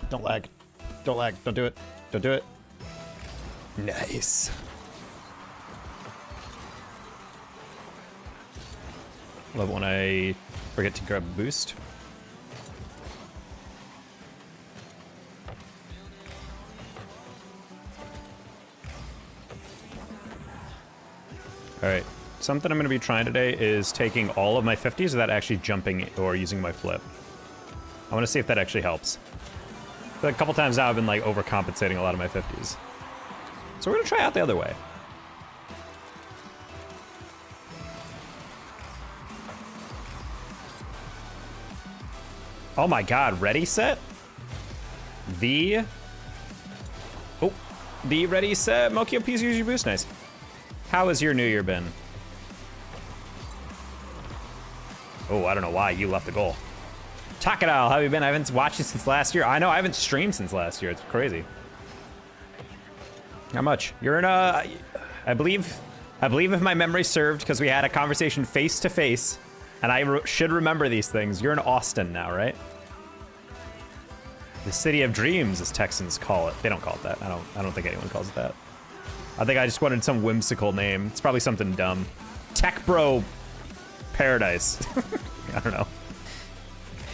Don't lag. Don't lag. Don't do it. Don't do it. Nice. Love when I forget to grab a boost. All right, something I'm gonna be trying today is taking all of my 50s without actually jumping or using my flip. I wanna see if that actually helps. But a couple times now I've been like overcompensating a lot of my 50s. So we're gonna try out the other way. Oh my God, ready, set? The ready, set, Mokio, please use your boost, nice. How has your new year been? Oh, I don't know why you left the goal. Takadal, how have you been? I haven't watched you since last year. I know, I haven't streamed since last year. It's crazy. How much? You're in a, I believe if my memory served, because we had a conversation face to face, and I should remember these things. You're in Austin now, right? The city of dreams, as Texans call it. They don't call it that. I don't think anyone calls it that. I think I just wanted some whimsical name. It's probably something dumb. Tech Bro Paradise. I don't know.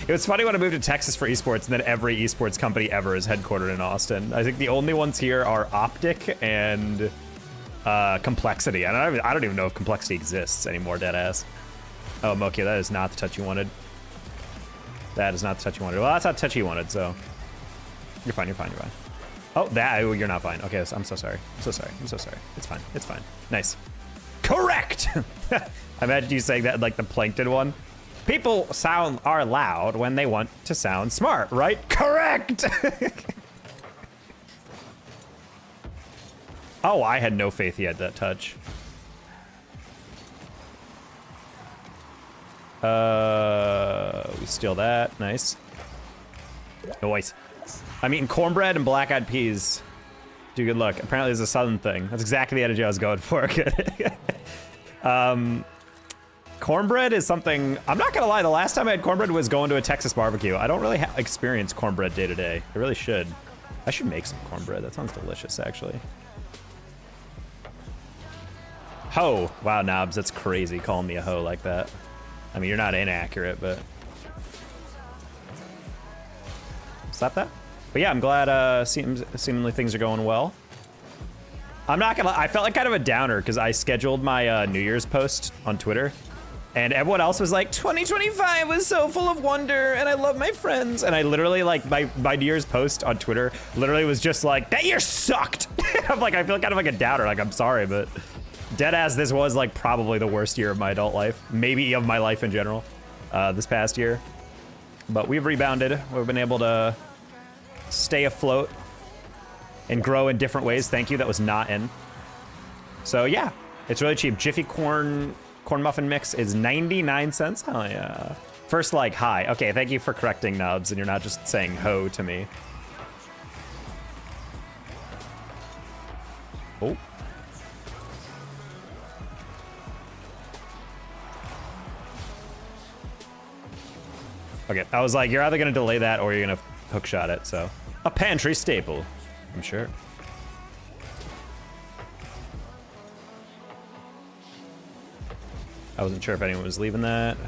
It was funny when I moved to Texas for esports, and then every esports company ever is headquartered in Austin. I think the only ones here are Optic and Complexity. And I don't even know if Complexity exists anymore, deadass. Oh, Mokio, that is not the touch you wanted. That is not the touch you wanted. Well, that's not the touch you wanted, so. You're fine, you're fine, you're fine. Oh, you're not fine. Okay, I'm so sorry. I'm so sorry. I'm so sorry. It's fine. It's fine. Nice. Correct! I imagine you saying that in, like, the Plankton one. People are loud when they want to sound smart, right? Correct! Oh, I had no faith he had that touch. We steal that. Nice. Nice. I'm eating cornbread and black-eyed peas. Do good luck. Apparently it's a southern thing. That's exactly the energy I was going for. Cornbread is something, I'm not gonna lie, the last time I had cornbread was going to a Texas barbecue. I don't really experience cornbread day to day. I really should. I should make some cornbread. That sounds delicious, actually. Ho! Wow, Knobs, that's crazy calling me a hoe like that. I mean, you're not inaccurate, but... Stop that? But yeah, I'm glad seemingly things are going well. I'm not gonna lie, I felt like kind of a downer because I scheduled my New Year's post on Twitter. And everyone else was like, 2025 was so full of wonder and I love my friends. And I literally, like, my New Year's post on Twitter literally was just like, that year sucked. I'm like, I feel kind of like a downer. Like, I'm sorry, but deadass, this was like probably the worst year of my adult life. Maybe of my life in general, this past year. But we've rebounded. We've been able to stay afloat and grow in different ways. Thank you, that was not in. So yeah, it's really cheap. Jiffy corn muffin mix is 99 cents. Hell yeah. First like, hi. Okay, thank you for correcting, Nubs, and you're not just saying ho to me. Oh. Okay, I was like, you're either gonna delay that or you're gonna hook shot it, so. A pantry staple, I'm sure. I wasn't sure if anyone was leaving that.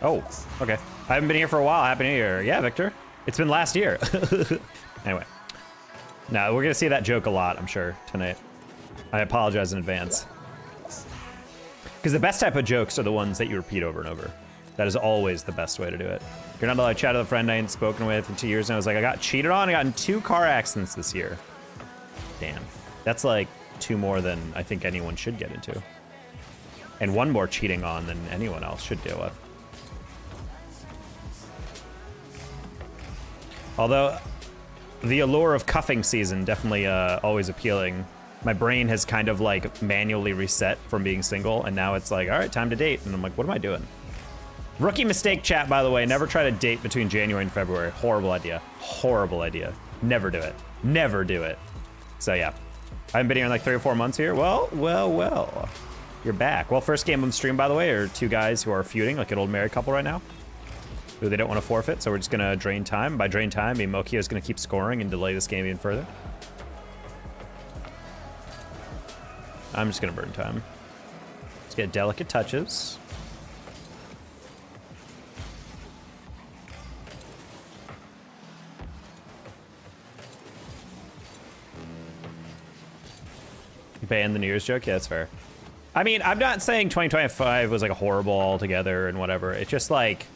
Oh, okay. I haven't been here for a while. Happy New Year. Yeah, Victor. It's been last year. Anyway. No, we're gonna see that joke a lot, I'm sure, tonight. I apologize in advance. Because the best type of jokes are the ones that you repeat over and over. That is always the best way to do it. You're not allowed to chat with a friend I ain't spoken with in 2 years, and I was like, I got cheated on, I got in 2 car accidents this year. Damn. That's like 2 more than I think anyone should get into. And 1 more cheating on than anyone else should deal with. Although, the allure of cuffing season definitely always appealing. My brain has kind of like manually reset from being single, and now it's like, all right, time to date. And I'm like, what am I doing? Rookie mistake, chat, by the way. Never try to date between January and February. Horrible idea. Horrible idea. Never do it. Never do it. So yeah, I haven't been here in like 3 or 4 months here. Well. You're back. Well, first game on stream, by the way, are 2 guys who are feuding like an old married couple right now, who they don't want to forfeit, so we're just gonna drain time. By drain time, I mean Mokio is gonna keep scoring and delay this game even further. I'm just gonna burn time. Let's get delicate touches. Ban the New Year's joke? Yeah, that's fair. I mean, I'm not saying 2025 was like a horrible altogether and whatever. It's just like,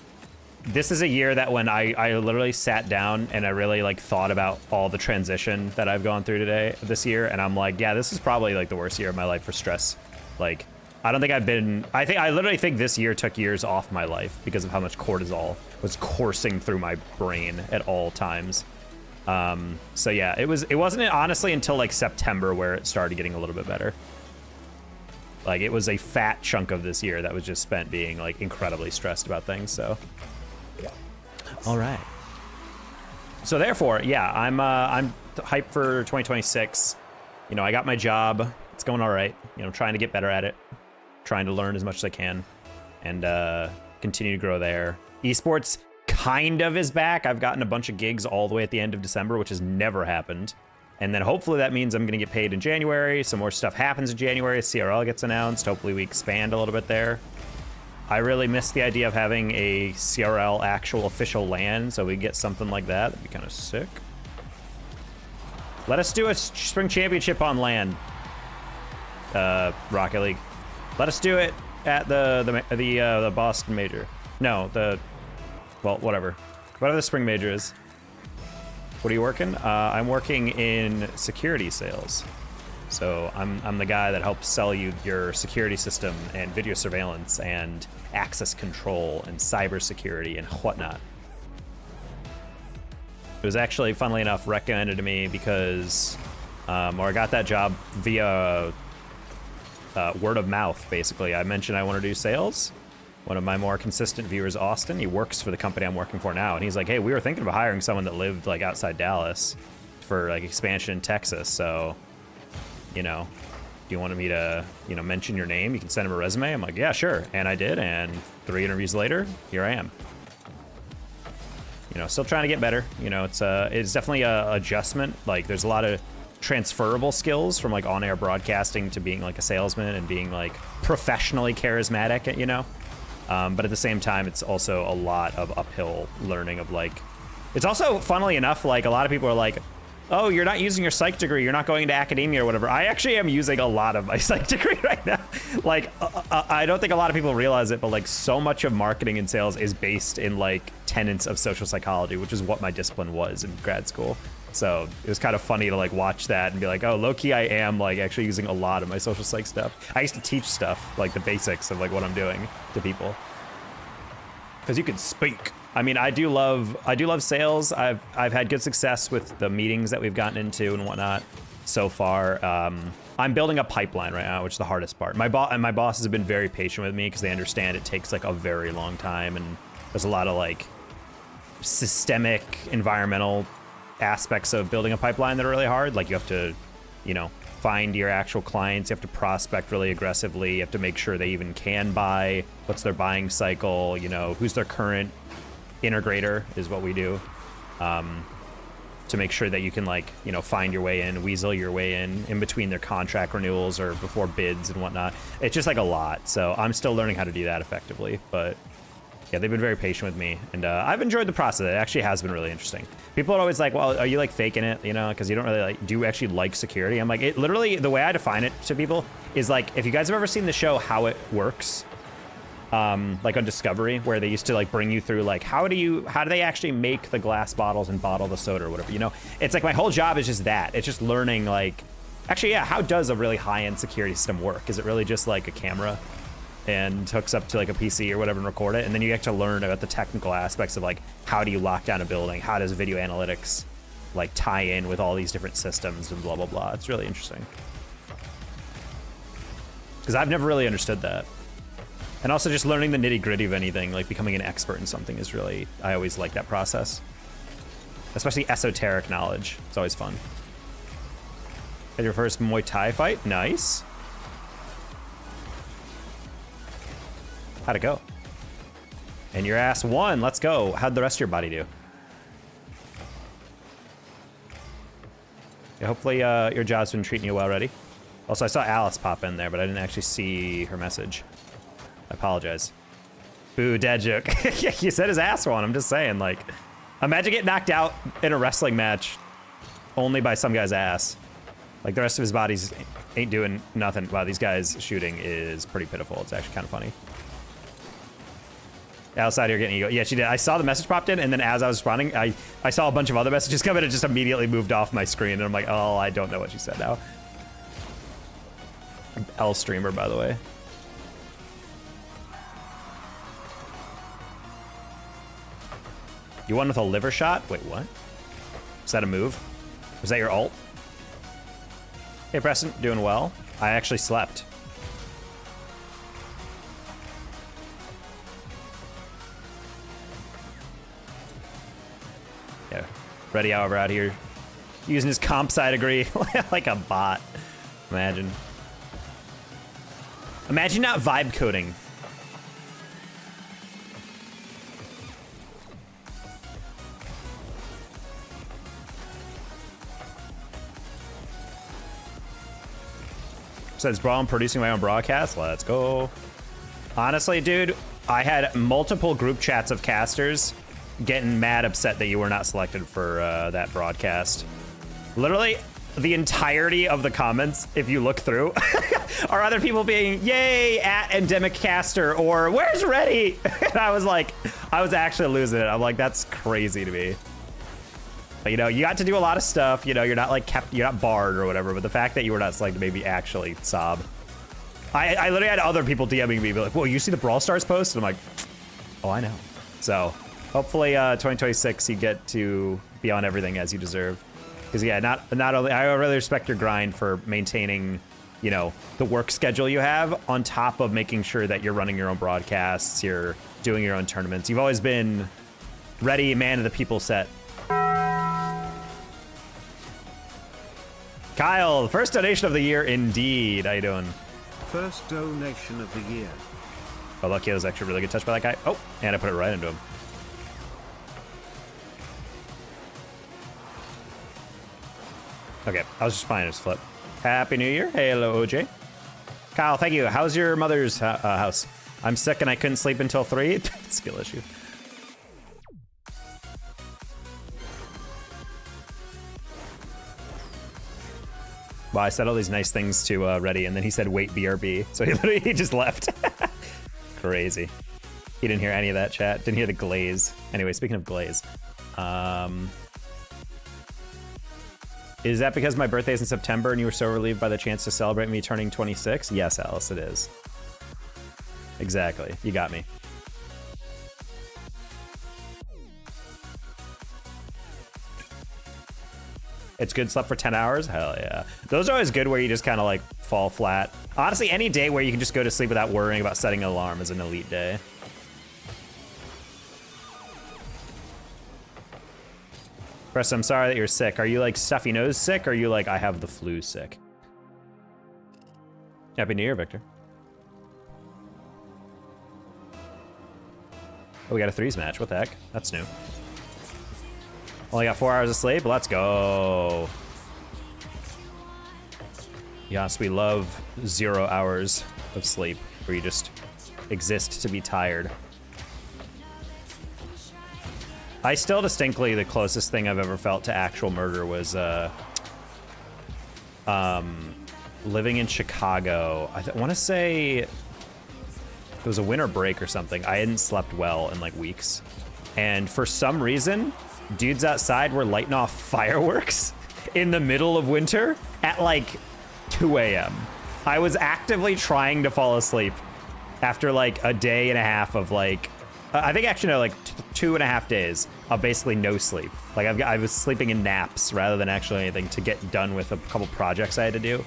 this is a year that when I literally sat down and I really like thought about all the transition that I've gone through this year, and I'm like, yeah, this is probably like the worst year of my life for stress. Like, I don't think I literally think this year took years off my life because of how much cortisol was coursing through my brain at all times. So yeah, it wasn't honestly until like September where it started getting a little bit better. Like, it was a fat chunk of this year that was just spent being like incredibly stressed about things. So all right, so therefore, yeah, I'm hyped for 2026. You know, I got my job, it's going all right. You know, trying to get better at it, trying to learn as much as I can, and continue to grow there. Esports kind of is back. I've gotten a bunch of gigs all the way at the end of December, which has never happened. And then hopefully that means I'm going to get paid in January. Some more stuff happens in January. CRL gets announced. Hopefully we expand a little bit there. I really miss the idea of having a CRL actual official LAN, so we get something like that. That'd be kind of sick. Let us do a spring championship on LAN, Rocket League. Let us do it at the Boston Major. No, well, whatever the spring major is. What are you working? I'm working in security sales. So I'm the guy that helps sell you your security system and video surveillance and access control and cybersecurity and whatnot. It was actually, funnily enough, recommended to me because, or I got that job via word of mouth, basically. I mentioned I want to do sales. One of my more consistent viewers, Austin, he works for the company I'm working for now, and he's like, hey, we were thinking about hiring someone that lived like outside Dallas for like expansion in Texas, so, you know, do you want me to, you know, mention your name? You can send him a resume. I'm like, yeah, sure. And I did, and 3 interviews later, here I am. You know, still trying to get better. You know, it's definitely a adjustment. Like, there's a lot of transferable skills from like on-air broadcasting to being like a salesman and being like professionally charismatic, you know. But at the same time, it's also a lot of uphill learning of like, it's also, funnily enough, like a lot of people are like, oh, you're not using your psych degree, you're not going into academia or whatever. I actually am using a lot of my psych degree right now. Like, I don't think a lot of people realize it, but like so much of marketing and sales is based in like tenets of social psychology, which is what my discipline was in grad school. So it was kind of funny to like watch that and be like, oh, low-key I am like actually using a lot of my social psych stuff. I used to teach stuff, like the basics of like what I'm doing to people. Because you can speak. I mean, I do love sales. I've had good success with the meetings that we've gotten into and whatnot so far. I'm building a pipeline right now, which is the hardest part. My bosses have been very patient with me because they understand it takes like a very long time, and there's a lot of like systemic environmental aspects of building a pipeline that are really hard. Like you have to, you know, find your actual clients, you have to prospect really aggressively, you have to make sure they even can buy, what's their buying cycle, you know, who's their current integrator is what we do, to make sure that you can like, you know, find your way in, weasel your way in between their contract renewals or before bids and whatnot. It's just like a lot. So I'm still learning how to do that effectively, but yeah, they've been very patient with me, and I've enjoyed the process. It actually has been really interesting. People are always like, well, are you like faking it, you know, because you don't really like, do you actually like security? I'm like, it literally, the way I define it to people is like, if you guys have ever seen the show How It Works, like on Discovery, where they used to like bring you through like, how do they actually make the glass bottles and bottle the soda or whatever, you know? It's like my whole job is just that. It's just learning like, actually, yeah, how does a really high-end security system work? Is it really just like a camera and hooks up to like a PC or whatever and record it? And then you get to learn about the technical aspects of like, how do you lock down a building? How does video analytics like tie in with all these different systems and blah, blah, blah. It's really interesting. Because I've never really understood that. And also just learning the nitty gritty of anything, like becoming an expert in something is really, I always like that process. especially esoteric knowledge. It's always fun. Had your first Muay Thai fight? Nice. How'd it go? And your ass won. Let's go. How'd the rest of your body do? Yeah, hopefully your job's been treating you well already. Also, I saw Alice pop in there, but I didn't actually see her message. I apologize. Boo, dad joke. You said his ass won. I'm just saying, like, imagine getting knocked out in a wrestling match only by some guy's ass. Like, the rest of his bodies ain't doing nothing. Wow, these guys shooting is pretty pitiful. It's actually kind of funny. Outside here getting ego. Yeah, she did. I saw the message popped in, and then as I was responding, I saw a bunch of other messages come in and just immediately moved off my screen, and I'm like, oh, I don't know what she said now. L streamer, by the way. You won with a liver shot? Wait, what? Is that a move? Was that your ult? Hey, Preston, doing well. I actually slept. Yeah, Ready however out here using his comp side agree like a bot. Imagine not vibe coding. Says, bro, I'm producing my own broadcast. Let's go. Honestly, dude, I had multiple group chats of casters getting mad upset that you were not selected for that broadcast. Literally, the entirety of the comments, if you look through, are other people being, yay, at endemic caster, or where's Ready? And I was like, I was actually losing it. I'm like, that's crazy to me. But, you know, you got to do a lot of stuff. You know, you're not like you're not barred or whatever. But the fact that you were not selected made me actually sob. I literally had other people DMing me, be like, "Whoa, you see the Brawl Stars post?" And I'm like, "Oh, I know." So hopefully, 2026, you get to be on everything as you deserve. Because yeah, not only I really respect your grind for maintaining, you know, the work schedule you have on top of making sure that you're running your own broadcasts, you're doing your own tournaments. You've always been Ready, man of the people set. Kyle, the first donation of the year, indeed. How you doing? First donation of the year. Oh, lucky, that was actually a really good touch by that guy. Oh, and I put it right into him. Okay, I was just fine. Just flip. Happy New Year. Hey, hello, OJ. Kyle, thank you. How's your mother's house? I'm sick and I couldn't sleep until 3. Skill issue. Well, I said all these nice things to Ready, and then he said, wait, BRB. So he literally just left. Crazy. He didn't hear any of that chat. Didn't hear the glaze. Anyway, speaking of glaze. Is that because my birthday's in September and you were so relieved by the chance to celebrate me turning 26? Yes, Alice, it is. Exactly. You got me. It's good, slept for 10 hours? Hell yeah. Those are always good where you just kind of like fall flat. Honestly, any day where you can just go to sleep without worrying about setting an alarm is an elite day. Chris, I'm sorry that you're sick. Are you like stuffy nose sick, or are you like, I have the flu sick? Happy New Year, Victor. Oh, we got a threes match. What the heck? That's new. Only got 4 hours of sleep. Let's go. Yes, we love 0 hours of sleep where you just exist to be tired. I still distinctly, the closest thing I've ever felt to actual murder was living in Chicago. I want to say it was a winter break or something. I hadn't slept well in like weeks. And for some reason, dudes outside were lighting off fireworks in the middle of winter at like 2 a.m. I was actively trying to fall asleep after like a day and a half of like, I think actually no, like 2.5 days of basically no sleep. Like I was sleeping in naps rather than actually anything to get done with a couple projects I had to do.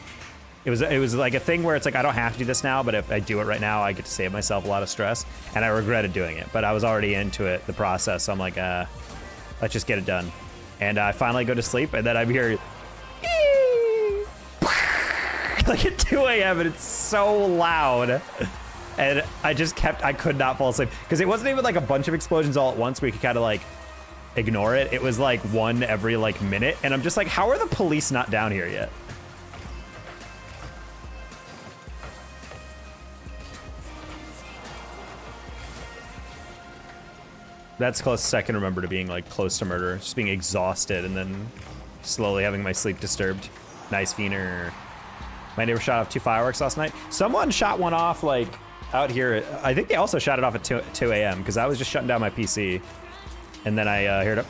It was like a thing where it's like, I don't have to do this now, but if I do it right now, I get to save myself a lot of stress, and I regretted doing it. But I was already into it, the process, so I'm like, let's just get it done. And I finally go to sleep, and then I'm here like at 2 a.m. and it's so loud. And I could not fall asleep. Because it wasn't even like a bunch of explosions all at once where you could kind of like ignore it. It was like one every like minute. And I'm just like, how are the police not down here yet? That's close I can remember to being like close to murder. Just being exhausted and then slowly having my sleep disturbed. Nice Feener. My neighbor shot off 2 fireworks last night. Someone shot one off like out here. I think they also shot it off at 2 a.m. because I was just shutting down my PC. And then I heard it.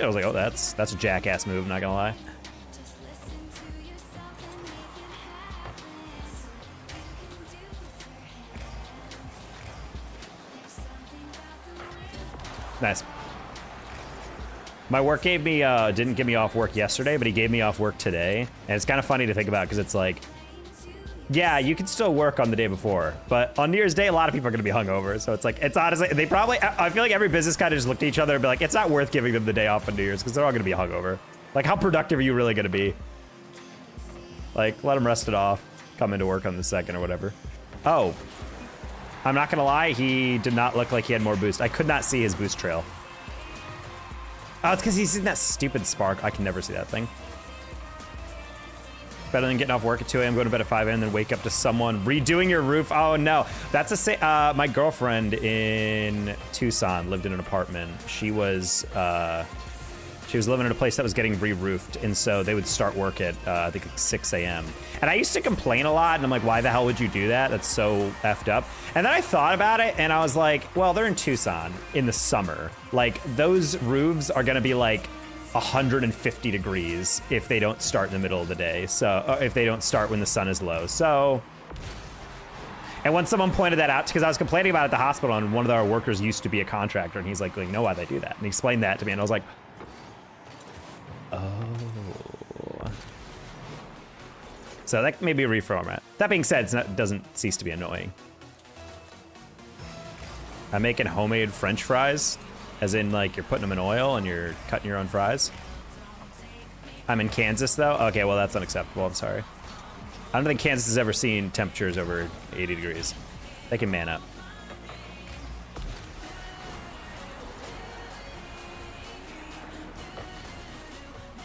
I was like, oh, that's a jackass move, not gonna lie. Nice. My work gave me, didn't give me off work yesterday, but he gave me off work today. And it's kind of funny to think about because it's like, yeah, you can still work on the day before, but on New Year's Day, a lot of people are going to be hungover. So it's like, it's honestly, they probably, I feel like every business kind of just looked at each other and be like, it's not worth giving them the day off on New Year's because they're all going to be hungover. Like, how productive are you really going to be? Like, let them rest it off, come into work on the 2nd or whatever. Oh, I'm not going to lie, he did not look like he had more boost. I could not see his boost trail. Oh, it's because he's in that stupid spark. I can never see that thing. Better than getting off work at 2 a.m., going to bed at 5 a.m., and then wake up to someone redoing your roof. Oh, no. That's my girlfriend in Tucson lived in an apartment. She was living in a place that was getting re-roofed, and so they would start work at, I think, like 6 a.m. And I used to complain a lot, and I'm like, why the hell would you do that? That's so effed up. And then I thought about it, and I was like, well, they're in Tucson in the summer. Like, those roofs are going to be, like, 150 degrees if they don't start in the middle of the day. So, if they don't start when the sun is low. So, and when someone pointed that out, because I was complaining about it at the hospital, and one of our workers used to be a contractor, and he's like, you know why they do that? And he explained that to me, and I was like, oh. So that may be a reformat. That being said, it doesn't cease to be annoying. I'm making homemade French fries, as in like you're putting them in oil and you're cutting your own fries. I'm in Kansas though. Okay, well that's unacceptable. I'm sorry. I don't think Kansas has ever seen temperatures over 80 degrees. They can man up.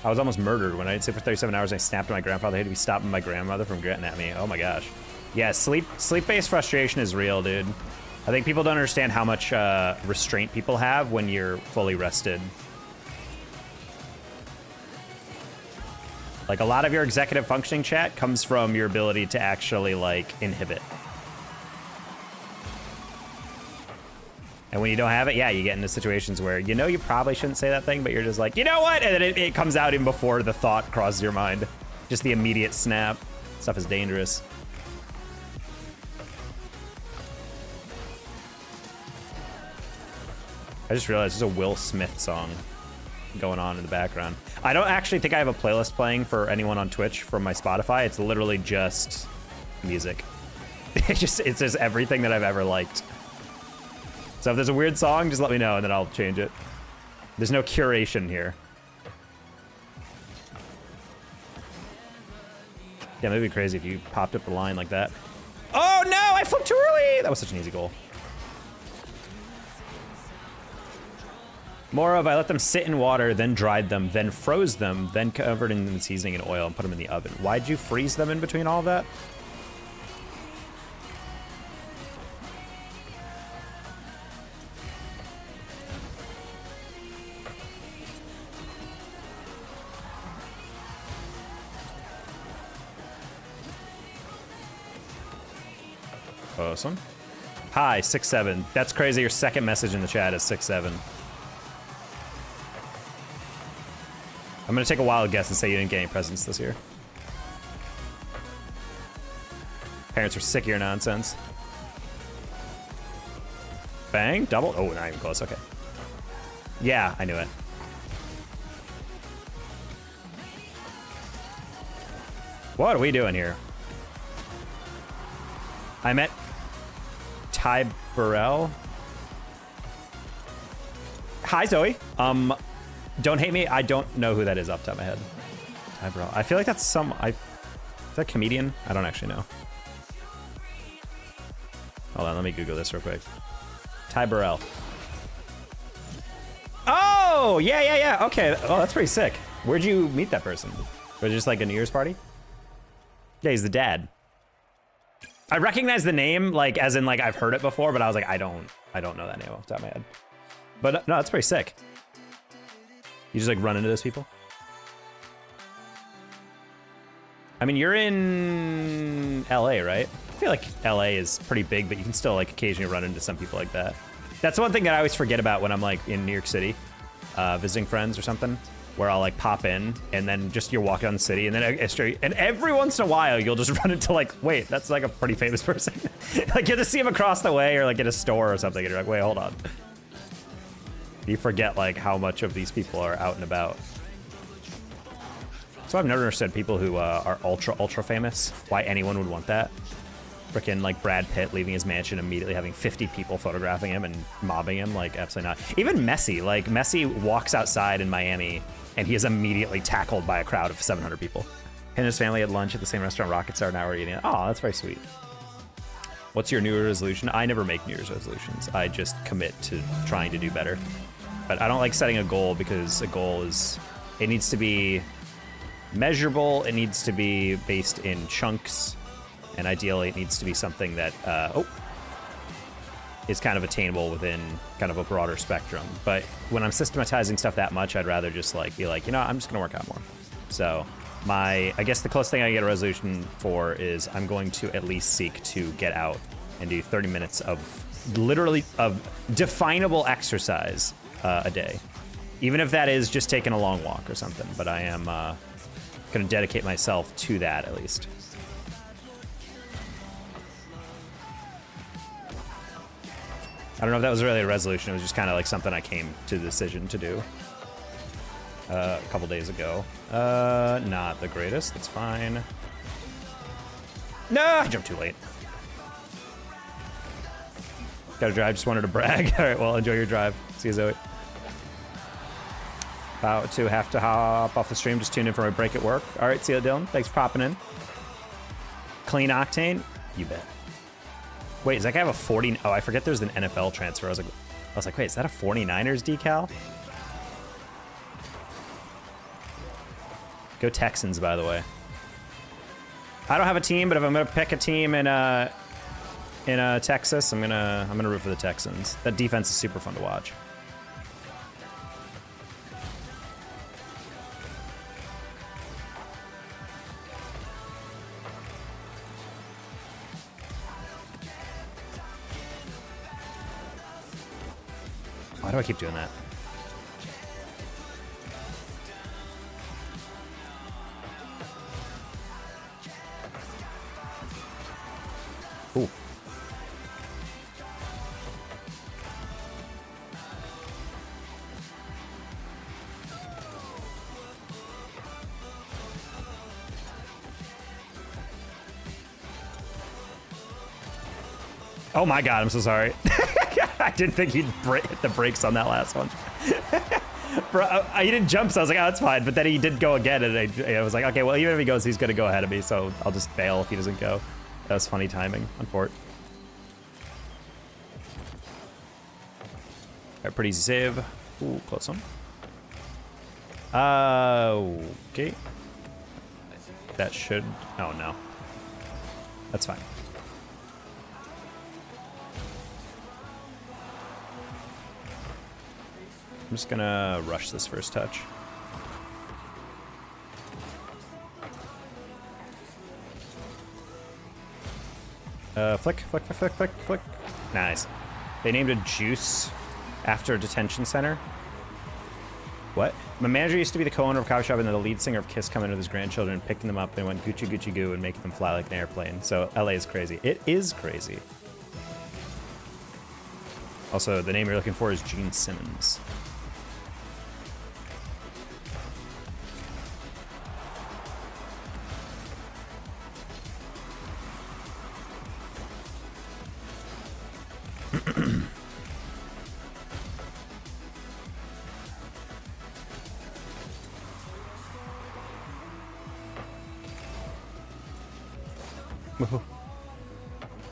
I was almost murdered when I didn't sleep for 37 hours. I snapped at my grandfather. I had to be stopping my grandmother from getting at me. Oh my gosh. Yeah, sleep-based frustration is real, dude. I think people don't understand how much restraint people have when you're fully rested. Like, a lot of your executive functioning chat comes from your ability to actually, like, inhibit. And when you don't have it, yeah, you get into situations where you know you probably shouldn't say that thing, but you're just like, you know what? And then it comes out even before the thought crosses your mind. Just the immediate snap. Stuff is dangerous. I just realized there's a Will Smith song going on in the background. I don't actually think I have a playlist playing for anyone on Twitch from my Spotify. It's literally just music. It's just everything that I've ever liked. So if there's a weird song, just let me know and then I'll change it. There's no curation here. Yeah, that'd be crazy if you popped up the line like that. Oh no, I flipped too early! That was such an easy goal. More of, I let them sit in water, then dried them, then froze them, then covered in seasoning and oil and put them in the oven. Why'd you freeze them in between all of that? Awesome. Hi, 6'7". That's crazy. Your second message in the chat is 6'7". I'm gonna take a wild guess and say you didn't get any presents this year. Parents are sick of your nonsense. Bang, double. Oh, not even close. Okay. Yeah, I knew it. What are we doing here? I met Ty Burrell. Hi, Zoe. Don't hate me. I don't know who that is off the top of my head. Eyebrow. I feel like that's some. Is that a comedian? I don't actually know. Hold on, let me Google this real quick. Ty Burrell. Oh, yeah. Okay. Oh, that's pretty sick. Where'd you meet that person? Was it just like a New Year's party? Yeah, he's the dad. I recognize the name, like, as in, like, I've heard it before, but I was like, I don't know that name off the top of my head. But no, that's pretty sick. You just, like, run into those people? I mean, you're in LA, right? I feel like LA is pretty big, but you can still, like, occasionally run into some people like that. That's one thing that I always forget about when I'm, like, in New York City, visiting friends or something, where I'll, like, pop in, and then just you're walking down the city, and then and every once in a while, you'll just run into, like, wait, that's, like, a pretty famous person. Like, you'll just see him across the way, or, like, at a store or something, and you're like, wait, hold on. You forget, like, how much of these people are out and about. So I've never understood people who are ultra famous, why anyone would want that. Frickin' like Brad Pitt leaving his mansion, immediately having 50 people photographing him and mobbing him, like absolutely not. Even Messi, like Messi walks outside in Miami and he is immediately tackled by a crowd of 700 people. Him and his family had lunch at the same restaurant Rockets are now we're eating. Oh, that's very sweet. What's your New Year's resolution? I never make New Year's resolutions. I just commit to trying to do better. But I don't like setting a goal because a goal is, it needs to be measurable, it needs to be based in chunks, and ideally it needs to be something that is kind of attainable within kind of a broader spectrum. But when I'm systematizing stuff that much, I'd rather just like be like, you know, I'm just gonna work out more. So I guess the closest thing I get a resolution for is I'm going to at least seek to get out and do 30 minutes of literally of definable exercise a day, even if that is just taking a long walk or something. But I am gonna dedicate myself to that at least. I don't know if that was really a resolution. It was just kind of like something I came to the decision to do a couple days ago. Not the greatest. That's fine. No, I jumped too late. Gotta drive. Just wanted to brag. All right, well, enjoy your drive. See you, Zoe. About to have to hop off the stream. Just tuned in for my break at work. All right, see you, Dylan. Thanks for popping in. Clean Octane? You bet. Wait, does that guy have a 40? Oh, I forget there's an NFL transfer. I was like, wait, is that a 49ers decal? Go Texans, by the way. I don't have a team, but if I'm gonna pick a team in Texas, I'm gonna root for the Texans. That defense is super fun to watch. Why do I keep doing that? Ooh. Oh my god, I'm so sorry. I didn't think he'd hit the brakes on that last one. Bro, he didn't jump, so I was like, oh, that's fine. But then he did go again, and I was like, okay, well, even if he goes, he's going to go ahead of me, so I'll just bail if he doesn't go. That was funny timing on Fort. All right, pretty easy save. Ooh, close one. Okay. That should... Oh, no. That's fine. I'm just gonna rush this first touch. Flick. Nice. They named a juice after a detention center. What? My manager used to be the co-owner of a coffee shop, and then the lead singer of Kiss come in with his grandchildren, picking them up and went Gucci Gucci Goo and making them fly like an airplane. So LA is crazy. It is crazy. Also, the name you're looking for is Gene Simmons.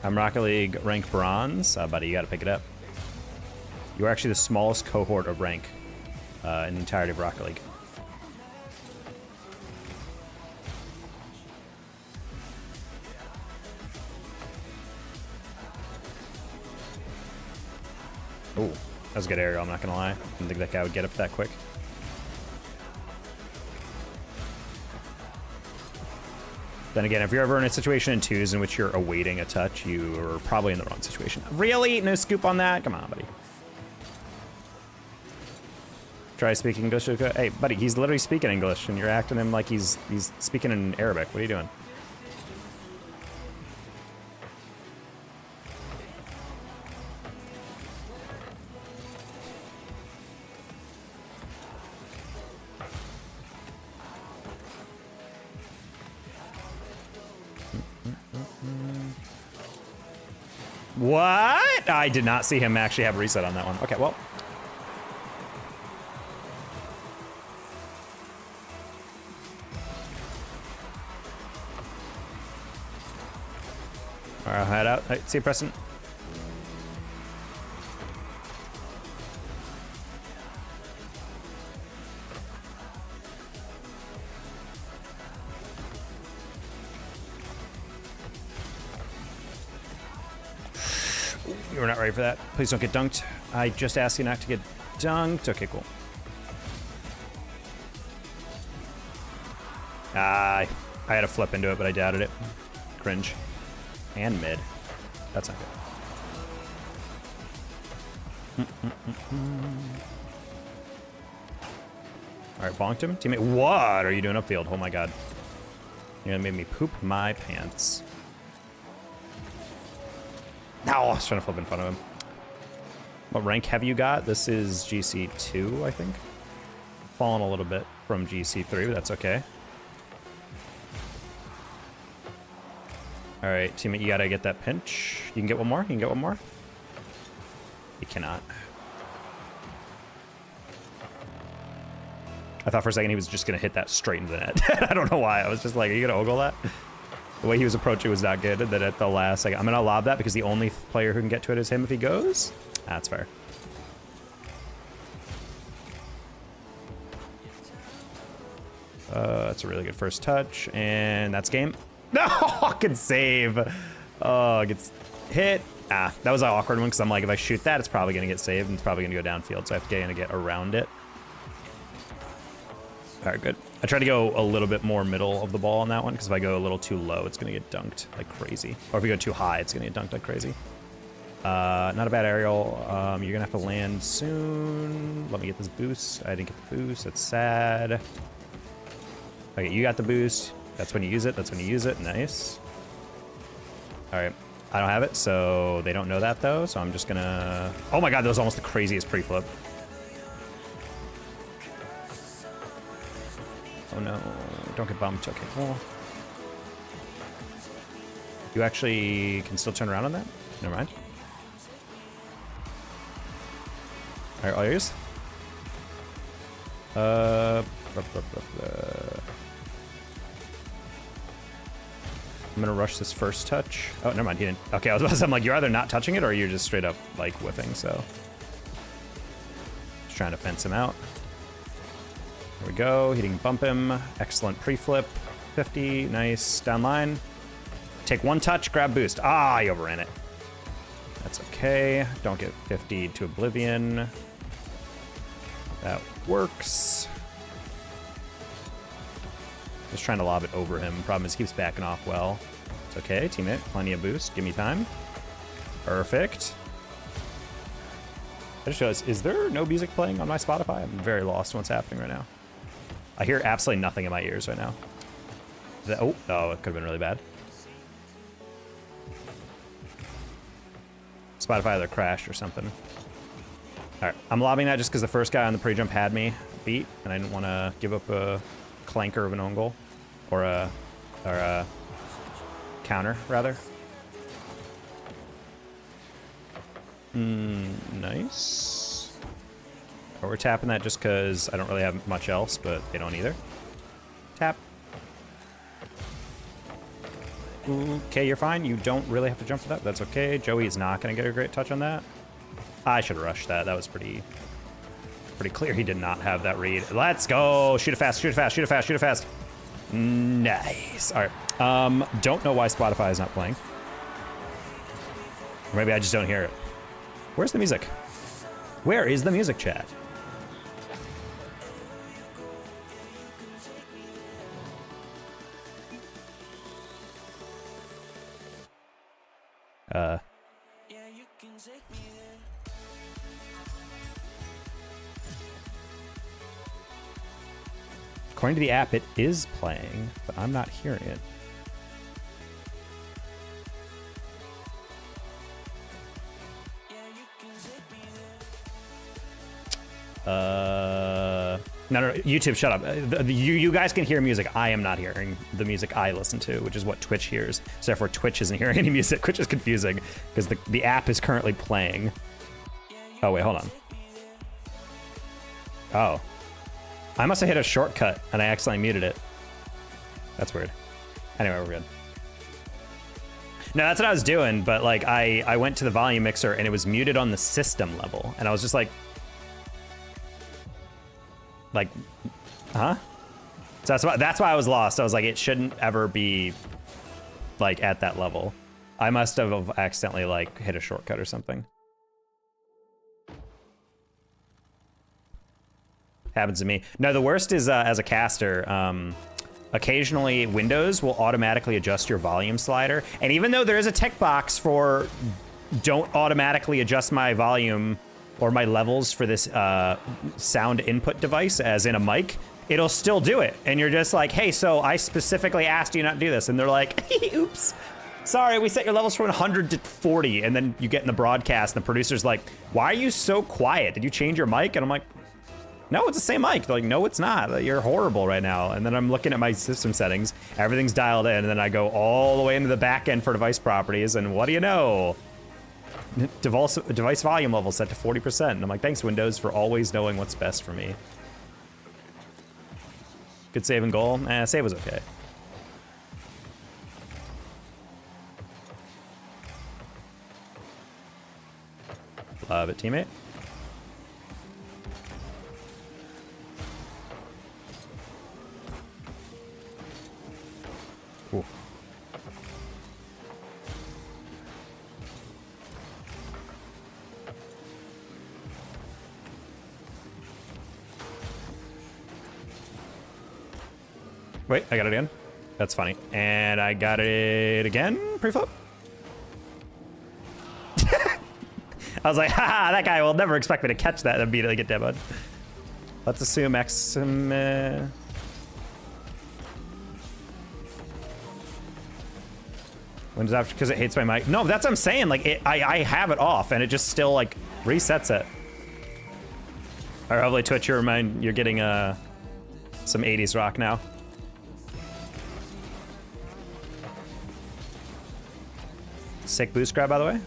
I'm Rocket League rank bronze. Buddy, you gotta pick it up. You are actually the smallest cohort of rank in the entirety of Rocket League. Oh, that was a good aerial, I'm not gonna lie. Didn't think that guy would get up that quick. Then again, if you're ever in a situation in twos in which you're awaiting a touch, you are probably in the wrong situation. Really? No scoop on that? Come on, buddy. Try speaking English. Hey, buddy, he's literally speaking English, and you're acting him like he's speaking in Arabic. What are you doing? What? I did not see him actually have a reset on that one. Okay, well. All right, I'll head out. Hey, see you, Preston. You were not ready for that. Please don't get dunked. I just asked you not to get dunked. Okay, cool. I had a flip into it, but I doubted it. Cringe. And mid. That's not good. All right, bonked him. Teammate, what are you doing upfield? Oh my god. You're gonna make me poop my pants. No, I was trying to flip in front of him. What rank have you got? This is GC2, I think. Fallen a little bit from GC3, but that's okay. All right, teammate, you gotta get that pinch. You can get one more? You can get one more? You cannot. I thought for a second he was just gonna hit that straight into the net. I don't know why. I was just like, are you gonna ogle that? The way he was approaching was not good. And then at the last second, I'm gonna lob that because the only player who can get to it is him if he goes. That's fair. That's a really good first touch, and that's game. No, good save. Oh, gets hit. Ah, that was an awkward one because I'm like, if I shoot that, it's probably gonna get saved and it's probably gonna go downfield, so I have to get around it. All right, good. I try to go a little bit more middle of the ball on that one because if I go a little too low, it's gonna get dunked like crazy. Or if we go too high, it's gonna get dunked like crazy. Not a bad aerial. You're gonna have to land soon. Let me get this boost. I didn't get the boost. That's sad. Okay, you got the boost. That's when you use it. That's when you use it. Nice. All right. I don't have it, so they don't know that though. So I'm just gonna. Oh my god, that was almost the craziest pre-flip. Oh no, don't get bumped. Okay, cool. You actually can still turn around on that? Never mind. All right, all yours. I'm gonna rush this first touch. Oh, never mind, he didn't. Okay, I was about to say, I'm like, you're either not touching it or you're just straight up like whiffing, so. Just trying to fence him out. There we go, he didn't bump him. Excellent pre-flip, 50, nice, down line. Take one touch, grab boost. Ah, he overran it. That's okay, don't get 50 to oblivion. That works. Just trying to lob it over him. Problem is he keeps backing off well. It's okay, teammate, plenty of boost, give me time. Perfect. I just realized, is there no music playing on my Spotify? I'm very lost in what's happening right now. I hear absolutely nothing in my ears right now. Oh, it could have been really bad. Spotify either crashed or something. All right, I'm lobbing that just because the first guy on the pre-jump had me beat, and I didn't want to give up a clanker of an own goal, or a counter rather. Nice. Oh, we're tapping that just because I don't really have much else, but they don't either. Tap. Okay, you're fine. You don't really have to jump for that. That's okay. Joey is not going to get a great touch on that. I should have rushed that. That was pretty clear. He did not have that read. Let's go. Shoot it fast, shoot it fast, shoot it fast, shoot it fast. Nice. All right. Don't know why Spotify is not playing. Or maybe I just don't hear it. Where's the music? Where is the music, chat? According to the app, it is playing, but I'm not hearing it. No, YouTube, shut up. You guys can hear music. I am not hearing the music I listen to, which is what Twitch hears. So therefore, Twitch isn't hearing any music, which is confusing because the app is currently playing. Oh, wait, hold on. Oh. I must have hit a shortcut and I accidentally muted it. That's weird. Anyway, we're good. No, that's what I was doing, but like I went to the volume mixer and it was muted on the system level. And I was just like, huh? So that's why I was lost. I was like, it shouldn't ever be like at that level. I must have accidentally like hit a shortcut or something. Happens to me. No, the worst is as a caster, occasionally Windows will automatically adjust your volume slider. And even though there is a tick box for don't automatically adjust my volume or my levels for this sound input device, as in a mic, it'll still do it. And you're just like, hey, so I specifically asked you not to do this. And they're like, oops, sorry, we set your levels from 100 to 40. And then you get in the broadcast and the producer's like, why are you so quiet? Did you change your mic? And I'm like, no, it's the same mic. They're like, no, it's not. You're horrible right now. And then I'm looking at my system settings. Everything's dialed in. And then I go all the way into the back end for device properties. And what do you know? Device volume level set to 40%. And I'm like, thanks, Windows, for always knowing what's best for me. Good save and goal. Save was okay. Love it, teammate. Cool. Wait, I got it again. That's funny. And I got it again, pre-flip. I was like, haha, that guy will never expect me to catch that and immediately get demoed. Let's assume X. Windows after because it hates my mic. No, that's what I'm saying. Like, I have it off and it just still like resets it. All right, hopefully Twitch, you're getting some 80s rock now. Sick boost grab, by the way.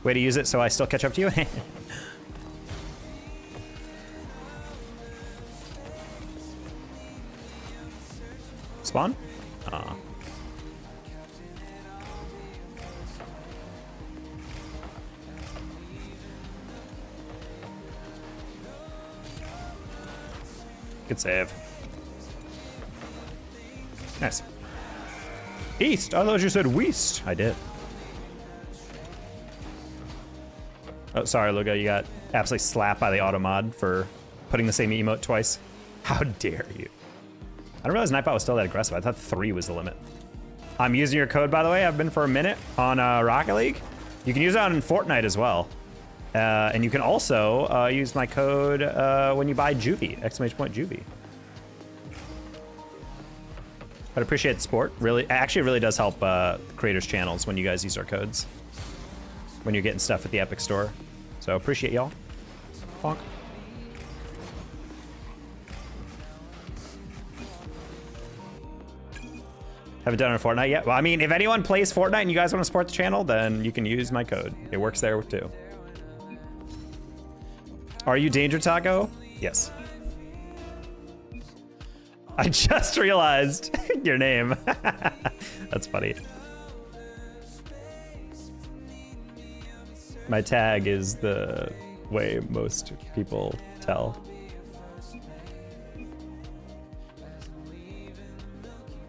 Way to use it so I still catch up to you. Spawn? Aw. Good save. Nice. East! I thought you said west. I did. Oh, sorry, Luga. You got absolutely slapped by the auto mod for putting the same emote twice. How dare you? I didn't realize Nightbot was still that aggressive. I thought 3 was the limit. I'm using your code, by the way. I've been for a minute on Rocket League. You can use it on Fortnite as well. And you can also use my code when you buy juvee, ! Juvee. I'd appreciate the support. Really, actually, it really does help creators' channels when you guys use our codes. When you're getting stuff at the Epic Store. So appreciate y'all. Bonk. Haven't done it on Fortnite yet. Well, I mean, if anyone plays Fortnite and you guys want to support the channel, then you can use my code. It works there too. Are you Danger Taco? Yes. I just realized your name. That's funny. My tag is the way most people tell.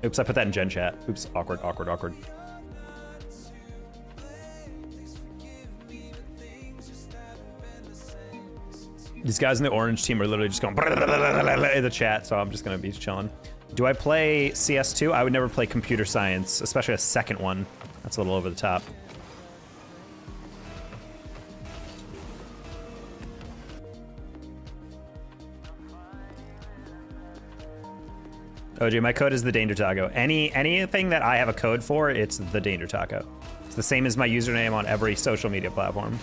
Oops, I put that in Gen chat. Oops, awkward, awkward, awkward. These guys in the orange team are literally just going in the chat, so I'm just gonna be chilling. Do I play CS2? I would never play computer science, especially a second one. That's a little over the top. OJ, my code is the Danger Taco. Anything that I have a code for, it's the Danger Taco. It's the same as my username on every social media platform.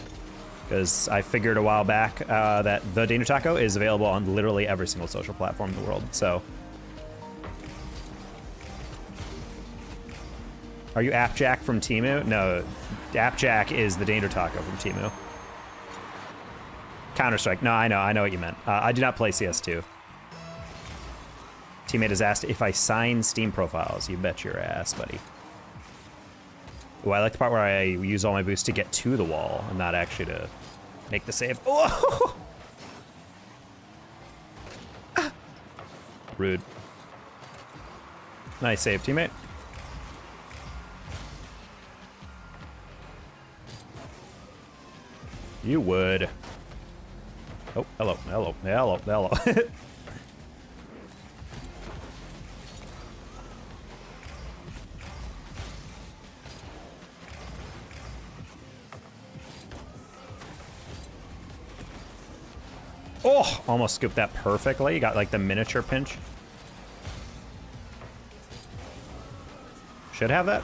Because I figured a while back that the Danger Taco is available on literally every single social platform in the world, so. Are you AppJack from Temu? No, AppJack is the Danger Taco from Temu. Counter-Strike, no, I know what you meant. I do not play CS2. Teammate has asked if I sign Steam profiles. You bet your ass, buddy. Ooh, I like the part where I use all my boosts to get to the wall and not actually to make the save. Oh! Rude. Nice save, teammate. You would. Oh, hello, hello, hello, hello. Oh, almost scooped that perfectly. Got like the miniature pinch. Should have that.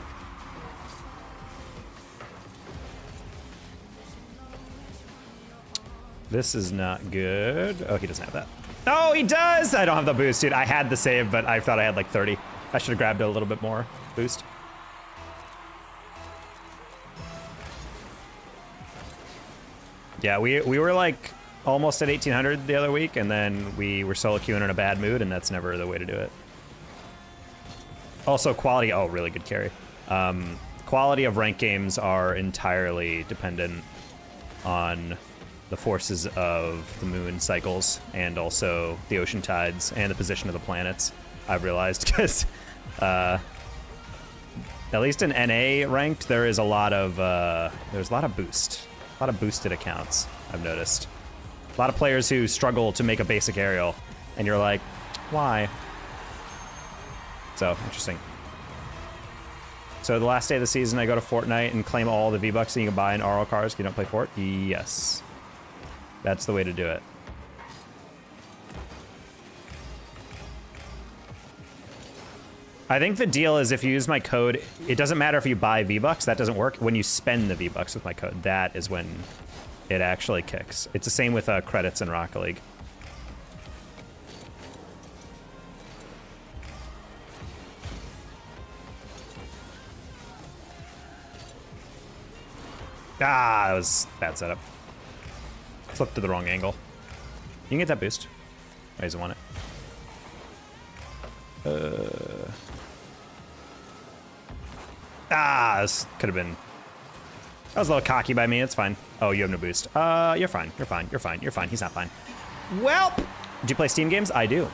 This is not good. Oh, he doesn't have that. Oh, he does! I don't have the boost, dude. I had the save, but I thought I had like 30. I should have grabbed a little bit more boost. Yeah, we were like almost at 1800 the other week, and then we were solo queuing in a bad mood, and that's never the way to do it. Also, quality. Oh, really good carry. Quality of ranked games are entirely dependent on the forces of the moon cycles and also the ocean tides and the position of the planets. I've realized because at least in NA ranked, there is a lot of there's a lot of boost, a lot of boosted accounts. I've noticed a lot of players who struggle to make a basic aerial, and you're like, why? So interesting. So the last day of the season, I go to Fortnite and claim all the V-Bucks that you can buy in RL cars. You don't play Fort? Yes. That's the way to do it. I think the deal is if you use my code, it doesn't matter if you buy V-Bucks, that doesn't work. When you spend the V-Bucks with my code, that is when it actually kicks. It's the same with credits in Rocket League. Ah, that was bad setup. Flipped to the wrong angle. You can get that boost. Oh, he doesn't want it. This could have been... That was a little cocky by me. It's fine. Oh, you have no boost. You're fine. You're fine. You're fine. You're fine. He's not fine. Well, do you play Steam games? I do.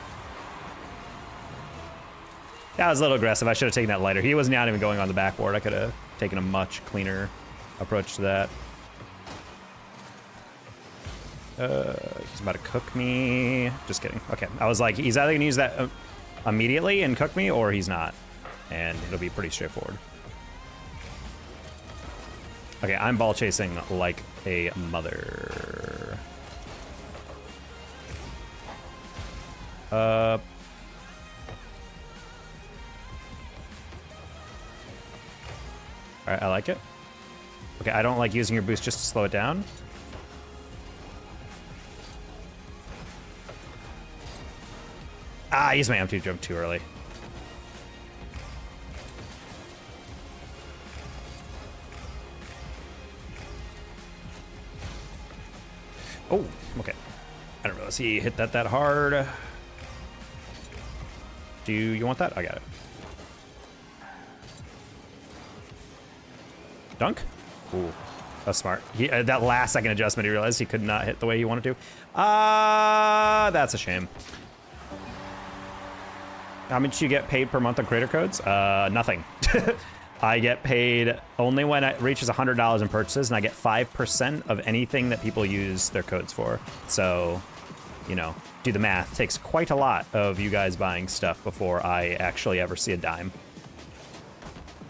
That was a little aggressive. I should have taken that lighter. He was not even going on the backboard. I could have taken a much cleaner approach to that. He's about to cook me. Just kidding. Okay, I was like, he's either gonna use that immediately and cook me, or he's not. And it'll be pretty straightforward. Okay, I'm ball chasing like a mother. All right, I like it. Okay, I don't like using your boost just to slow it down. Ah, I used my empty jump too early. Oh, okay. I don't realize he hit that hard. Do you want that? I got it. Dunk? Ooh, that's smart. That last second adjustment, he realized he could not hit the way he wanted to. That's a shame. How much you get paid per month on creator codes? Nothing. I get paid only when it reaches $100 in purchases, and I get 5% of anything that people use their codes for. So, you know, do the math. It takes quite a lot of you guys buying stuff before I actually ever see a dime.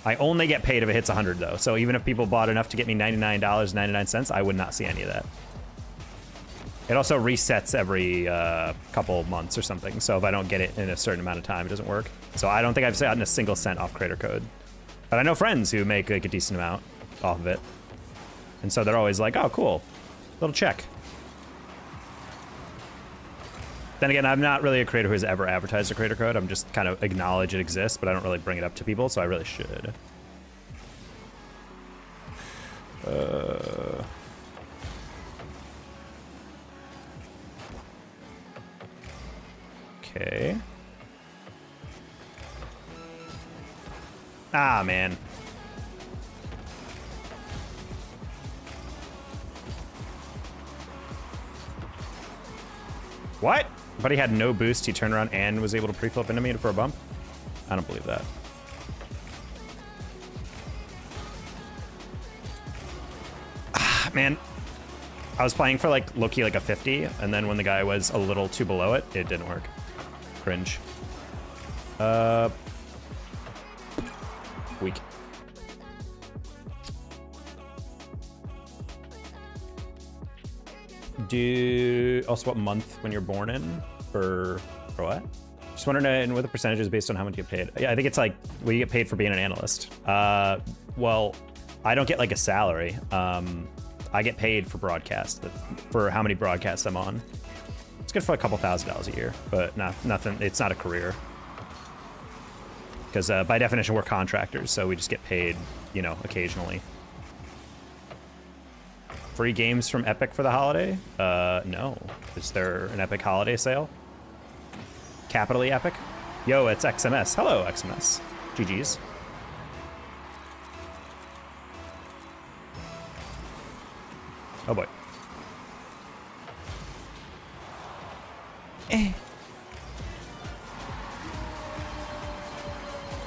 I only get paid if it hits 100 though. So even if people bought enough to get me $99.99, I would not see any of that. It also resets every couple months or something. So if I don't get it in a certain amount of time, it doesn't work. So I don't think I've gotten a single cent off creator code. But I know friends who make like a decent amount off of it. And so they're always like, oh, cool. Little check. Then again, I'm not really a creator who has ever advertised a creator code. I'm just kind of acknowledge it exists, but I don't really bring it up to people, so I really should. Okay. Ah, man. What? But he had no boost. He turned around and was able to pre-flip into me for a bump? I don't believe that. Ah, man. I was playing for like low-key like a 50, and then when the guy was a little too below it, it didn't work. Cringe. Weak. Also what month when you're born in? For what? Just wondering what the percentage is based on how much you get paid. Yeah, I think it's like what you get paid for being an analyst. Well, I don't get like a salary. I get paid for broadcast, for how many broadcasts I'm on. It's good for a couple $1,000s a year, but nothing. It's not a career. Because by definition, we're contractors, so we just get paid, you know, occasionally. Free games from Epic for the holiday? No. Is there an Epic holiday sale? Capitally Epic? Yo, it's XMS. Hello, XMS. GG's. Oh boy. We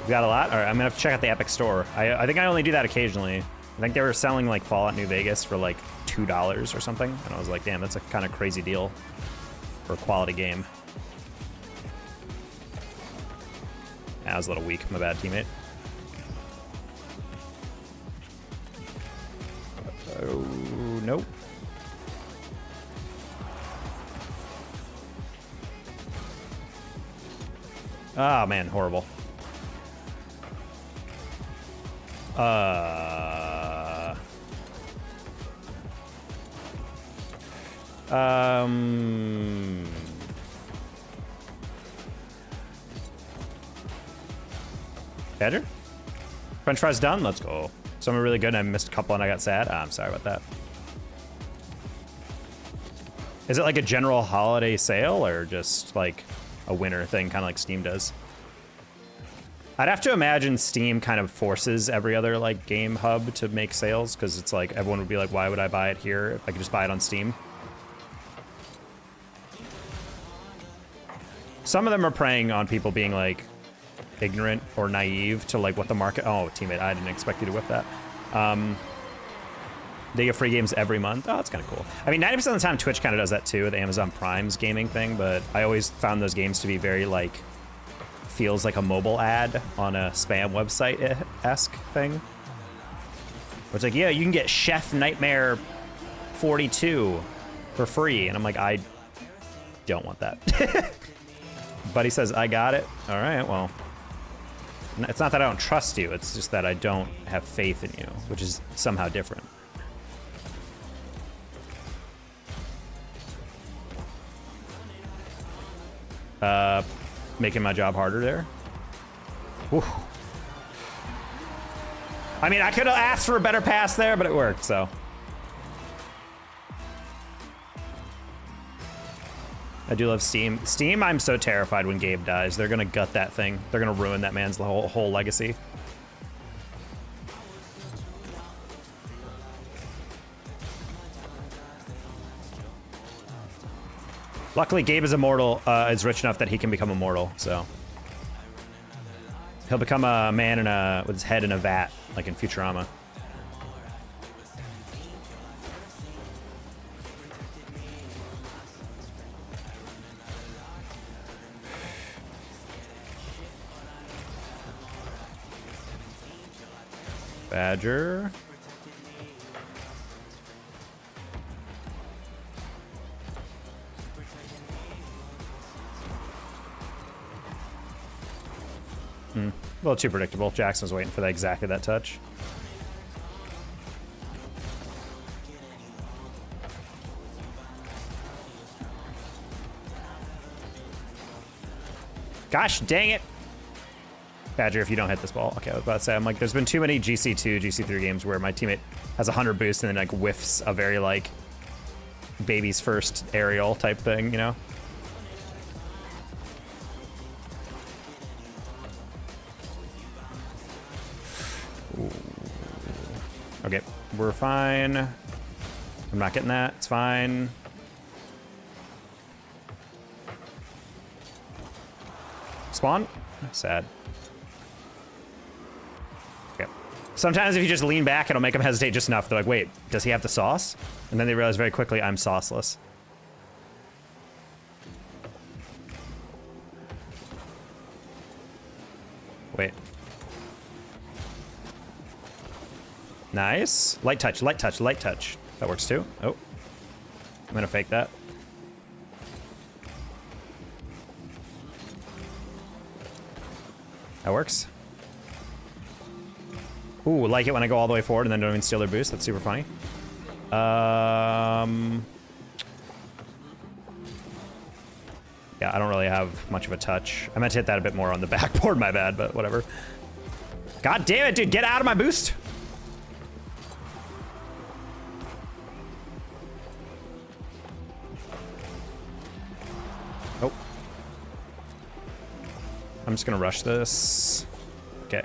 got a lot? All right, I'm gonna have to check out the Epic store. I think I only do that occasionally. I think they were selling like Fallout New Vegas for like $2 or something. And I was like, damn, that's a kind of crazy deal for a quality game. I was a little weak, my bad, teammate. Oh, nope. Oh man, horrible. Badger? French fries done? Let's go. Some are really good and I missed a couple and I got sad. I'm sorry about that. Is it like a general holiday sale or just like a winter thing, kind of like Steam does? I'd have to imagine Steam kind of forces every other like game hub to make sales, because it's like everyone would be like, why would I buy it here if I could just buy it on Steam? Some of them are preying on people being like ignorant or naive to like what the market. Oh, teammate, I didn't expect you to whip that. They get free games every month. Oh, that's kind of cool. I mean, 90% of the time Twitch kind of does that too, the Amazon Prime's gaming thing, but I always found those games to be very like, feels like a mobile ad on a spam website-esque thing. Where it's like, yeah, you can get Chef Nightmare 42 for free. And I'm like, I don't want that. Buddy says, I got it. All right, well. It's not that I don't trust you. It's just that I don't have faith in you, which is somehow different. Making my job harder there. Whew. I mean, I could have asked for a better pass there, but it worked, so. I do love Steam. Steam, I'm so terrified when Gabe dies. They're gonna gut that thing. They're gonna ruin that man's whole legacy. Luckily, Gabe is immortal, is rich enough that he can become immortal, so. He'll become a man with his head in a vat, like in Futurama. Badger. A little too predictable. Jackson was waiting for exactly that touch. Gosh dang it. Badger, if you don't hit this ball. Okay, I was about to say, I'm like, there's been too many GC2, GC3 games where my teammate has 100 boost and then like whiffs a very like baby's first aerial type thing, you know? Ooh. Okay, we're fine. I'm not getting that, it's fine. Spawn? Sad. Okay. Sometimes if you just lean back, it'll make them hesitate just enough. They're like, wait, does he have the sauce? And then they realize very quickly, I'm sauceless. Wait. Nice. Light touch, light touch, light touch. That works too. Oh. I'm gonna fake that. That works. Ooh, like it when I go all the way forward and then don't even steal their boost. That's super funny. Yeah, I don't really have much of a touch. I meant to hit that a bit more on the backboard, my bad, but whatever. God damn it, dude, get out of my boost. Oh. I'm just gonna rush this. Okay.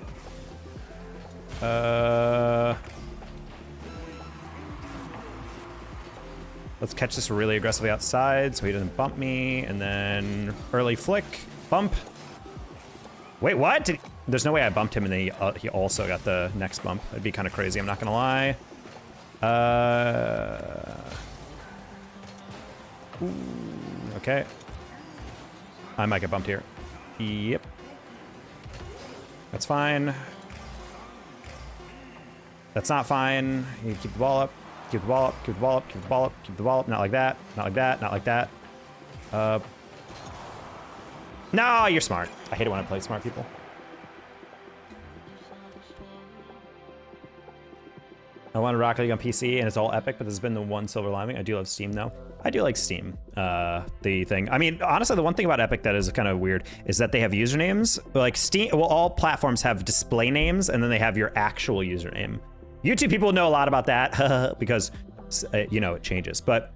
Let's catch this really aggressively outside so he doesn't bump me, and then early flick, bump. Wait, what? There's no way I bumped him and then he also got the next bump. That'd be kind of crazy, I'm not gonna lie. Ooh, okay. I might get bumped here. Yep. That's fine. That's not fine. You keep the ball up. Keep the ball up. Keep the ball up. Keep the ball up. Keep the ball up. Not like that. Not like that. Not like that. No, you're smart. I hate it when I play smart people. I wanted Rocket League on PC, and it's all epic, but this has been the one silver lining. I do love Steam, though. I do like Steam, the thing. I mean, honestly, the one thing about Epic that is kind of weird is that they have usernames. Like Steam, well, all platforms have display names, and then they have your actual username. YouTube people know a lot about that because, you know, it changes. But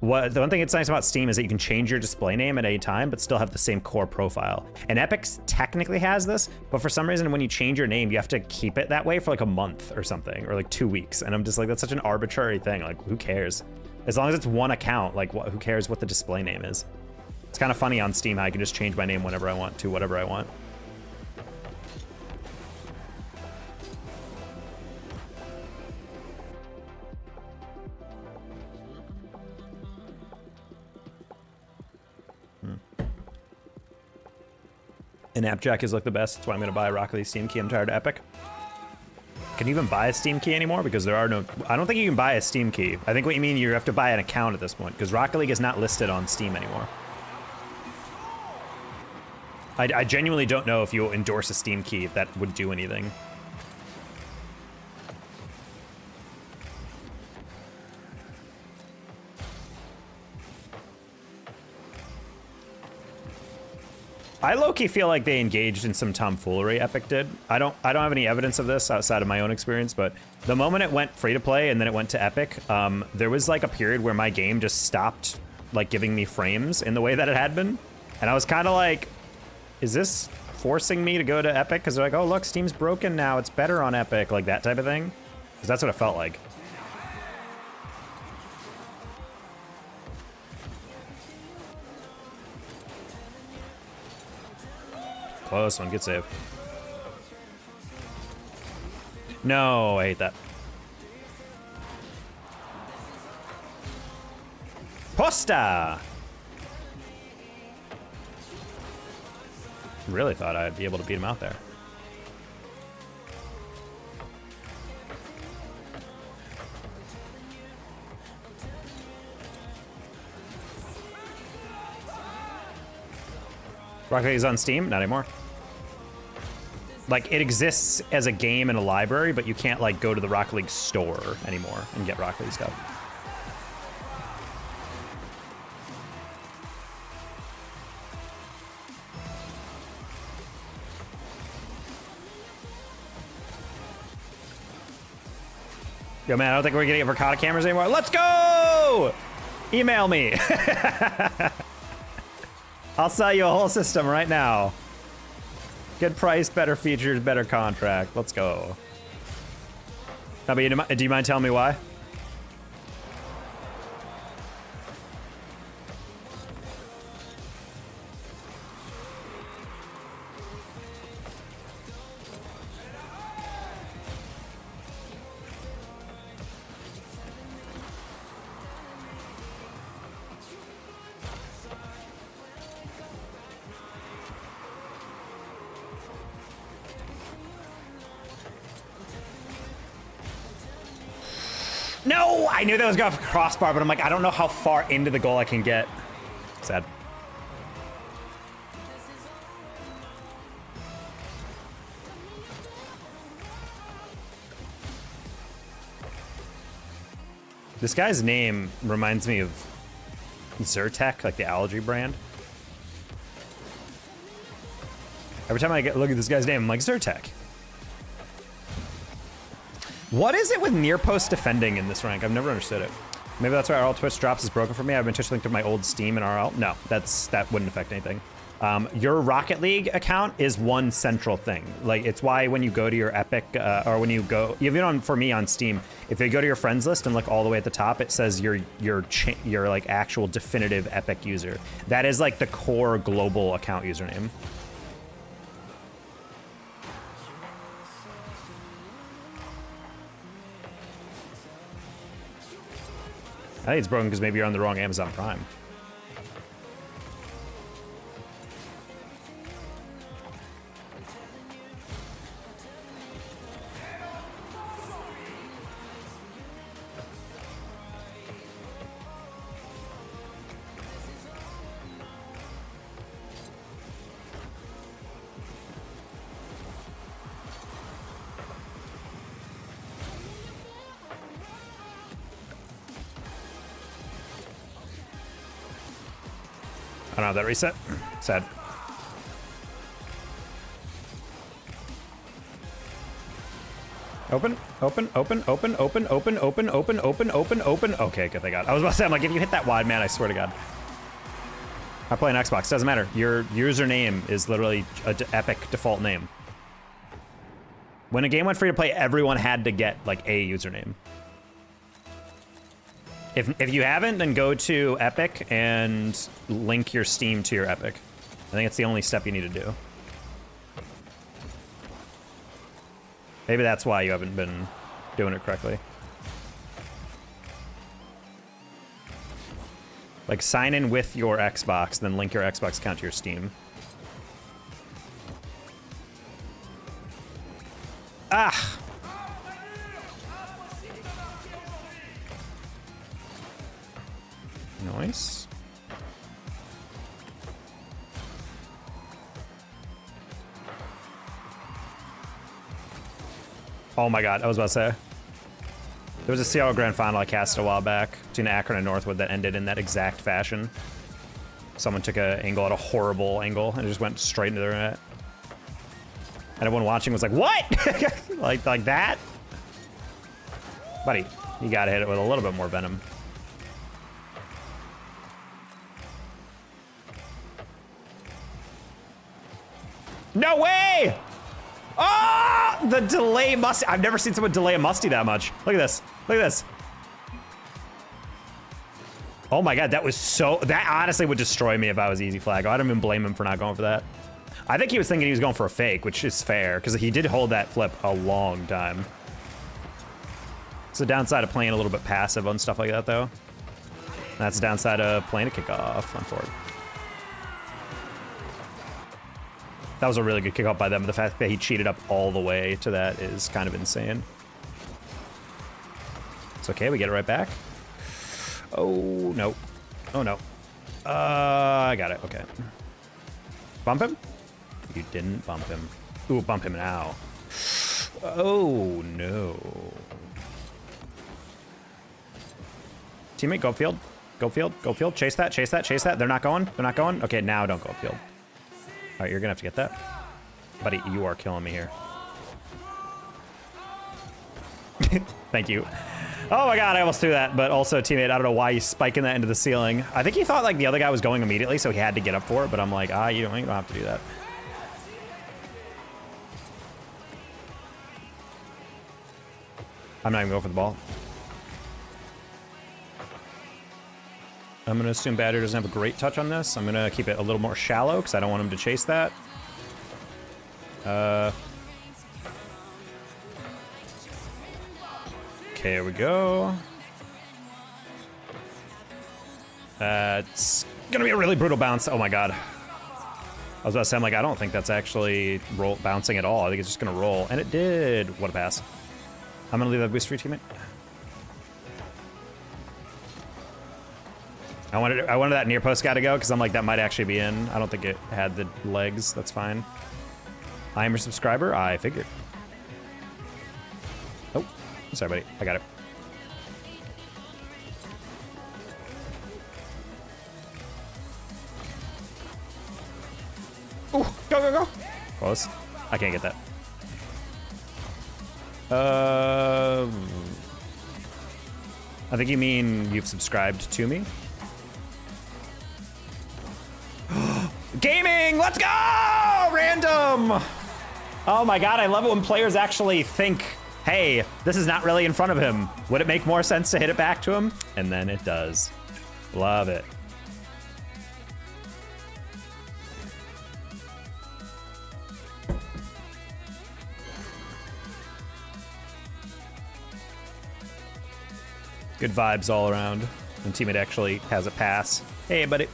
the one thing that's nice about Steam is that you can change your display name at any time, but still have the same core profile. And Epic technically has this, but for some reason, when you change your name, you have to keep it that way for like a month or something, or like 2 weeks. And I'm just like, that's such an arbitrary thing. Like, who cares? As long as it's one account, like, who cares what the display name is? It's kind of funny on Steam how I can just change my name whenever I want to, whatever I want. And Appjack is like the best. That's why I'm gonna buy a Rocket League Steam key. I'm tired of Epic. Can you even buy a Steam key anymore? Because there are no, I don't think you can buy a Steam key. I think what you mean, you have to buy an account at this point, because Rocket League is not listed on Steam anymore. I genuinely don't know if you'll endorse a Steam key if that would do anything. I low-key feel like they engaged in some tomfoolery, Epic did. I don't have any evidence of this outside of my own experience, but the moment it went free to play and then it went to Epic, there was like a period where my game just stopped like giving me frames in the way that it had been. And I was kind of like, is this forcing me to go to Epic? Because they're like, oh, look, Steam's broken now. It's better on Epic, like that type of thing. Because that's what it felt like. Close one, good save. No, I hate that. Posta! Really thought I'd be able to beat him out there. Rocket League is on Steam? Not anymore. Like, it exists as a game in a library, but you can't, like, go to the Rocket League store anymore and get Rocket League stuff. Yo, man, I don't think we're getting avocado cameras anymore. Let's go! Email me. I'll sell you a whole system right now. Good price, better features, better contract. Let's go. No, but do you mind telling me why? No, I knew that was going for crossbar, but I'm like, I don't know how far into the goal I can get. Sad. This guy's name reminds me of Zyrtec, like the algae brand. Every time I look at this guy's name, I'm like, Zyrtec. What is it with near post defending in this rank? I've never understood it. Maybe that's why RL Twitch drops is broken for me. I've been Twitch linked to my old Steam and RL. No, that wouldn't affect anything. Your Rocket League account is one central thing. Like, it's why when you go to your Epic, or when you go, even for me on Steam, if you go to your friends list and look all the way at the top, it says your like actual definitive Epic user. That is like the core global account username. I think it's broken because maybe you're on the wrong Amazon Prime. I don't have that reset. Sad. Open, open, open, open, open, open, open, open, open, open, open. Okay, good, thank God. I was about to say, I'm like, if you hit that wide, man, I swear to God. I play on Xbox, doesn't matter. Your username is literally an Epic default name. When a game went free to play, everyone had to get like a username. If you haven't, then go to Epic and link your Steam to your Epic. I think it's the only step you need to do. Maybe that's why you haven't been doing it correctly. Like, sign in with your Xbox, then link your Xbox account to your Steam. Ah! Nice. Oh my God, I was about to say. There was a CL Grand Final I cast a while back between Akron and Northwood that ended in that exact fashion. Someone took an angle at a horrible angle and it just went straight into their net. And everyone watching was like, what? like that? Buddy, you gotta hit it with a little bit more venom. No way! Oh, the delay musty. I've never seen someone delay a musty that much. Look at this. Look at this. Oh my God, that was so, that honestly would destroy me if I was easy flag. I don't even blame him for not going for that. I think he was thinking he was going for a fake, which is fair, because he did hold that flip a long time. It's the downside of playing a little bit passive on stuff like that, though. That's the downside of playing a kickoff on forward. That was a really good kickoff by them, but the fact that he cheated up all the way to that is kind of insane. It's okay, we get it right back. Oh, no. Oh, no. I got it, okay. Bump him? You didn't bump him. Ooh, bump him now. Oh, no. Teammate, go upfield. Go field, go field. Chase that, chase that, chase that. They're not going, they're not going. Okay, now don't go upfield. All right, you're gonna have to get that. Buddy, you are killing me here. Thank you. Oh my God, I almost threw that, but also teammate, I don't know why he's spiking that into the ceiling. I think he thought like the other guy was going immediately, so he had to get up for it, but I'm like, you don't have to do that. I'm not even going for the ball. I'm gonna assume Badger doesn't have a great touch on this. I'm gonna keep it a little more shallow because I don't want him to chase that. Okay, here we go. It's gonna be a really brutal bounce. Oh my God. I was about to say, I'm like, I don't think that's actually bouncing at all. I think it's just gonna roll, and it did. What a pass. I'm gonna leave that boost for your teammate. I wanted that near post guy to go because I'm like, that might actually be in. I don't think it had the legs. That's fine. I am your subscriber. I figured. Oh, sorry, buddy. I got it. Ooh, go, go, go. Close. I can't get that. I think you mean you've subscribed to me. Gaming, let's go! Random! Oh my God, I love it when players actually think, hey, this is not really in front of him. Would it make more sense to hit it back to him? And then it does. Love it. Good vibes all around. When teammate actually has a pass. Hey, buddy.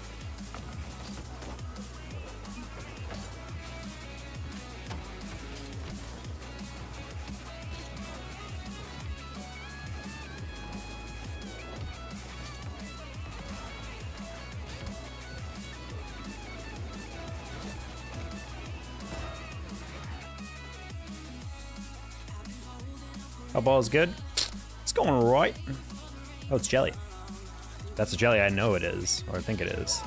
Our ball is good. It's going right. Oh, it's jelly. That's a jelly I know it is, or I think it is.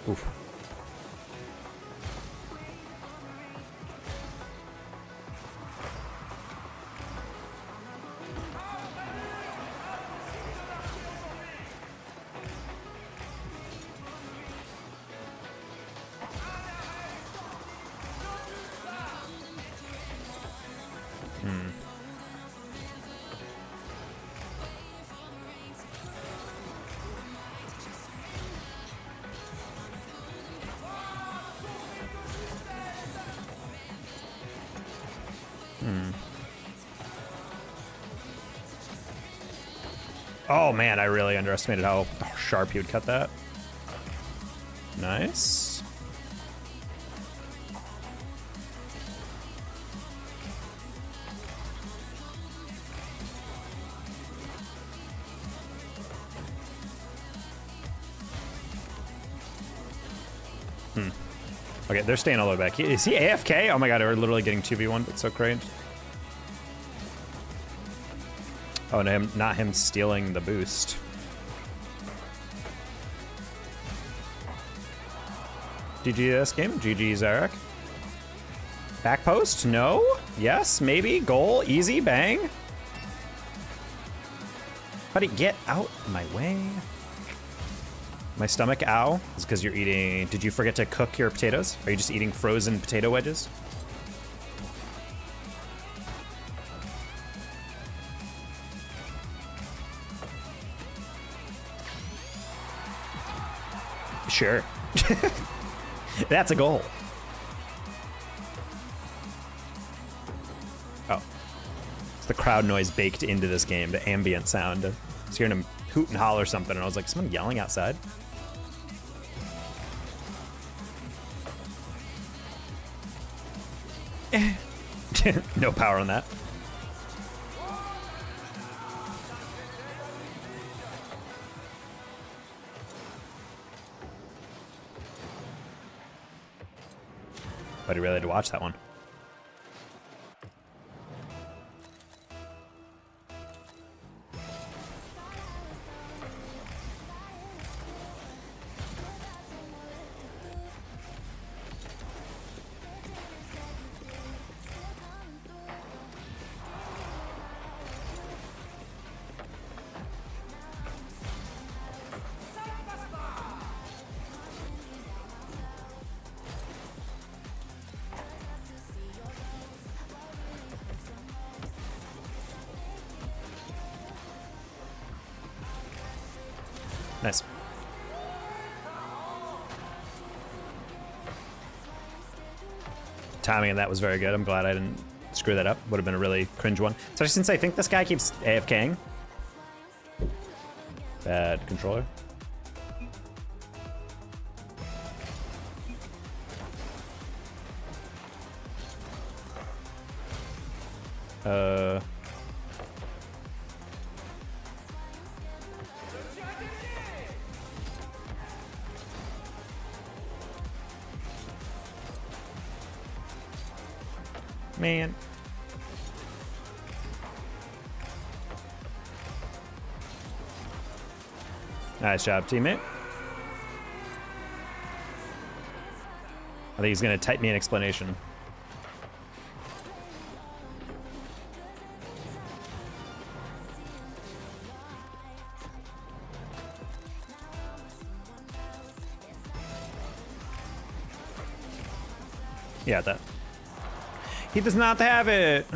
Oof. Oh man, I really underestimated how sharp he would cut that. Nice. Okay, they're staying all the way back. Is he AFK? Oh my God, we're literally getting 2v1. That's so cringe. Oh, no, not him stealing the boost. GG this game. GG, Zarek. Back post? No? Yes, maybe. Goal, easy, bang. Buddy, get out of my way. My stomach, ow. It's because you're eating... Did you forget to cook your potatoes? Are you just eating frozen potato wedges? Sure. That's a goal. Oh. It's the crowd noise baked into this game, the ambient sound. I was hearing him hoot and holler something, and I was like, someone yelling outside? No power on that. But he really had to watch that one. Nice. Timing of that was very good. I'm glad I didn't screw that up. Would have been a really cringe one. Especially since I think this guy keeps AFKing. Bad controller. Man. Nice job, teammate. I think he's gonna type me an explanation. Yeah, that. He does not have it.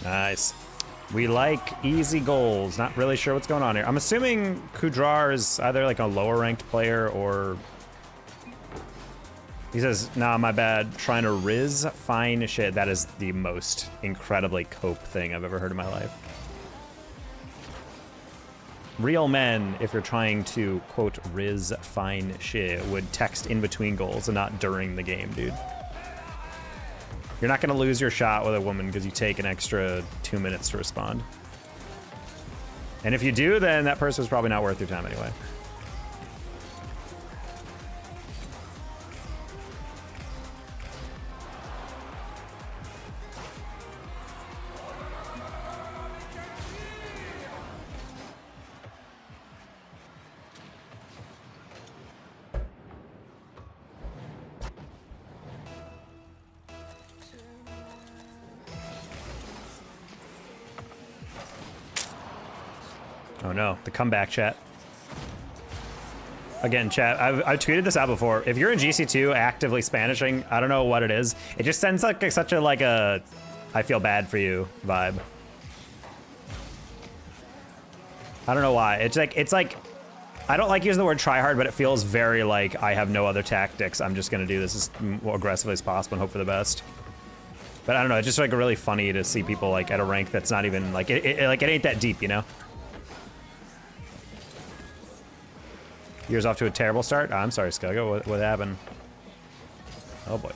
Nice. We like easy goals. Not really sure what's going on here. I'm assuming Kudrar is either like a lower ranked player or... He says, nah, my bad. Trying to Riz, fine shit. That is the most incredibly cope thing I've ever heard in my life. Real men, if you're trying to, quote, Riz, fine shit, would text in between goals and not during the game, dude. You're not going to lose your shot with a woman because you take an extra 2 minutes to respond. And if you do, then that person's probably not worth your time anyway. Oh no, the comeback chat. Again, chat, I've tweeted this out before. If you're in GC2 actively Spanishing, I don't know what it is. It just sends like such a I feel bad for you vibe. I don't know why. It's like I don't like using the word try hard, but it feels very like I have no other tactics. I'm just gonna do this as more aggressively as possible and hope for the best. But I don't know, it's just like really funny to see people like at a rank that's not even like it ain't that deep, you know? Year's off to a terrible start. Oh, I'm sorry, Skugga. What happened? Oh boy.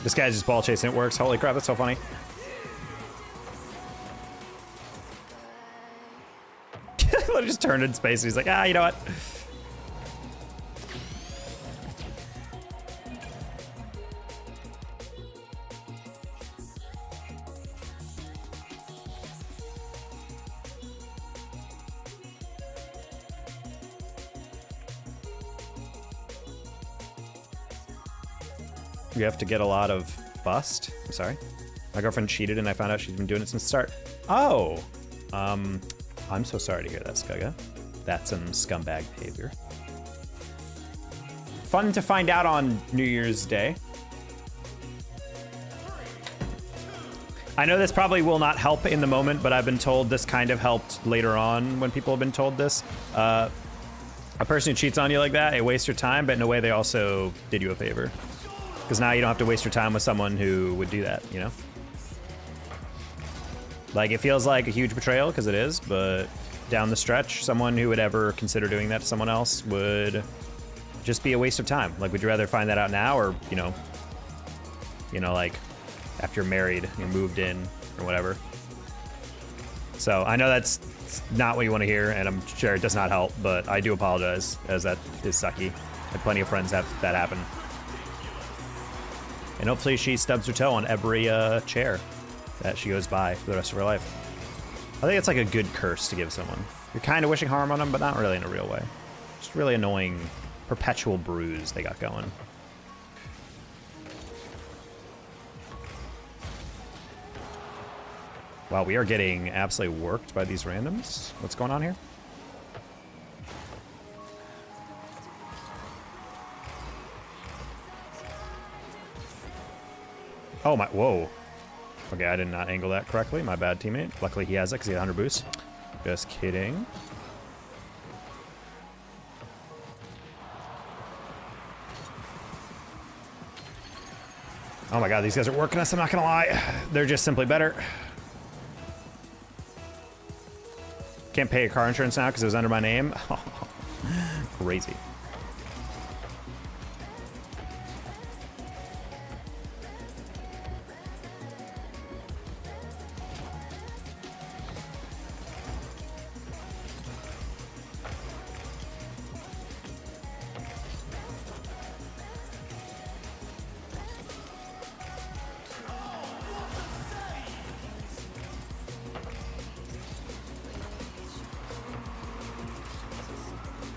This guy's just ball chasing. It works. Holy crap, that's so funny. He just turned in space. And he's like, ah, you know what? You have to get a lot of bust. I'm sorry. My girlfriend cheated and I found out she's been doing it since the start. Oh. I'm so sorry to hear that, Skugga. That's some scumbag behavior. Fun to find out on New Year's Day. I know this probably will not help in the moment, but I've been told this kind of helped later on when people have been told this. A person who cheats on you like that, it wastes your time, but in a way they also did you a favor. Because now you don't have to waste your time with someone who would do that, you know? Like, it feels like a huge betrayal, because it is, but down the stretch, someone who would ever consider doing that to someone else would just be a waste of time. Like, would you rather find that out now or, you know, like, after you're married, you're moved in, or whatever. So, I know that's not what you want to hear, and I'm sure it does not help, but I do apologize, as that is sucky. I have plenty of friends have that happen. And hopefully she stubs her toe on every chair that she goes by for the rest of her life. I think it's like a good curse to give someone. You're kind of wishing harm on them, but not really in a real way. Just really annoying, perpetual bruise they got going. Wow, we are getting absolutely worked by these randoms. What's going on here? Oh my, whoa. Okay, I did not angle that correctly. My bad, teammate. Luckily he has it because he had 100 boost. Just kidding. Oh my god, these guys are working us, I'm not gonna lie. They're just simply better. Can't pay your car insurance now because it was under my name. Crazy.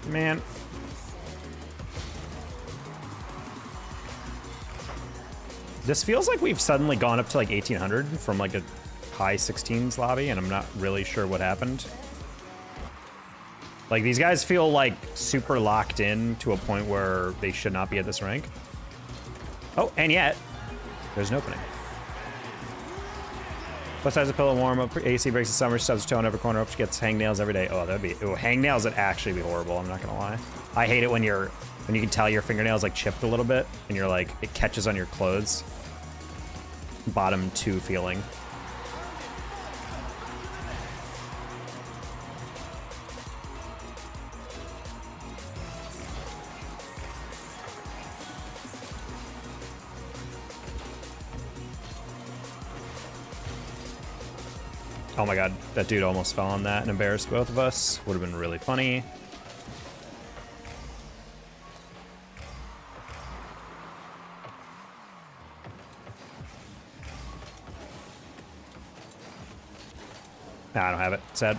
Man. This feels like we've suddenly gone up to like 1800 from like a high 16s lobby, and I'm not really sure what happened. Like, these guys feel like super locked in to a point where they should not be at this rank. Oh, and yet, there's an opening. Plus size of pillow warm up. AC breaks the summer, stubs her toe in every corner up. She gets hangnails every day. Oh, that'd be. Oh, hangnails would actually be horrible. I'm not gonna lie. I hate it when you can tell your fingernails like chipped a little bit, and you're like it catches on your clothes. Bottom 2 feeling. Oh my god, that dude almost fell on that and embarrassed both of us. Would have been really funny. Nah, I don't have it. Sad.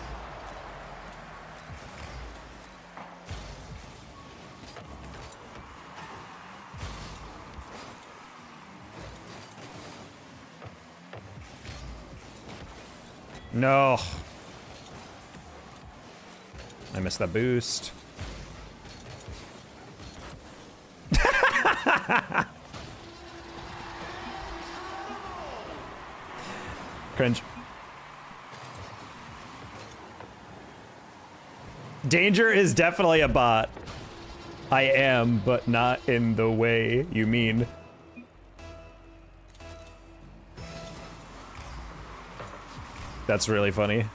No. I missed that boost. Cringe. Danger is definitely a bot. I am, but not in the way you mean. That's really funny.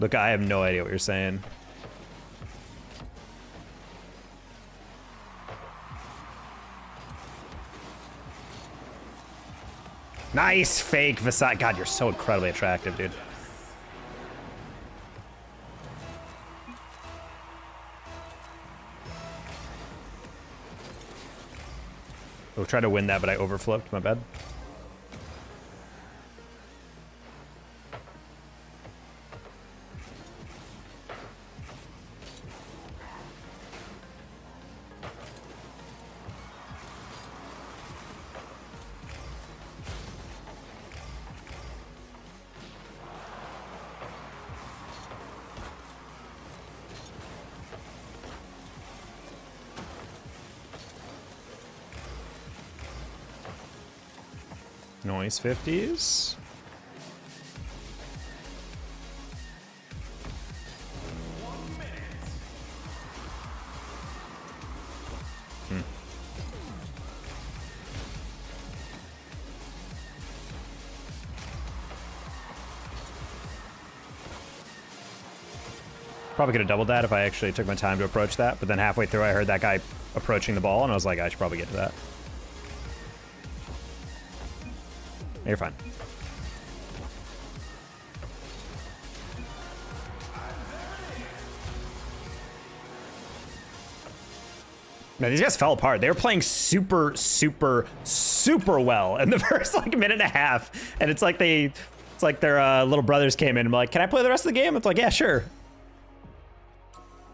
Look, I have no idea what you're saying. Nice fake Versailles. God, you're so incredibly attractive, dude. We'll try to win that, but I overflipped. My bad. Noise 50s. Probably could have doubled that if I actually took my time to approach that, but then halfway through I heard that guy approaching the ball and I was like, I should probably get to that. You're fine. No, these guys fell apart. They were playing super well in the first like minute and a half, and it's like their little brothers came in and were like, "Can I play the rest of the game?" It's like, "Yeah, sure."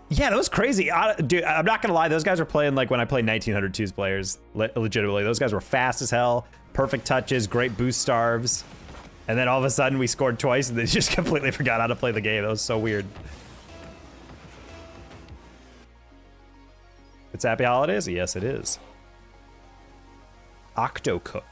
Yeah, that was crazy. Dude, I'm not gonna lie. Those guys were playing like when I played 1902's players. Legitimately, those guys were fast as hell. Perfect touches, great boost starves. And then all of a sudden we scored twice and they just completely forgot how to play the game. That was so weird. It's Happy Holidays? Yes, it is. Octocook.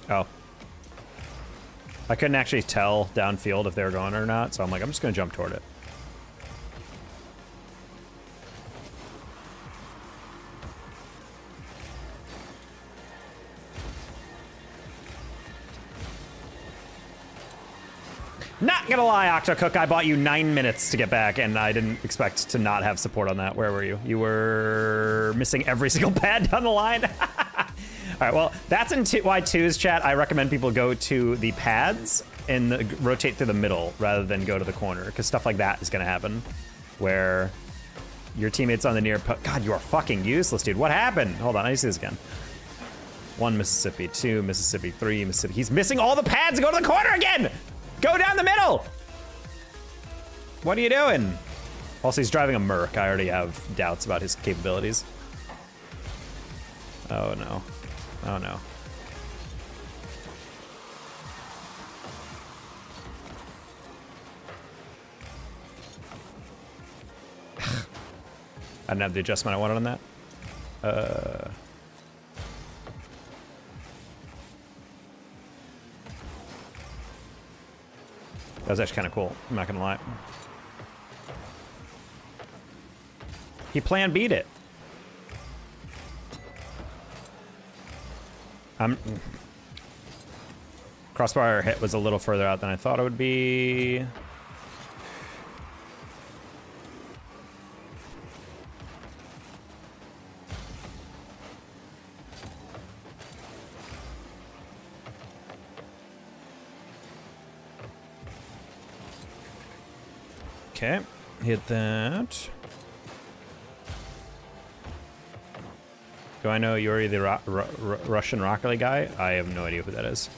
Oh. I couldn't actually tell downfield if they were going or not, so I'm like, I'm just gonna jump toward it. Not gonna lie, Octocook, I bought you 9 minutes to get back, and I didn't expect to not have support on that. Where were you? You were missing every single pad down the line. All right, well, that's in why 2's chat. I recommend people go to the pads and rotate through the middle rather than go to the corner, because stuff like that is going to happen where your teammates on the near God, you are fucking useless, dude. What happened? Hold on, I need to see this again. 1 Mississippi, 2 Mississippi, 3 Mississippi. He's missing all the pads. Go to the corner again. Go down the middle. What are you doing? Also, he's driving a Merc. I already have doubts about his capabilities. Oh, no. Oh no. I didn't have the adjustment I wanted on that. That was actually kind of cool. I'm not gonna lie. He plan B'd it. Crossbar hit was a little further out than I thought it would be. Okay, hit that. Do I know you're the Russian Rocket League guy? I have no idea who that is.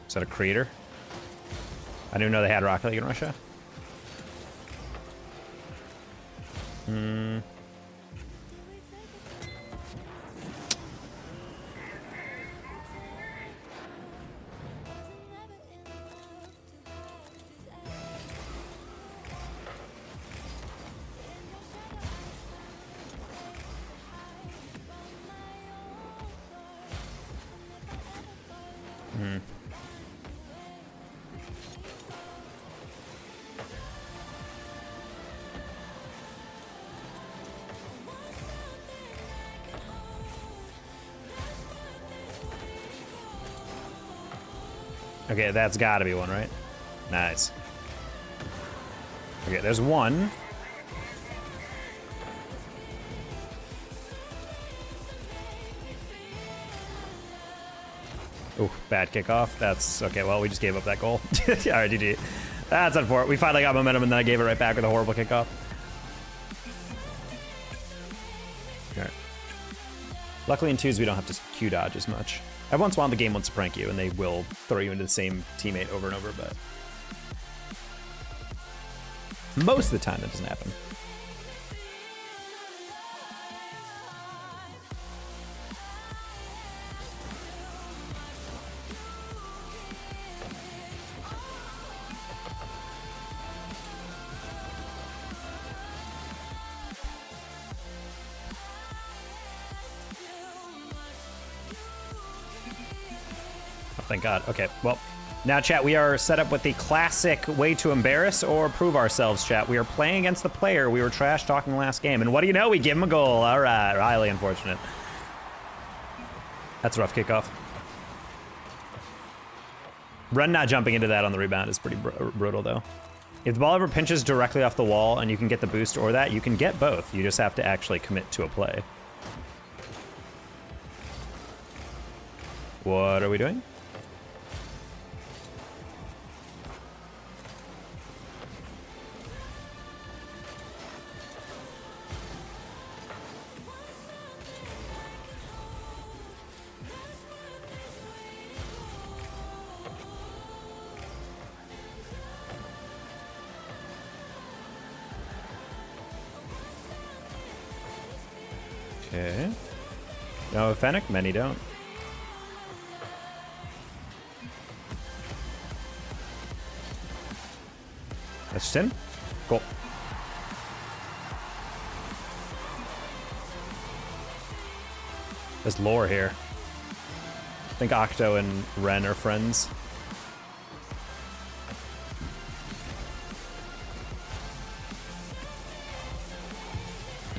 Is that a creator? I didn't know they had Rocket League in Russia. Hmm. Okay, that's gotta be one, right? Nice. Okay, there's one. Ooh, bad kickoff. That's okay. Well, we just gave up that goal. All right, GG. That's unfortunate. We finally got momentum, and then I gave it right back with a horrible kickoff. All right. Luckily in twos, we don't have to Q dodge as much. Every once in a while, the game wants to prank you, and they will throw you into the same teammate over and over, but most of the time, that doesn't happen. Thank God. Okay, well, now, chat, we are set up with the classic way to embarrass or prove ourselves, chat. We are playing against the player we were trash-talking last game, and what do you know? We give him a goal. All right, highly unfortunate. That's a rough kickoff. Ren not jumping into that on the rebound is pretty brutal, though. If the ball ever pinches directly off the wall and you can get the boost or that, you can get both. You just have to actually commit to a play. What are we doing? Okay. No Fennec, many don't. That's just in. Cool. There's lore here. I think Octo and Ren are friends.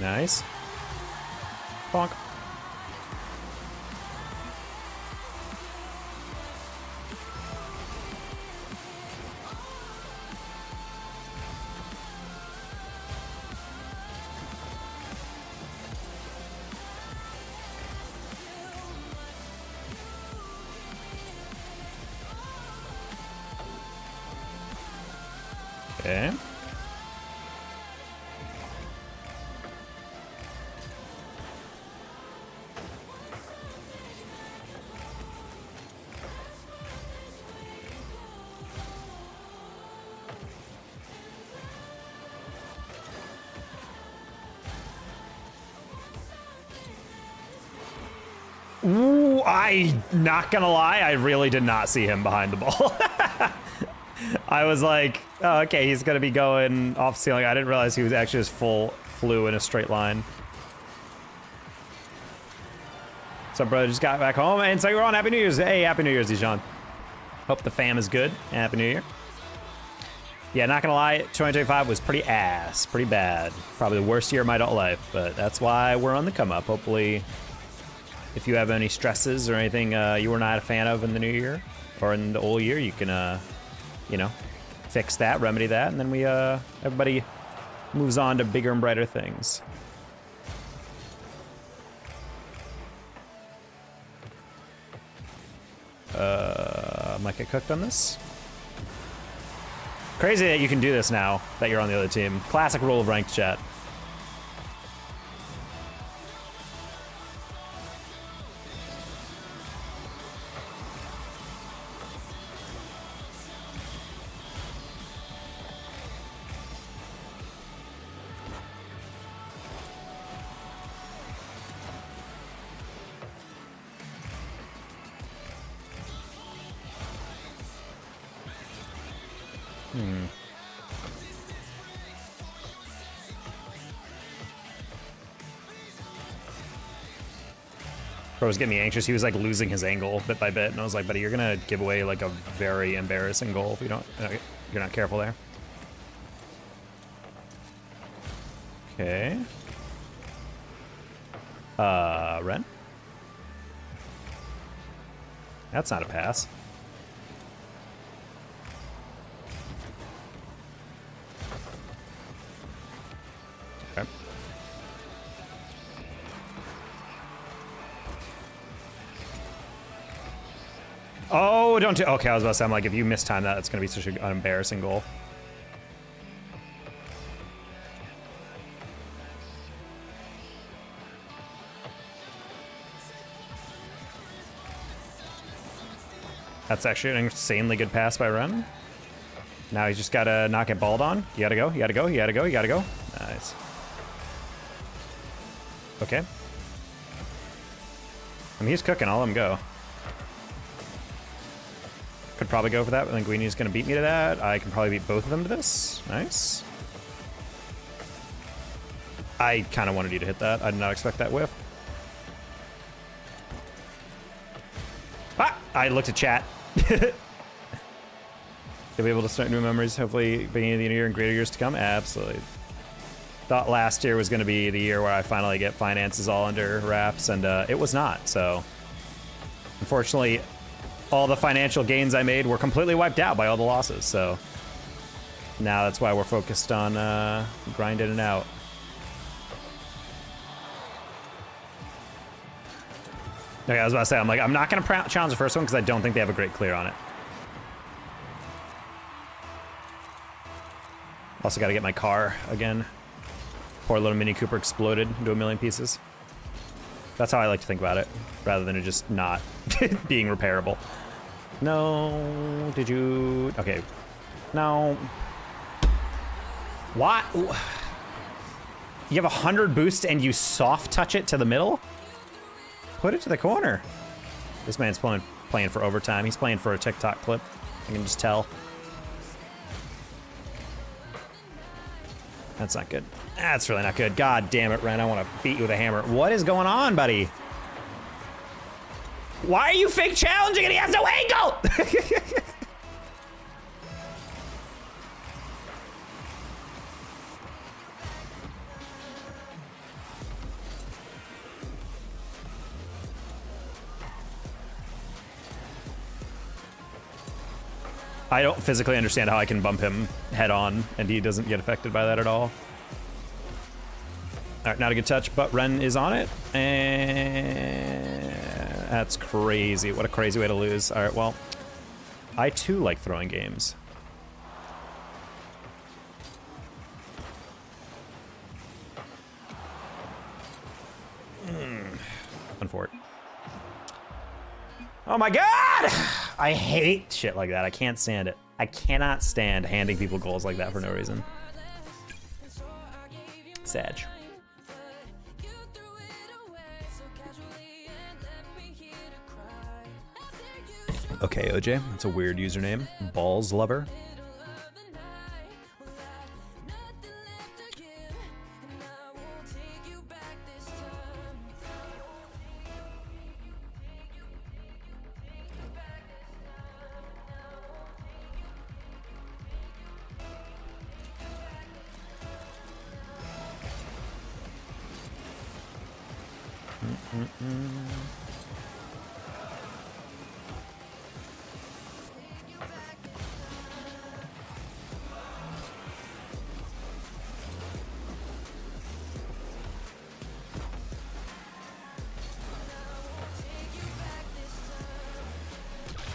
Nice. Bonk. Okay. Ooh, I'm not gonna lie, I really did not see him behind the ball. I was like, oh, okay, he's gonna be going off ceiling. I didn't realize he was actually just flew in a straight line. What's up, brother? Just got back home, and so you're on. Happy New Year's. Hey, Happy New Year's, Dijon. Hope the fam is good. Happy New Year. Yeah, not gonna lie, 2025 was pretty ass, pretty bad. Probably the worst year of my adult life, but that's why we're on the come up. Hopefully, if you have any stresses or anything you were not a fan of in the new year or in the old year, you can, you know, fix that, remedy that, and then we, everybody moves on to bigger and brighter things. Might get cooked on this. Crazy that you can do this now that you're on the other team. Classic rule of ranked, chat. Bro was getting me anxious. He was like losing his angle bit by bit, and I was like, buddy, you're gonna give away like a very embarrassing goal if you don't, you're not careful there. Okay. Ren? That's not a pass. Oh, don't do. Okay, I was about to say, I'm like, if you mistime that, it's gonna be such an embarrassing goal. That's actually an insanely good pass by Ren. Now he's just gotta not get balled on. You gotta go, you gotta go, you gotta go, you gotta go. Nice. Okay. I mean, he's cooking. I'll let him go. Could probably go for that, but Linguini's gonna beat me to that. I can probably beat both of them to this. Nice. I kind of wanted you to hit that. I did not expect that whiff. Ah! I looked at chat. You'll be able to start new memories, hopefully beginning of the new year and greater years to come. Absolutely. Thought last year was going to be the year where I finally get finances all under wraps, and it was not. So, unfortunately, all the financial gains I made were completely wiped out by all the losses. So, now that's why we're focused on grinding it out. Okay, I was about to say, I'm like, I'm not going to challenge the first one because I don't think they have a great clear on it. Also got to get my car again. Poor little Mini Cooper exploded into 1,000,000 pieces. That's how I like to think about it, rather than it just not being repairable. No, did you? Okay, no. What? You have 100 boost and you soft touch it to the middle? Put it to the corner. This man's playing for overtime. He's playing for a TikTok clip. I can just tell. That's not good. That's really not good. God damn it, Ren. I want to beat you with a hammer. What is going on, buddy? Why are you fake challenging and he has no angle? I don't physically understand how I can bump him head on and he doesn't get affected by that at all. All right, not a good touch, but Ren is on it. And that's crazy. What a crazy way to lose. All right, well, I too like throwing games. Unfort. Oh my God! I hate shit like that. I can't stand it. I cannot stand handing people goals like that for no reason. Sag. Okay, OJ, that's a weird username. Balls lover.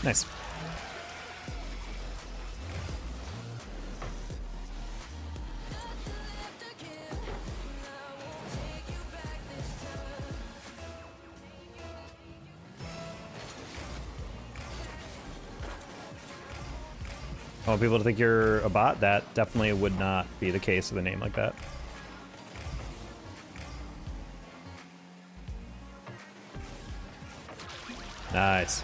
Nice. I want people to think you're a bot. That definitely would not be the case with a name like that. Nice.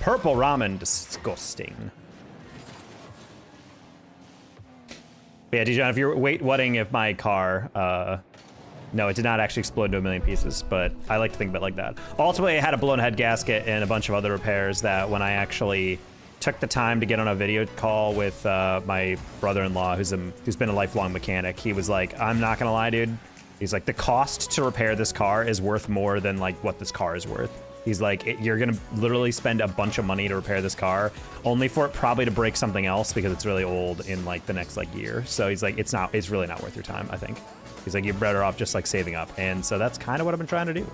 Purple ramen, disgusting. But yeah, Dijon, if you're waiting if my car, no, it did not actually explode into 1,000,000 pieces, but I like to think of it like that. Ultimately, it had a blown head gasket and a bunch of other repairs that when I actually took the time to get on a video call with my brother-in-law, who's been a lifelong mechanic, he was like, I'm not gonna lie, dude. He's like, the cost to repair this car is worth more than like what this car is worth. He's like, you're gonna literally spend a bunch of money to repair this car, only for it probably to break something else because it's really old in like the next like year. So he's like, it's really not worth your time, I think. He's like, you're better off just like saving up. And so that's kind of what I've been trying to do.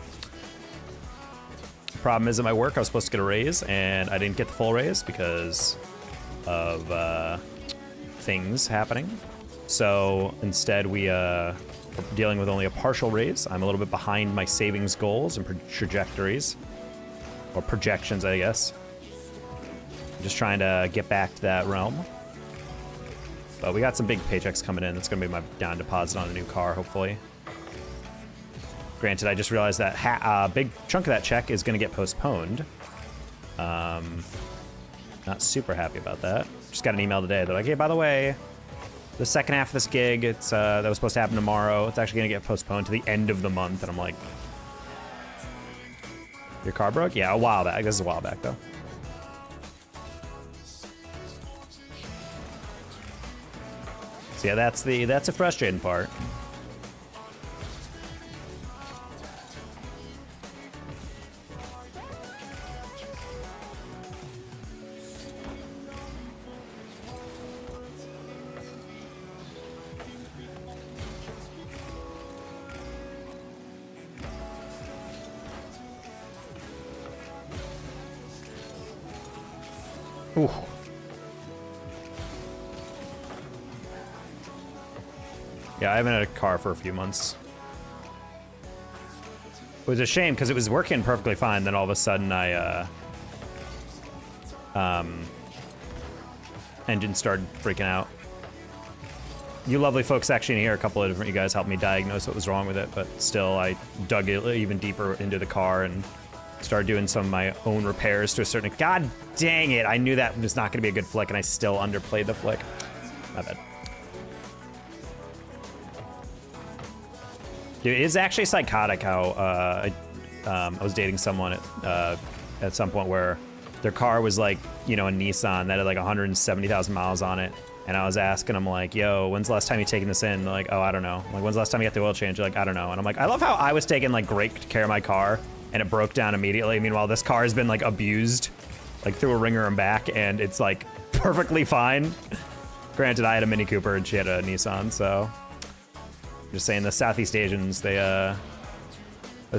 Problem is at my work, I was supposed to get a raise, and I didn't get the full raise because of things happening. So instead, we are dealing with only a partial raise. I'm a little bit behind my savings goals and trajectories, or projections, I guess. I'm just trying to get back to that realm. But we got some big paychecks coming in. That's going to be my down deposit on a new car, hopefully. Granted, I just realized that a big chunk of that check is going to get postponed. Not super happy about that. Just got an email today. They're like, hey, by the way, the second half of this gig, it's that was supposed to happen tomorrow. It's actually going to get postponed to the end of the month. And I'm like, your car broke? Yeah, a while back. This is a while back, though. So yeah, that's a frustrating part. Ooh. Yeah, I haven't had a car for a few months. It was a shame because it was working perfectly fine. Then all of a sudden, engine started freaking out. You lovely folks actually in here, a couple of different you guys helped me diagnose what was wrong with it, but still, I dug it even deeper into the car and started doing some of my own repairs to a certain. God dang it! I knew that was not going to be a good flick, and I still underplayed the flick. My bad. Dude, it is actually psychotic how I was dating someone at some point where their car was like, you know, a Nissan that had like 170,000 miles on it. And I was asking them like, yo, when's the last time you taken this in? They're like, oh, I don't know. I'm like, when's the last time you got the oil change? They're like, I don't know. And I'm like, I love how I was taking like great care of my car and it broke down immediately. Meanwhile, this car has been like abused, like through a ringer and back, and it's like perfectly fine. Granted, I had a Mini Cooper and she had a Nissan, so. Just saying, the Southeast Asians, those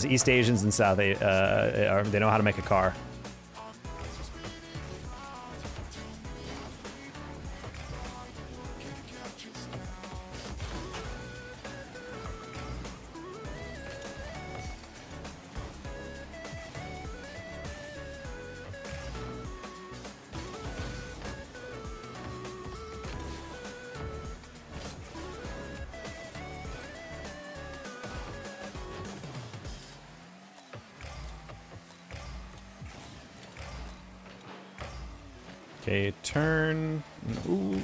East Asians and South, they know how to make a car. Okay, turn. Ooh.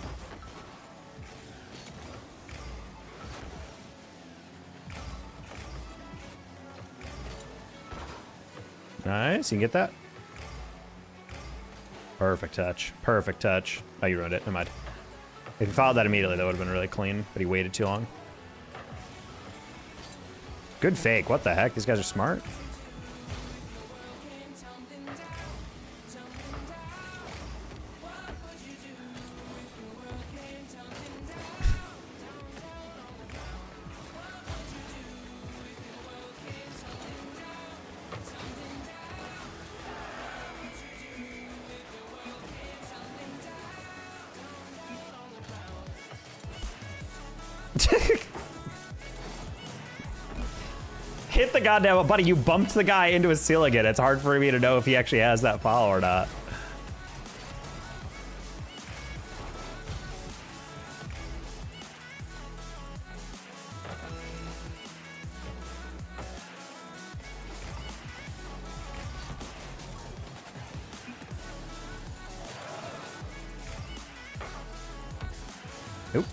Nice, you can get that. Perfect touch. Perfect touch. Oh, you ruined it. Never mind. If you followed that immediately, that would have been really clean, but he waited too long. Good fake. What the heck? These guys are smart. Hit the goddamn buddy, you bumped the guy into his seal again. It's hard for me to know if he actually has that follow or not. Nope.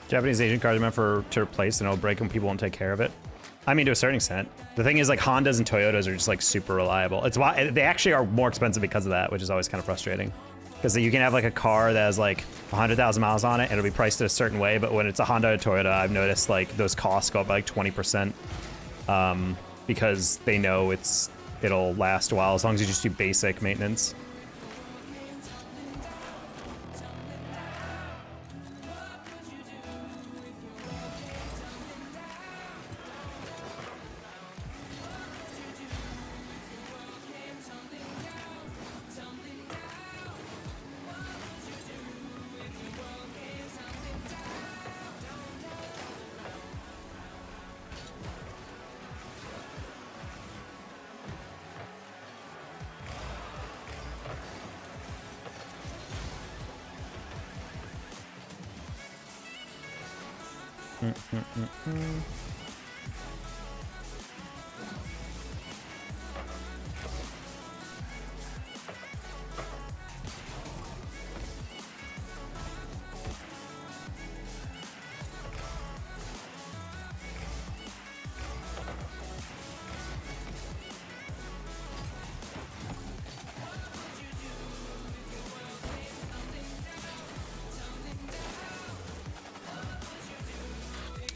Japanese Asian cars are meant to replace, and it'll break when people won't take care of it. I mean, to a certain extent. The thing is, like, Hondas and Toyotas are just like super reliable. It's why they actually are more expensive because of that, which is always kind of frustrating. Because you can have like a car that has like 100,000 miles on it, and it'll be priced a certain way. But when it's a Honda or Toyota, I've noticed like those costs go up by like 20%, because they know it'll last a while as long as you just do basic maintenance.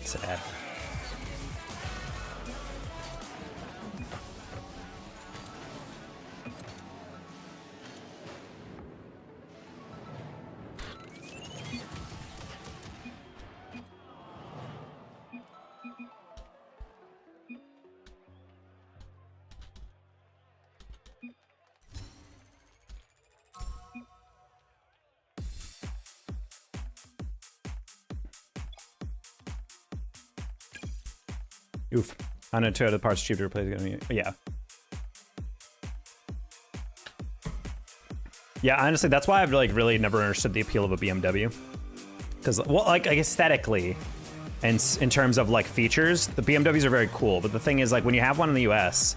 Sad. Oof. On a Toyota parts cheap to replace. Yeah. Yeah, honestly, that's why I've like really never understood the appeal of a BMW. Because, well, like aesthetically, and in terms of like features, the BMWs are very cool. But the thing is, like, when you have one in the US,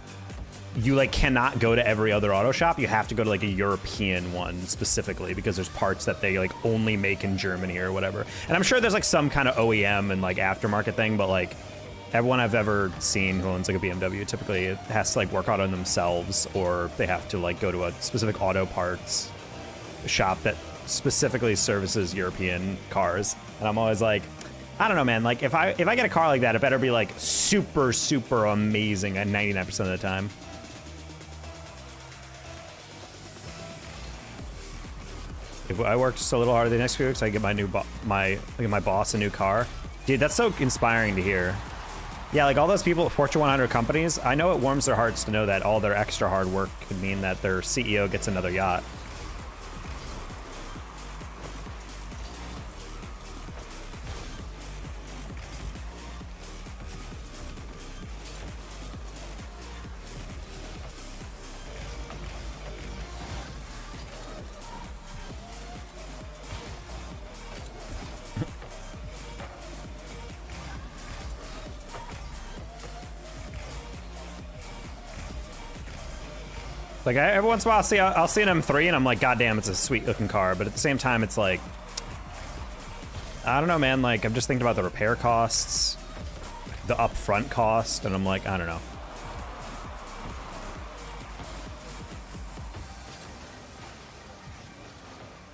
you like cannot go to every other auto shop. You have to go to like a European one specifically because there's parts that they like only make in Germany or whatever. And I'm sure there's like some kind of OEM and like aftermarket thing, but like everyone I've ever seen who owns like a BMW typically it has to like work out on themselves, or they have to like go to a specific auto parts shop that specifically services European cars. And I'm always like, I don't know, man. Like if I get a car like that, it better be like super, super amazing at 99% of the time. If I work just a little harder the next few weeks, I get my boss a new car. Dude, that's so inspiring to hear. Yeah, like all those people at Fortune 100 companies, I know it warms their hearts to know that all their extra hard work could mean that their CEO gets another yacht. Like every once in a while, I'll see an M3 and I'm like, God damn, it's a sweet looking car. But at the same time, it's like, I don't know, man. Like I'm just thinking about the repair costs, the upfront cost, and I'm like, I don't know.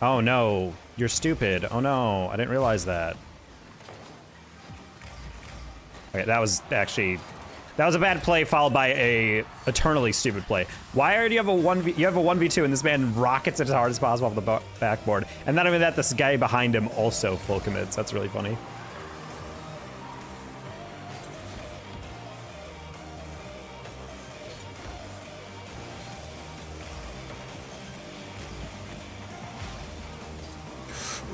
Oh no, you're stupid. Oh no, I didn't realize that. Okay, that was a bad play followed by a eternally stupid play. Why do you have a 1v2 and this man rockets it as hard as possible off the backboard? And not only that, this guy behind him also full commits. That's really funny.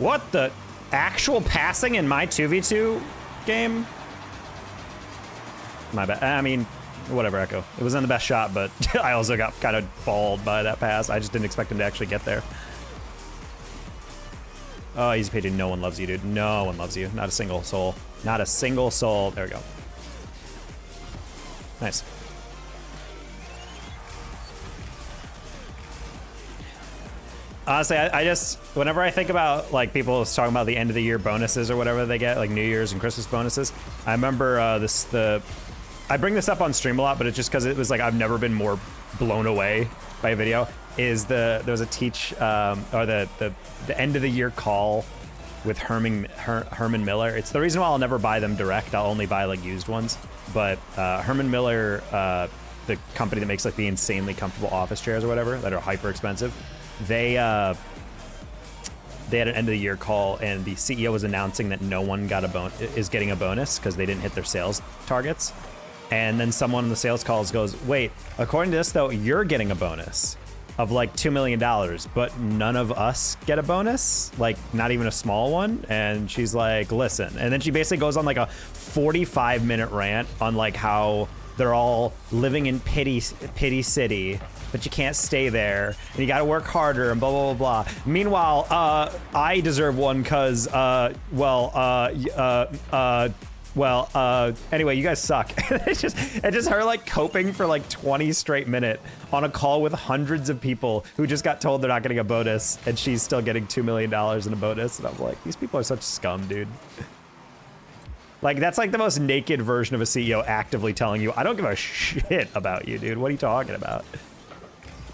What the actual passing in my 2v2 game? My bad. I mean, whatever, Echo. It wasn't the best shot, but I also got kind of balled by that pass. I just didn't expect him to actually get there. Oh, easy paging. No one loves you, dude. No one loves you. Not a single soul. Not a single soul. There we go. Nice. Honestly, I just, whenever I think about like people talking about the end of the year bonuses or whatever they get, like New Year's and Christmas bonuses, I remember I bring this up on stream a lot, but it's just because it was like I've never been more blown away by a video. There was a the end of the year call with Herman Miller. It's the reason why I'll never buy them direct. I'll only buy like used ones. But Herman Miller, the company that makes like the insanely comfortable office chairs or whatever that are hyper expensive, they had an end of the year call and the CEO was announcing that no one is getting a bonus because they didn't hit their sales targets. And then someone in the sales calls goes, wait, according to this though, you're getting a bonus of like $2 million, but none of us get a bonus, like not even a small one. And she's like, listen. And then she basically goes on like a 45-minute rant on like how they're all living in pity city, but you can't stay there and you got to work harder and blah, blah, blah, blah. Meanwhile, I deserve one because, Well, anyway, you guys suck. it's just her like coping for like 20 straight minutes on a call with hundreds of people who just got told they're not getting a bonus, and she's still getting $2 million in a bonus. And I'm like, these people are such scum, dude. Like, that's like the most naked version of a CEO actively telling you, I don't give a shit about you, dude. What are you talking about?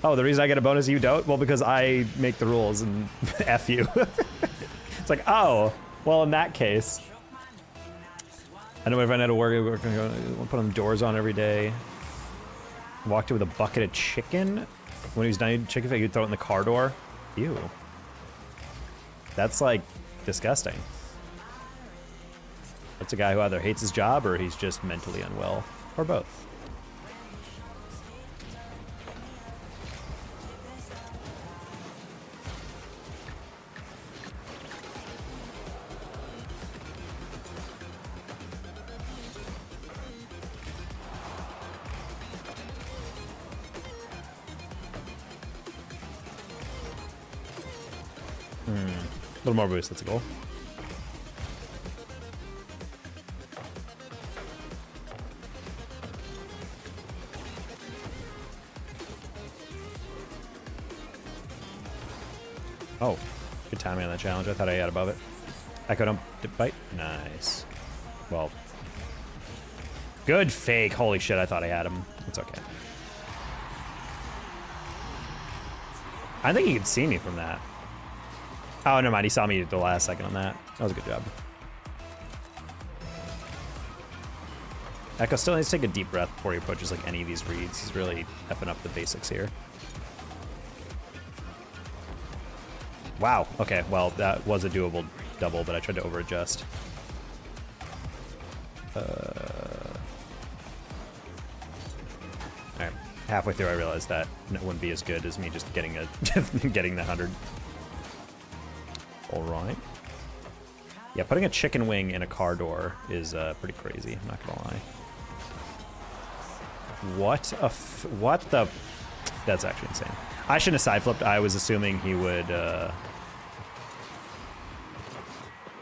Oh, the reason I get a bonus you don't? Well, because I make the rules and F you. It's like, oh, well, in that case. I know if I had to work, we're gonna put them doors on every day. Walked in with a bucket of chicken. When he was done eating chicken, he'd throw it in the car door. Ew. That's like disgusting. That's a guy who either hates his job or he's just mentally unwell, or both. A little more boost, that's a goal. Oh, good timing on that challenge. I thought I had above it. Echo don't bite. Nice. Well, good fake. Holy shit, I thought I had him. It's okay. I think he could see me from that. Oh, never mind. He saw me at the last second on that. That was a good job. Echo still needs to take a deep breath before he approaches like any of these reads. He's really effing up the basics here. Wow. Okay, well, that was a doable double, but I tried to over-adjust. Alright. Halfway through, I realized that it wouldn't be as good as me just getting getting the 100. All right. Yeah, putting a chicken wing in a car door is pretty crazy. I'm not gonna lie. What the? That's actually insane. I shouldn't have side flipped. I was assuming he would.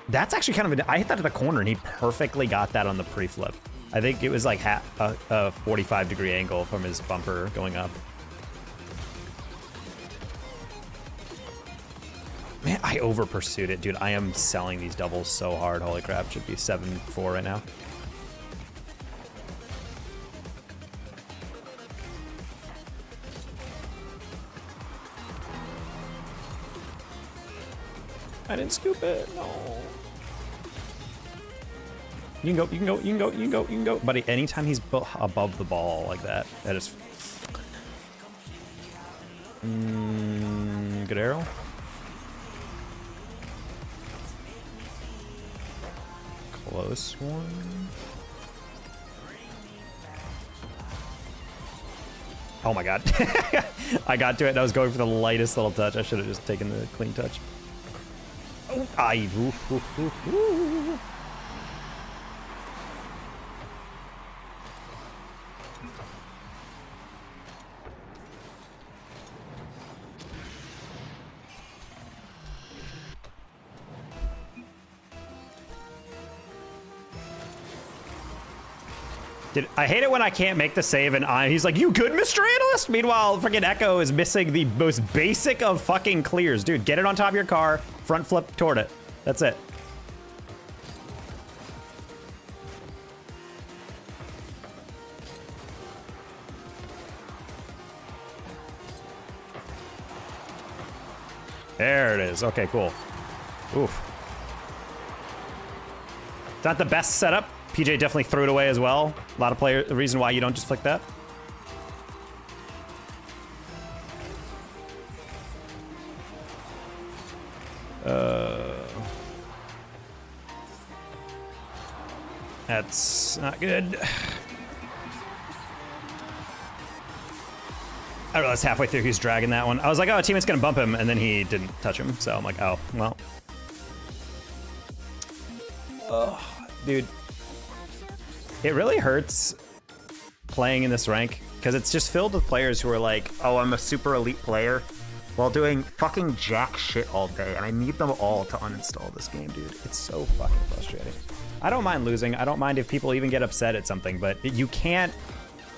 That's actually kind of. I hit that at the corner and he perfectly got that on the pre-flip. I think it was like a 45-degree angle from his bumper going up. Man, I over-pursued it, dude. I am selling these doubles so hard. Holy crap, should be 7-4 right now. I didn't scoop it, no. You can go, you can go, you can go, you can go, you can go. Buddy, anytime he's above the ball like that, that is... good arrow. Close one. Oh my god. I got to it and I was going for the lightest little touch. I should have just taken the clean touch. Oh, Dude, I hate it when I can't make the save and he's like, you good, Mr. Analyst? Meanwhile, freaking Echo is missing the most basic of fucking clears. Dude, get it on top of your car, front flip toward it. That's it. There it is. Okay, cool. Oof. It's not the best setup. PJ definitely threw it away as well. A lot of the reason why you don't just flick that. That's not good. I realized halfway through he was dragging that one. I was like, oh, teammate's gonna bump him, and then he didn't touch him. So I'm like, oh, well. Oh, dude. It really hurts playing in this rank because it's just filled with players who are like, oh, I'm a super elite player. while doing fucking jack shit all day, and I need them all to uninstall this game, dude. It's so fucking frustrating. I don't mind losing. I don't mind if people even get upset at something, but you can't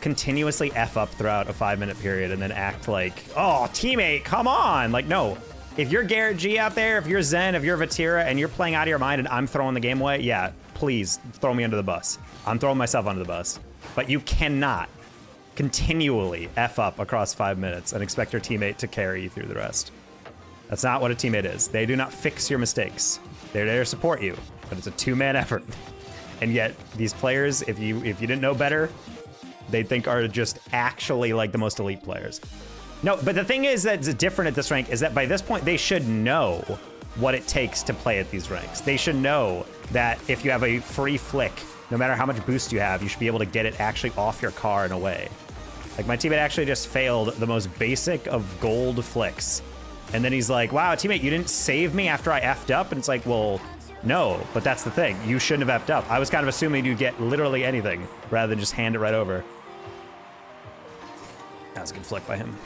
continuously F up throughout a 5-minute period and then act like, oh, teammate, come on. Like, no. If you're Garrett G out there, if you're Zen, if you're Vatira, and you're playing out of your mind and I'm throwing the game away, yeah, please throw me under the bus. I'm throwing myself under the bus. But you cannot continually F up across 5 minutes and expect your teammate to carry you through the rest. That's not what a teammate is. They do not fix your mistakes. They're there to support you, but it's a 2-man effort. And yet, these players, if you didn't know better, they think are just actually like the most elite players. No, but the thing is that's different at this rank is that by this point, they should know what it takes to play at these ranks. They should know that if you have a free flick, no matter how much boost you have, you should be able to get it actually off your car in a way. Like, my teammate actually just failed the most basic of gold flicks. And then he's like, wow, teammate, you didn't save me after I effed up? And it's like, well, no, but that's the thing. You shouldn't have effed up. I was kind of assuming you'd get literally anything rather than just hand it right over. That was a good flick by him.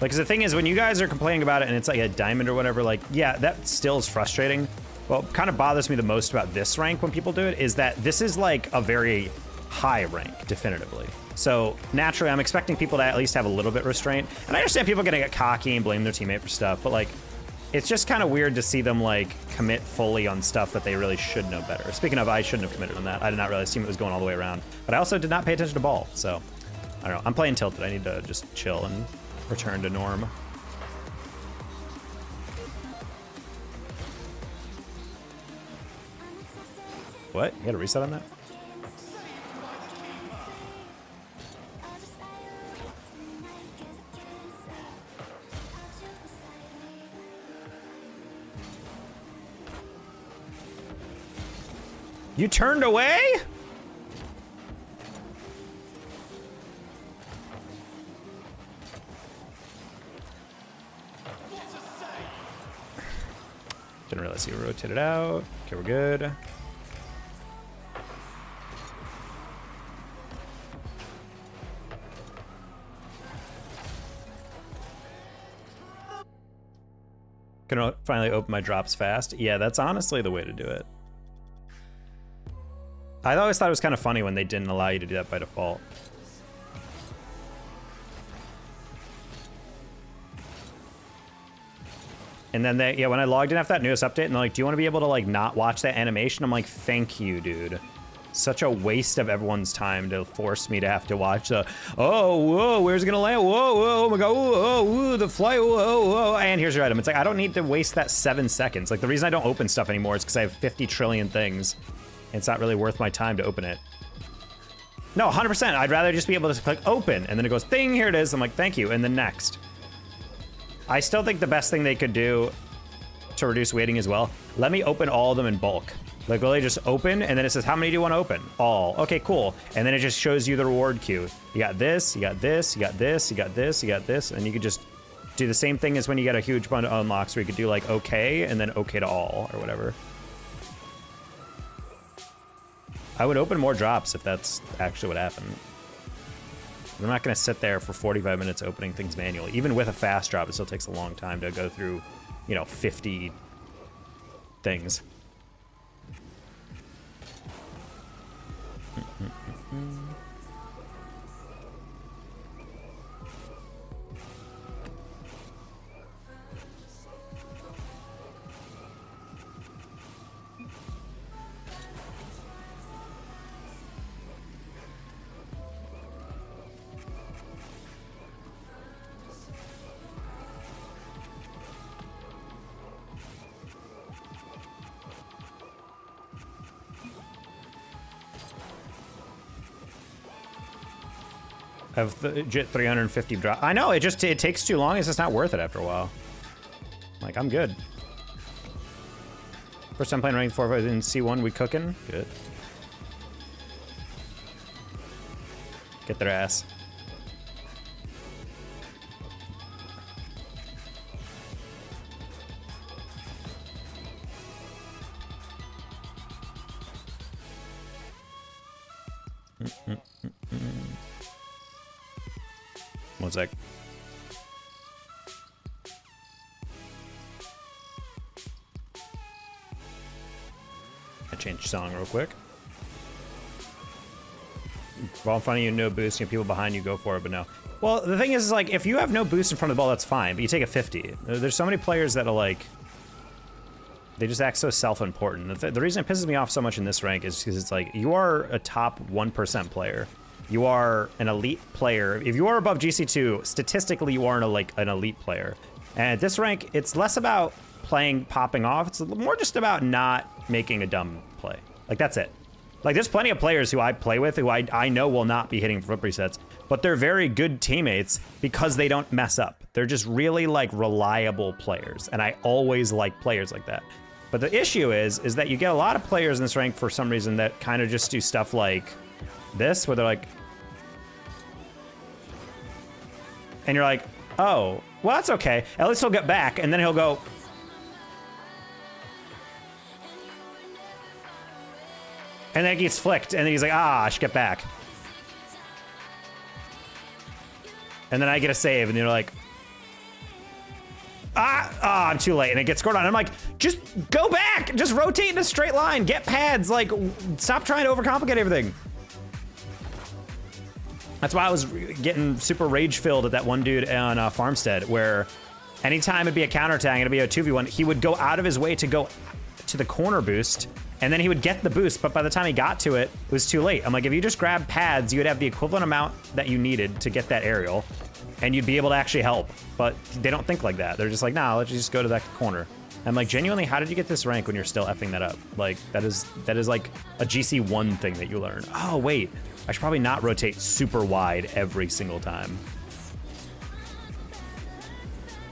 Like, 'cause the thing is, when you guys are complaining about it and it's like a diamond or whatever, like, yeah, that still is frustrating. What kind of bothers me the most about this rank when people do it is that this is like a very high rank, definitively. So naturally, I'm expecting people to at least have a little bit restraint. And I understand people are gonna get cocky and blame their teammate for stuff, but like, it's just kind of weird to see them like commit fully on stuff that they really should know better. Speaking of, I shouldn't have committed on that. I did not realize teammate was going all the way around, but I also did not pay attention to ball. So I don't know. I'm playing tilted. I need to just chill and return to norm. What? You got to reset on that? You turned away? Didn't realize you rotated out. Okay, we're good. Gonna finally open my drops fast. Yeah, that's honestly the way to do it. I always thought it was kind of funny when they didn't allow you to do that by default. And then they, yeah, when I logged in after that newest update, and they're like, do you want to be able to like not watch that animation? I'm like, thank you, dude. Such a waste of everyone's time to force me to have to watch the, oh, whoa, where's it gonna land? Whoa, whoa, oh my God, whoa, whoa, the flight, whoa, whoa, and here's your item. It's like, I don't need to waste that 7 seconds. Like, the reason I don't open stuff anymore is because I have 50 trillion things. It's not really worth my time to open it. No, 100%. I'd rather just be able to click open, and then it goes, ding, here it is. I'm like, thank you, and then next. I still think the best thing they could do to reduce waiting as well, let me open all of them in bulk. Like, literally just open, and then it says, how many do you want to open? All. Okay, cool. And then it just shows you the reward queue. You got this, you got this, you got this, you got this, you got this, and you could just do the same thing as when you get a huge bunch of unlocks where you could do like okay, and then okay to all, or whatever. I would open more drops if that's actually what happened. I'm not gonna sit there for 45 minutes opening things manually. Even with a fast drop, it still takes a long time to go through, you know, 50 things. I have the 350 drop. I know, it takes too long. It's just not worth it after a while. Like, I'm good. First time playing ranked 4 in C1, we cooking? Good. Get their ass. One sec. I change song real quick. Ball in front of you, no boost. You know, people behind you, go for it, but no. Well, the thing is, like, if you have no boost in front of the ball, that's fine, but you take a 50. There's so many players that are like, they just act so self-important. The reason it pisses me off so much in this rank is because it's like, you are a top 1% player. You are an elite player. If you are above GC2, statistically, you are an elite player. And at this rank, it's less about popping off. It's more just about not making a dumb play. Like, that's it. Like, there's plenty of players who I play with who I know will not be hitting foot resets, but they're very good teammates because they don't mess up. They're just really, like, reliable players, and I always like players like that. But the issue is that you get a lot of players in this rank for some reason that kind of just do stuff like this, where they're like, and you're like, oh, well, that's okay. At least he'll get back, and then he'll go, and then he gets flicked, and then he's like, ah, I should get back. And then I get a save, and you're like, I'm too late, and it gets scored on. I'm like, just go back, just rotate in a straight line, get pads, like, stop trying to overcomplicate everything. That's why I was getting super rage-filled at that one dude on Farmstead, where anytime it'd be a counterattack, it'd be a 2v1, he would go out of his way to go to the corner boost, and then he would get the boost, but by the time he got to it, it was too late. I'm like, if you just grab pads, you would have the equivalent amount that you needed to get that aerial, and you'd be able to actually help. But they don't think like that. They're just like, nah, let's just go to that corner. I'm like, genuinely, how did you get this rank when you're still effing that up? Like, that is like a GC1 thing that you learn. Oh, wait, I should probably not rotate super wide every single time.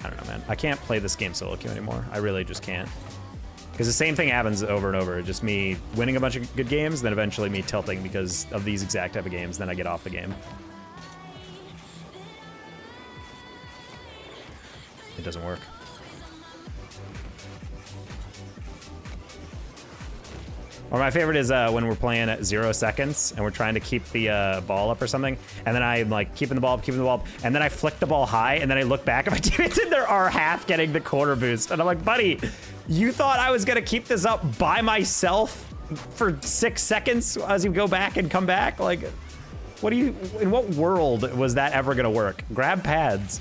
I don't know, man. I can't play this game solo queue anymore. I really just can't. Because the same thing happens over and over. Just me winning a bunch of good games, then eventually me tilting because of these exact type of games, then I get off the game. It doesn't work. Or my favorite is when we're playing at 0 seconds and we're trying to keep the ball up or something, and then I'm like keeping the ball, and then I flick the ball high, and then I look back at my teammates and there are half getting the corner boost, and I'm like, buddy, you thought I was gonna keep this up by myself for 6 seconds as you go back and come back? Like, what do you? In what world was that ever gonna work? Grab pads.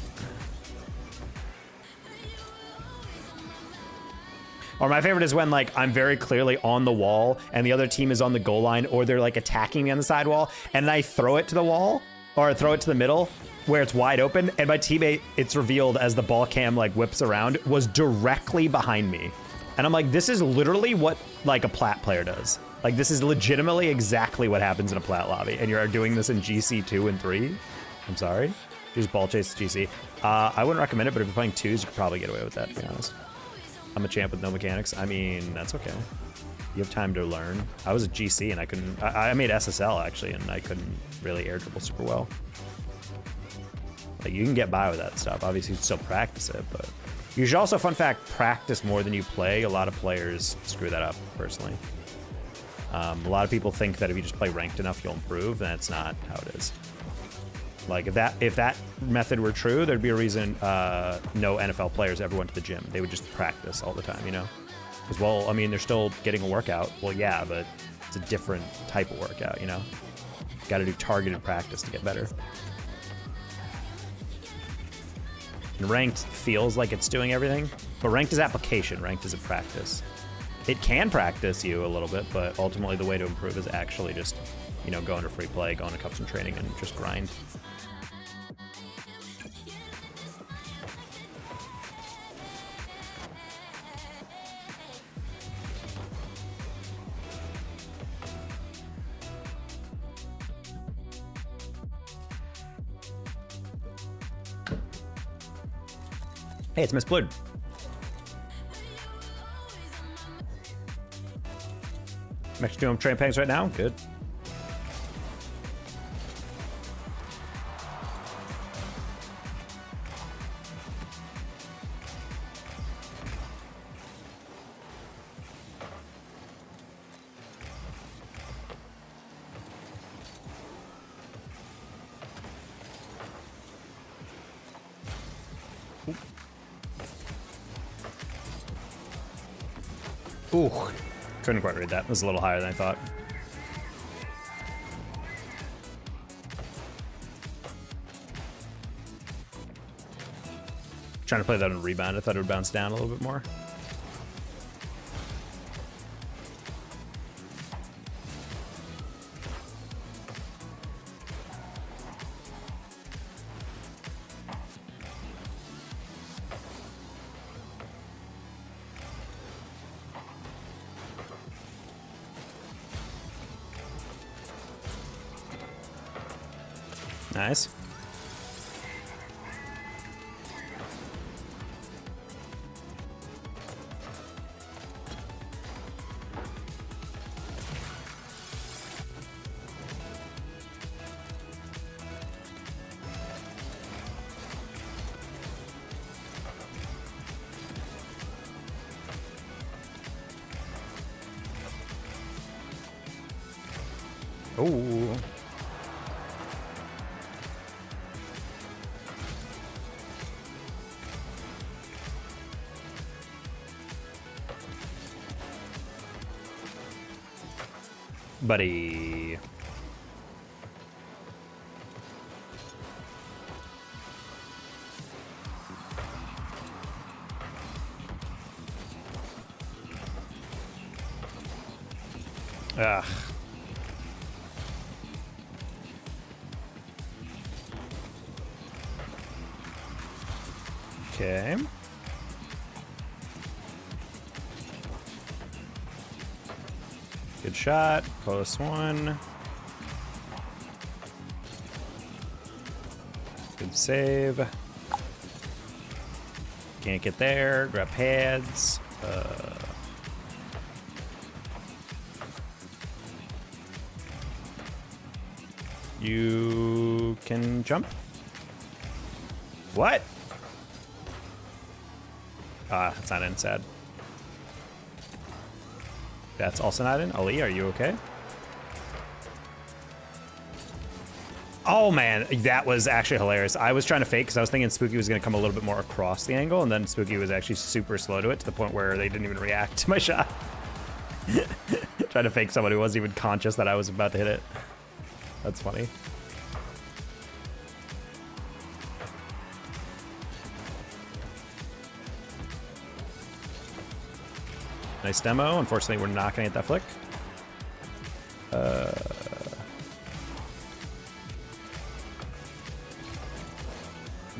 Or my favorite is when, like, I'm very clearly on the wall and the other team is on the goal line, or they're like attacking me on the sidewall, and I throw it to the wall or throw it to the middle where it's wide open, and my teammate, it's revealed as the ball cam like whips around, was directly behind me. And I'm like, this is literally what like a plat player does. Like, this is legitimately exactly what happens in a plat lobby, and you're doing this in GC 2 and 3. I'm sorry. You just ball chase GC. I wouldn't recommend it, but if you're playing 2s, you could probably get away with that, to be honest. I'm a champ with no mechanics. I mean, that's okay. You have time to learn. I was a GC and I couldn't, I made SSL actually, and I couldn't really air dribble super well. Like, you can get by with that stuff. Obviously, you still practice it, but you should also, fun fact, practice more than you play. A lot of players screw that up, personally. A lot of people think that if you just play ranked enough, you'll improve, and that's not how it is. Like, if that method were true, there'd be a reason no NFL players ever went to the gym. They would just practice all the time, you know? Because, well, I mean, they're still getting a workout. Well, yeah, but it's a different type of workout, you know? Got to do targeted practice to get better. And ranked feels like it's doing everything, but ranked is application. Ranked is a practice. It can practice you a little bit, but ultimately the way to improve is actually just, you know, go into free play, go into custom training, and just grind. Hey, it's Miss Blood. I'm actually doing train pangs right now. Good. Ooh, couldn't quite read that. It was a little higher than I thought. Trying to play that on rebound. I thought it would bounce down a little bit more. Nice. Oh. Buddy. Ugh. Okay. Good shot. Close one. Good save. Can't get there. Grab pads. You can jump. What? Ah, it's not in. Sad. That's also not in. Ali, are you okay? Oh man, that was actually hilarious. I was trying to fake because I was thinking Spooky was going to come a little bit more across the angle, and then Spooky was actually super slow to it to the point where they didn't even react to my shot. Trying to fake someone who wasn't even conscious that I was about to hit it. That's funny. Nice demo. Unfortunately, we're not going to hit that flick.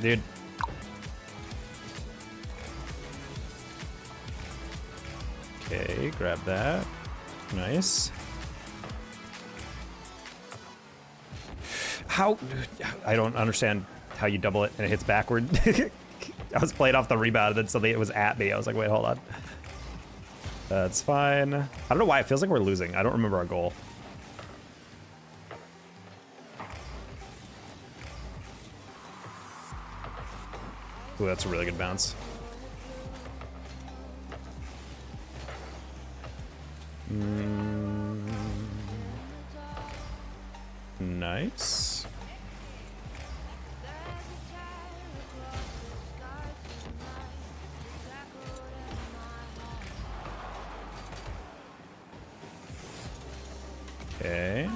Dude. Okay, grab that. Nice. How? I don't understand how you double it and it hits backward. I was playing off the rebound and then suddenly it was at me. I was like, wait, hold on. That's fine. I don't know why it feels like we're losing. I don't remember our goal. Ooh, that's a really good bounce. Nice. Okay.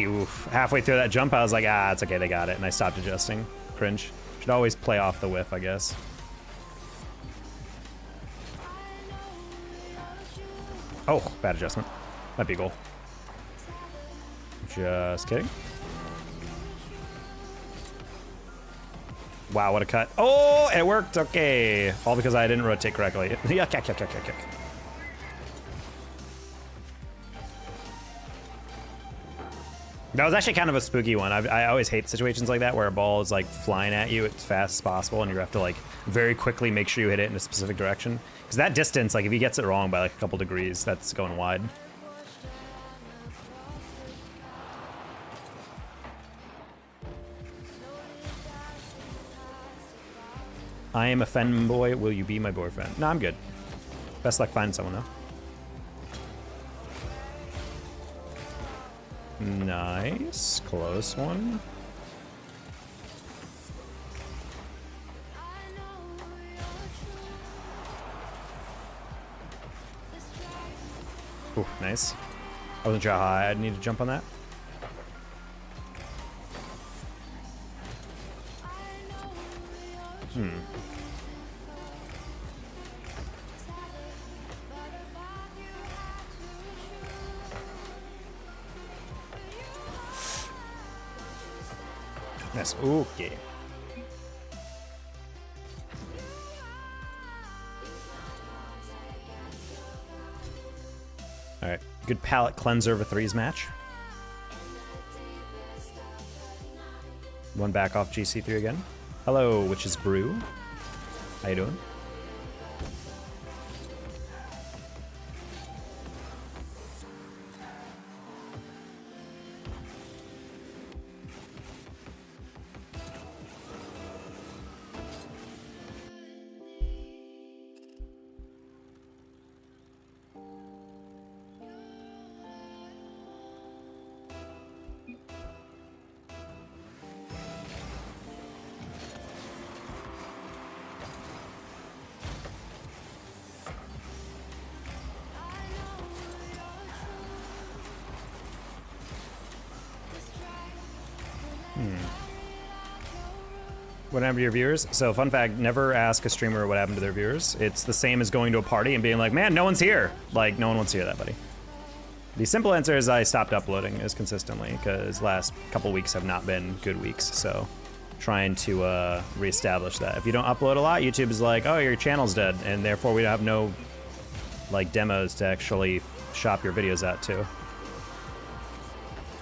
Oof. Halfway through that jump, I was like, ah, it's okay, they got it. And I stopped adjusting. Cringe. Should always play off the whiff, I guess. Oh, bad adjustment. Might be a goal. Just kidding. Wow, what a cut. Oh, it worked. Okay. All because I didn't rotate correctly. Yuck, yuck, yuck, yuck, yuck, yuck. That was actually kind of a spooky one. I always hate situations like that where a ball is like flying at you as fast as possible and you have to like very quickly make sure you hit it in a specific direction. Because that distance, like if he gets it wrong by like a couple degrees, that's going wide. I am a femboy. Will you be my boyfriend? No, I'm good. Best luck finding someone though. Nice. Close one. Ooh, nice. I wasn't sure how high I'd need to jump on that. Nice. Okay. All right. Good palate cleanser of a threes match. One back off GC3 again. Hello, which is Brew. How you doing? What happened to your viewers? So fun fact, never ask a streamer what happened to their viewers. It's the same as going to a party and being like, man, no one's here. Like, no one wants to hear that, buddy. The simple answer is I stopped uploading as consistently because last couple weeks have not been good weeks. So trying to reestablish that. If you don't upload a lot, YouTube is like, oh, your channel's dead. And therefore we have no like demos to actually shop your videos out to.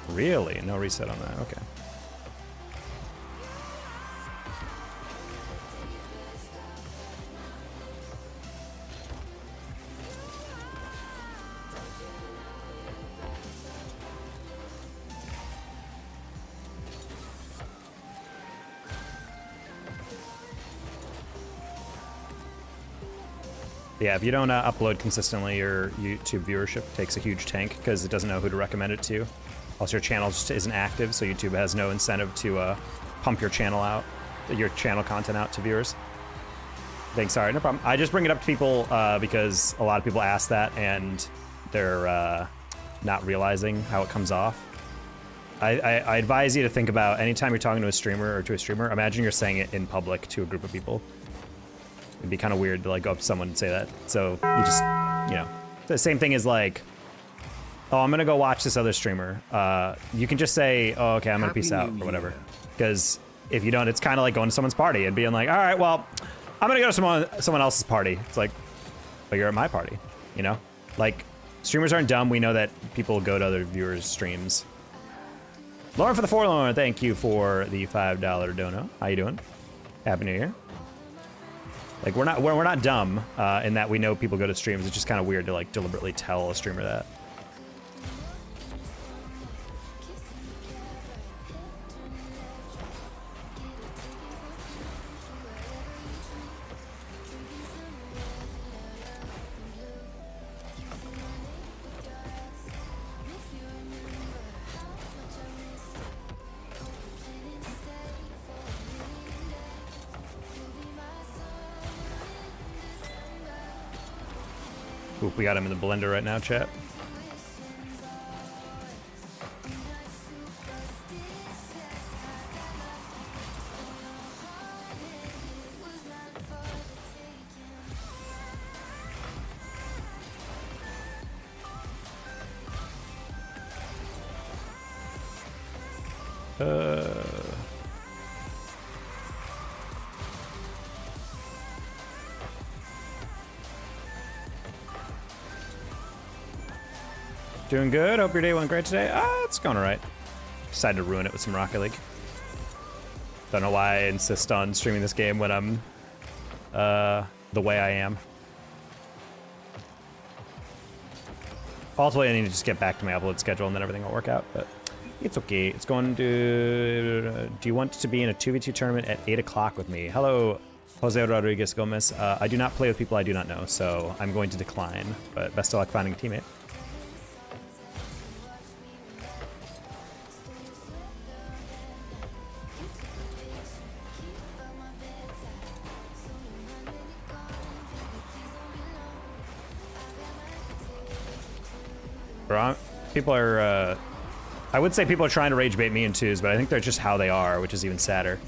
Really? No reset on that. Okay. Yeah, if you don't upload consistently, your YouTube viewership takes a huge tank because it doesn't know who to recommend it to. Also, your channel just isn't active, so YouTube has no incentive to pump your channel content out to viewers. Thanks, sorry, no problem. I just bring it up to people because a lot of people ask that and they're not realizing how it comes off. I advise you to think about anytime you're talking to a streamer or to a streamer, imagine you're saying it in public to a group of people. It'd be kind of weird to like go up to someone and say that. So you just, you know, the same thing is like, oh, I'm gonna go watch this other streamer. You can just say, oh, okay, I'm gonna peace out or whatever. Because if you don't, it's kind of like going to someone's party and being like, all right, well, I'm gonna go to someone else's party. It's like, but you're at my party, you know? Like, streamers aren't dumb. We know that people go to other viewers' streams. Lauren for the Forlorn, thank you for the $5 dono. How you doing? Happy New Year. Like, we're not dumb in that we know people go to streams. It's just kind of weird to like deliberately tell a streamer that. Oop, we got him in the blender right now, chat. Doing good. Hope your day went great today. It's going all right. Decided to ruin it with some Rocket League. Don't know why I insist on streaming this game when I'm the way I am. Ultimately, I need to just get back to my upload schedule and then everything will work out, but it's okay. It's going to... do you want to be in a 2v2 tournament at 8 o'clock with me? Hello, Jose Rodriguez Gomez. I do not play with people I do not know, so I'm going to decline, but best of luck finding a teammate. People are, I would say people are trying to rage bait me in twos, but I think they're just how they are, which is even sadder.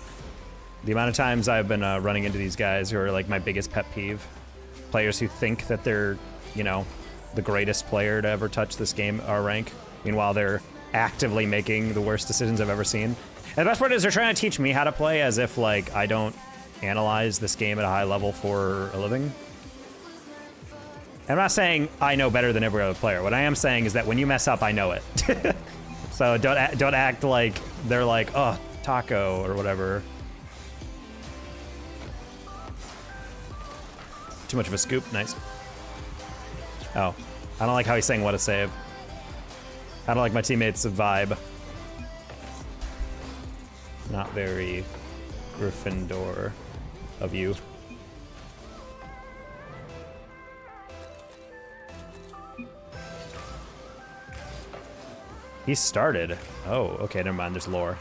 The amount of times I've been running into these guys who are like my biggest pet peeve. Players who think that they're, you know, the greatest player to ever touch this game, our rank. Meanwhile, they're actively making the worst decisions I've ever seen. And the best part is they're trying to teach me how to play as if like I don't analyze this game at a high level for a living. I'm not saying I know better than every other player. What I am saying is that when you mess up, I know it. So don't act like they're like, oh, taco or whatever. Too much of a scoop, nice. Oh, I don't like how he's saying what a save. I don't like my teammates' vibe. Not very Gryffindor of you. He started. Oh, okay, never mind, there's lore.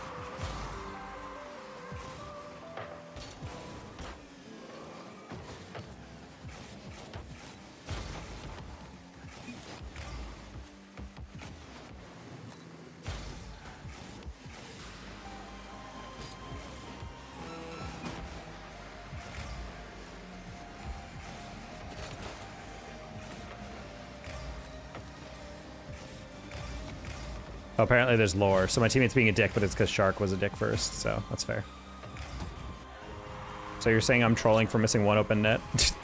Oh, apparently there's lore. So my teammate's being a dick, but it's because Shark was a dick first, so that's fair. So you're saying I'm trolling for missing one open net?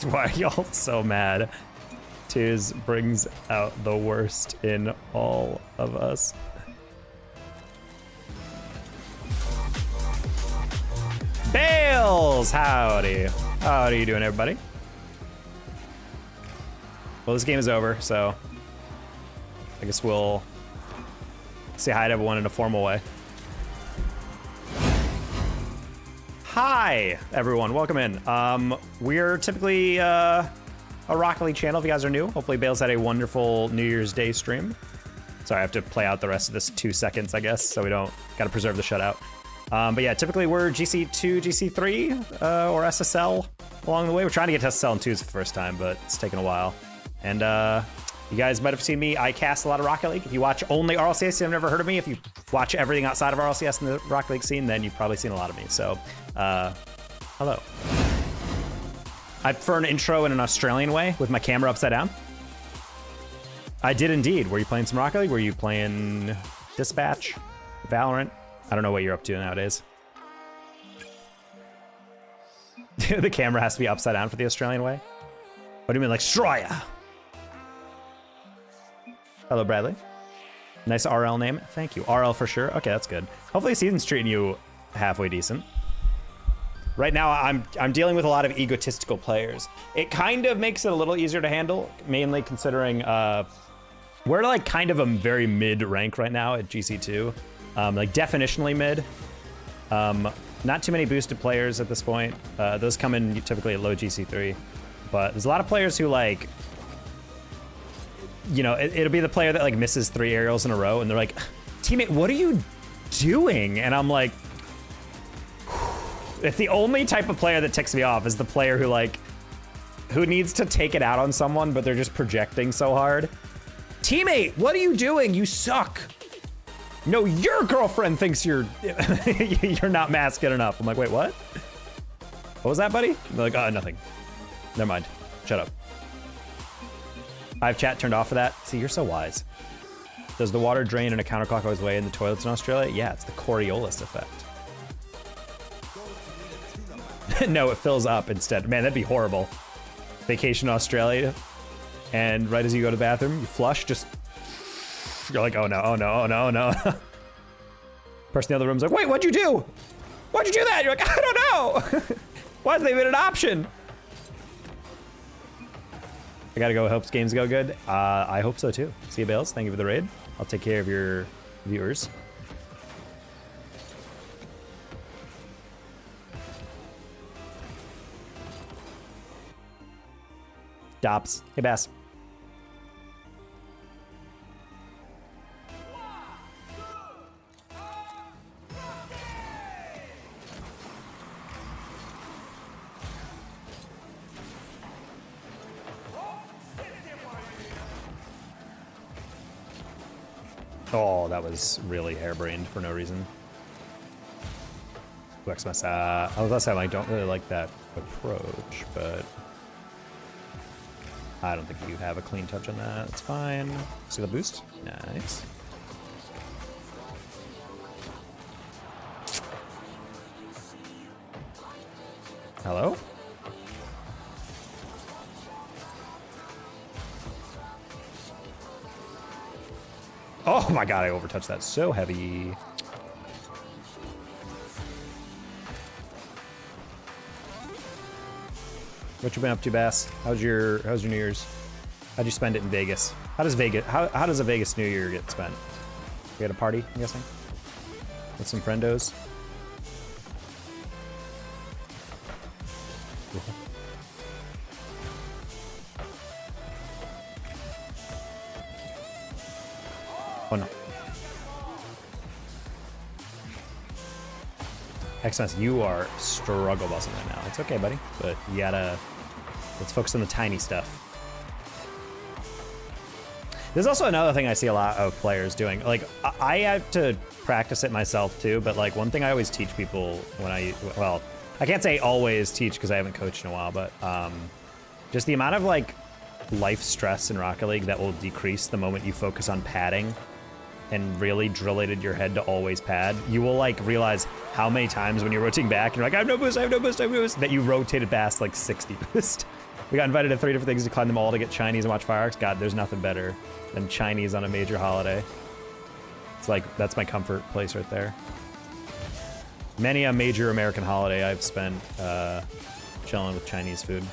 Why are y'all so mad? Tiz brings out the worst in all of us. Bales! Howdy. How are you doing, everybody? Well, this game is over, so I guess we'll say hi to everyone in a formal way. Hi, everyone. Welcome in. We're typically a Rocket League channel if you guys are new. Hopefully Bales had a wonderful New Year's Day stream. Sorry, I have to play out the rest of this 2 seconds, I guess, so we don't gotta preserve the shutout. But yeah, typically we're GC2, GC3, or SSL along the way. We're trying to get to SSL in 2s for the first time, but it's taken a while. And you guys might have seen me. I cast a lot of Rocket League. If you watch only RLCS, you've never heard of me. If you watch everything outside of RLCS in the Rocket League scene, then you've probably seen a lot of me. So, hello. I prefer an intro in an Australian way with my camera upside down. I did indeed. Were you playing some Rocket League? Were you playing Dispatch, Valorant? I don't know what you're up to nowadays. The camera has to be upside down for the Australian way? What do you mean, like Straya? Hello, Bradley. Nice RL name. Thank you. RL for sure. Okay, that's good. Hopefully the season's treating you halfway decent. Right now, I'm dealing with a lot of egotistical players. It kind of makes it a little easier to handle, mainly considering we're like kind of a very mid rank right now at GC2. Like definitionally mid. Not too many boosted players at this point. Those come in typically at low GC3. But there's a lot of players who like, you know, it'll be the player that like misses 3 aerials in a row and they're like, teammate, what are you doing? And I'm like, if the only type of player that ticks me off is the player who like, who needs to take it out on someone, but they're just projecting so hard. Teammate, what are you doing? You suck. No, your girlfriend thinks you're you're not masculine enough. I'm like, wait, what? What was that, buddy? They're like, oh, nothing. Never mind. Shut up. I have chat turned off for that. See, you're so wise. Does the water drain in a counterclockwise way in the toilets in Australia? Yeah, it's the Coriolis effect. No, it fills up instead. Man, that'd be horrible. Vacation in Australia, and right as you go to the bathroom, you flush, just... You're like, oh no, oh no, oh no, oh no. Person in the other room's like, wait, what'd you do? Why'd you do that? You're like, I don't know. Why is they even an option? I gotta go. Hopes games go good. I hope so too. See you, Bales. Thank you for the raid. I'll take care of your viewers. Dops. Hey, Bass. Oh, that was really harebrained for no reason. I was about to say, I don't really like that approach, but I don't think you have a clean touch on that. It's fine. See the boost? Nice. Hello? Oh my god, I overtouched that so heavy. What you been up to, Bass? How's your New Year's? How'd you spend it in Vegas? How does a Vegas New Year get spent? You had a party, I'm guessing? With some friendos? Oh no. XMS, you are struggle bussing right now. It's okay, buddy, but you gotta, let's focus on the tiny stuff. There's also another thing I see a lot of players doing. Like, I have to practice it myself too, but like one thing I always teach people when well, I can't say always teach because I haven't coached in a while, but just the amount of like life stress in Rocket League that will decrease the moment you focus on padding and really drill it in your head to always pad. You will like realize how many times when you're rotating back and you're like, I have no boost, I have no boost, I have no boost, that you rotated past like 60 boost. We got invited to 3 different things to climb them all to get Chinese and watch fireworks. God, there's nothing better than Chinese on a major holiday. It's like, that's my comfort place right there. Many a major American holiday I've spent chilling with Chinese food.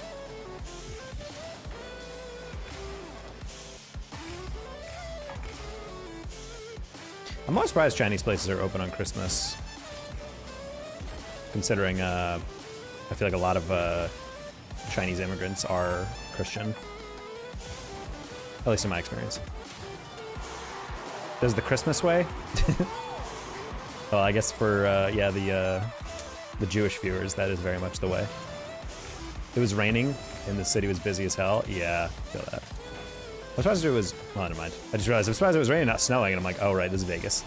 I'm always surprised Chinese places are open on Christmas. Considering I feel like a lot of Chinese immigrants are Christian. At least in my experience. Does the Christmas way? Well, I guess for yeah, the Jewish viewers, that is very much the way. It was raining and the city was busy as hell. Yeah, I feel that. I was surprised it was, well, never mind. I just realized I was surprised it was raining, not snowing, and I'm like, oh right, this is Vegas.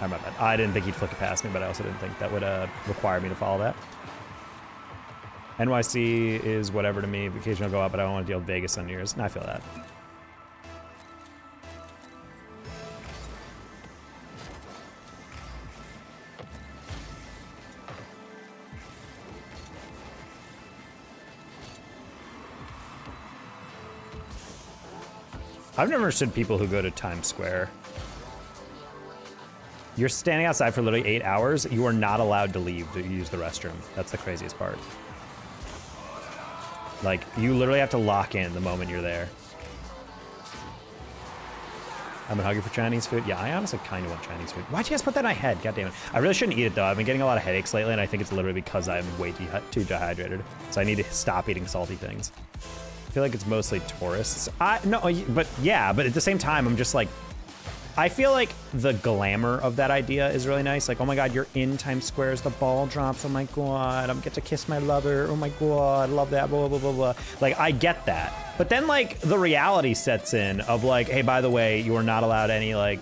I'm not bad. I didn't think he'd flick it past me, but I also didn't think that would require me to follow that. NYC is whatever to me. Vacation will go up, but I don't want to deal with Vegas on New Year's. And I feel that. I've never understood people who go to Times Square. You're standing outside for literally 8 hours. You are not allowed to leave to use the restroom. That's the craziest part. Like, you literally have to lock in the moment you're there. I'm gonna hug you for Chinese food. Yeah, I honestly kind of want Chinese food. Why'd you guys put that in my head? God damn it. I really shouldn't eat it, though. I've been getting a lot of headaches lately, and I think it's literally because I'm way too dehydrated. So I need to stop eating salty things. I feel like it's mostly tourists. No, but yeah, but at the same time, I'm just like, I feel like the glamour of that idea is really nice. Like, oh my God, you're in Times Square as the ball drops. Oh my God, I'm get to kiss my lover. Oh my God, love that, blah, blah, blah, blah. Like, I get that. But then, like, the reality sets in of like, hey, by the way, you are not allowed any, like,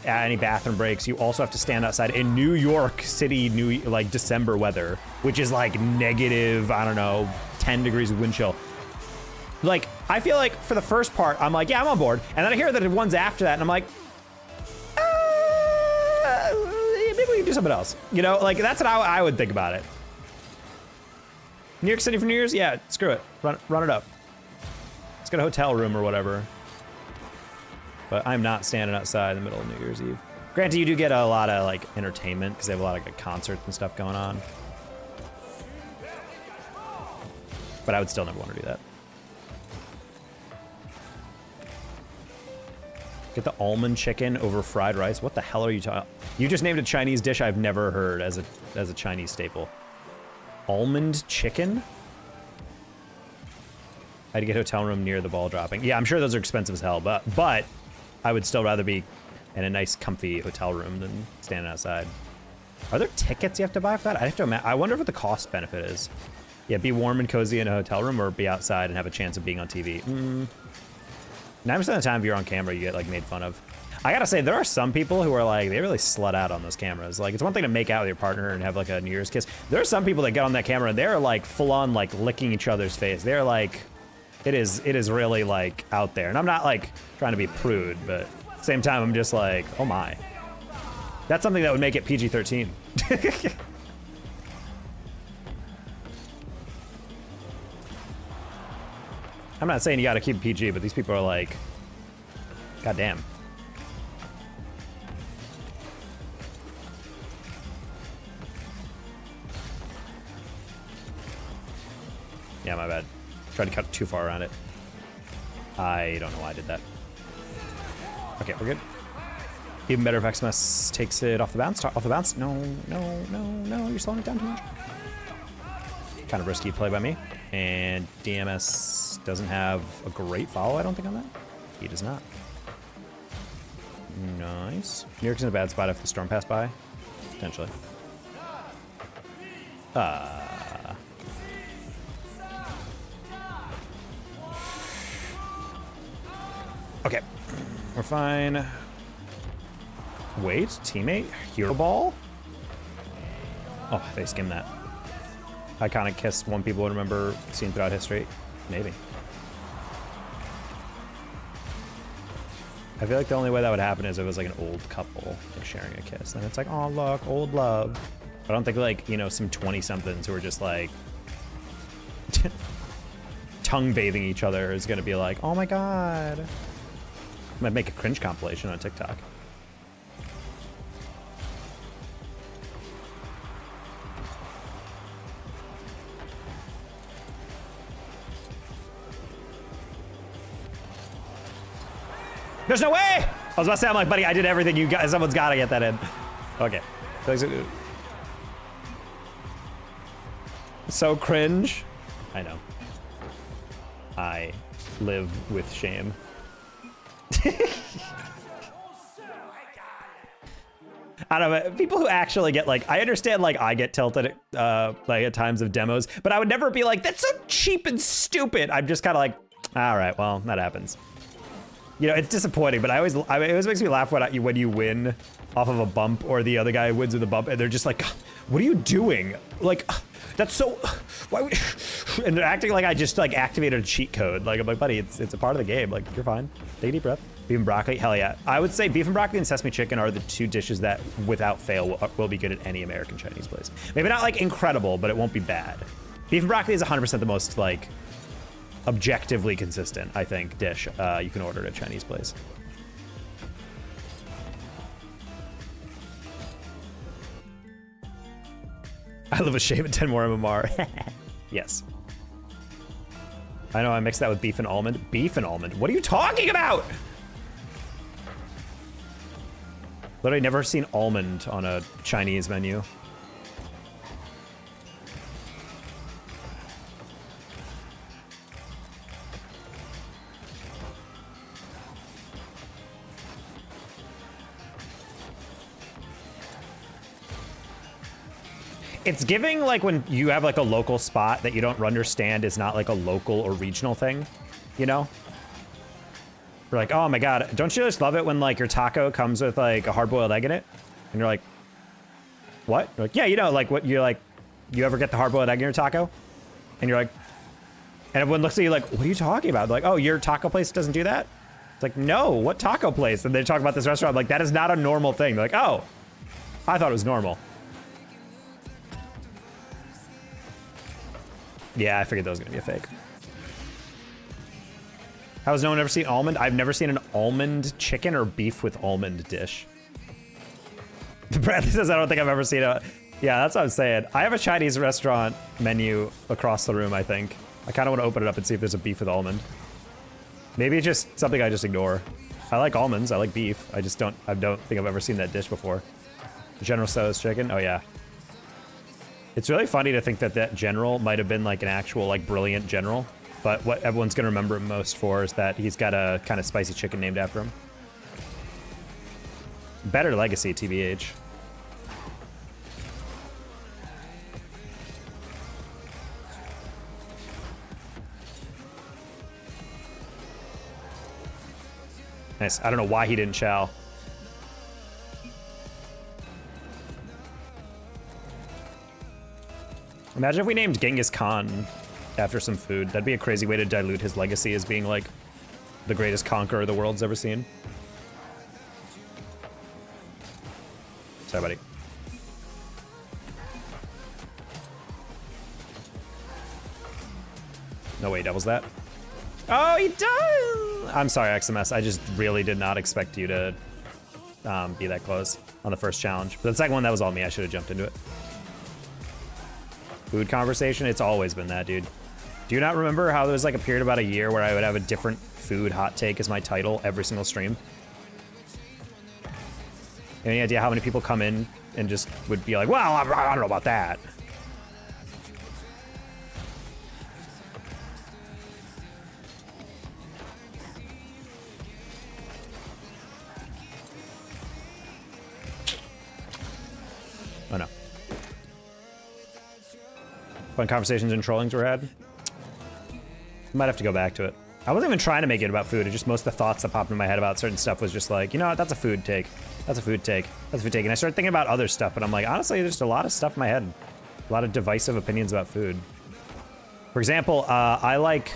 any bathroom breaks. You also have to stand outside in New York City, like, December weather, which is like negative, I don't know, 10 degrees of wind chill. Like, I feel like for the first part, I'm like, yeah, I'm on board. And then I hear that the ones after that, and I'm like, maybe we can do something else. You know, like, that's how I would think about it. New York City for New Year's? Yeah, screw it. Run it up. Let's get a hotel room or whatever. But I'm not standing outside in the middle of New Year's Eve. Granted, you do get a lot of, like, entertainment, because they have a lot of, like, concerts and stuff going on. But I would still never want to do that. Get the almond chicken over fried rice. What the hell are you talking? You just named a Chinese dish I've never heard as a Chinese staple. Almond chicken? I had to get a hotel room near the ball dropping. Yeah, I'm sure those are expensive as hell, but I would still rather be in a nice, comfy hotel room than standing outside. Are there tickets you have to buy for that? I have to. I wonder what the cost benefit is. Yeah, be warm and cozy in a hotel room, or be outside and have a chance of being on TV. 90% of the time if you're on camera, you get like made fun of. I gotta say, there are some people who are like, they really slut out on those cameras. Like, it's one thing to make out with your partner and have like a New Year's kiss. There are some people that get on that camera and they're like full on like licking each other's face. They're like, it is really like out there. And I'm not like trying to be prude, but at the same time, I'm just like, oh my. That's something that would make it PG-13. I'm not saying you gotta keep it PG, but these people are like, goddamn. Yeah, my bad. Tried to cut too far around it. I don't know why I did that. Okay, we're good. Even better if XMS takes it off the bounce. Off the bounce. No, no, no, no. You're slowing it down too much. Kind of risky play by me. And DMS doesn't have a great follow, I don't think, on that. He does not. Nice. New York's in a bad spot if the storm passed by. Potentially. Okay. We're fine. Wait, teammate? Hero ball? Oh, they skimmed that. Iconic kiss one people would remember seeing throughout history. Maybe. I feel like the only way that would happen is if it was like an old couple like sharing a kiss. Then it's like, oh look, old love. I don't think like, you know, some 20-somethings who are just like tongue bathing each other is gonna be like, oh my god. Might make a cringe compilation on TikTok. There's no way! I was about to say, I'm like, buddy, I did everything you got. Someone's gotta get that in. Okay. So cringe. I know. I live with shame. I don't know, people who actually get like, I understand like I get tilted like at times of demos, but I would never be like, that's so cheap and stupid. I'm just kind of like, all right, well, that happens. You know, it's disappointing, but it always makes me laugh when you win off of a bump or the other guy wins with a bump and they're just like, what are you doing? Like, that's so, why would, and they're acting like I just like activated a cheat code. Like, I'm like, buddy, it's a part of the game. Like, you're fine. Take a deep breath. Beef and broccoli, hell yeah. I would say beef and broccoli and sesame chicken are the two dishes that without fail will be good at any American Chinese place. Maybe not like incredible, but it won't be bad. Beef and broccoli is 100% the most like objectively consistent, I think, dish you can order at a Chinese place. I live with shame and 10 more MMR. Yes. I know I mixed that with beef and almond. Beef and almond? What are you talking about? Literally never seen almond on a Chinese menu. It's giving like when you have like a local spot that you don't understand is not like a local or regional thing, you know? We're like, oh my god, don't you just love it when like your taco comes with like a hard-boiled egg in it? And you're like, what? You're like, yeah, you know, like what you're like, you ever get the hard-boiled egg in your taco? And you're like, and everyone looks at you like, what are you talking about? They're like, oh, your taco place doesn't do that? It's like, no, what taco place? And they talk about this restaurant. I'm like, that is not a normal thing. They're like, oh, I thought it was normal. Yeah, I figured that was gonna be a fake. How has no one ever seen almond? I've never seen an almond chicken or beef with almond dish. Bradley says, I don't think I've ever seen a... Yeah, that's what I'm saying. I have a Chinese restaurant menu across the room, I think. I kind of want to open it up and see if there's a beef with almond. Maybe it's just something I just ignore. I like almonds, I like beef. I don't think I've ever seen that dish before. General Tso's chicken, oh yeah. It's really funny to think that that general might have been like an actual like brilliant general, but what everyone's gonna remember him most for is that he's got a kind of spicy chicken named after him. Better legacy, TBH. Nice. I don't know why he didn't chow. Imagine if we named Genghis Khan after some food. That'd be a crazy way to dilute his legacy as being like the greatest conqueror the world's ever seen. Sorry, buddy. No way he doubles that. Oh, he does! I'm sorry, XMS. I just really did not expect you to be that close on the first challenge. But the second one, that was all me. I should have jumped into it. Food conversation, it's always been that, dude. Do you not remember how there was like a period about a year where I would have a different food hot take as my title every single stream? Any idea how many people come in and just would be like, well, I don't know about that. Oh no. Fun conversations and trollings were had. Might have to go back to it. I wasn't even trying to make it about food. It just most of the thoughts that popped in my head about certain stuff was just like, you know what, that's a food take. That's a food take. That's a food take. And I started thinking about other stuff, but I'm like, honestly, there's just a lot of stuff in my head. A lot of divisive opinions about food. For example, I like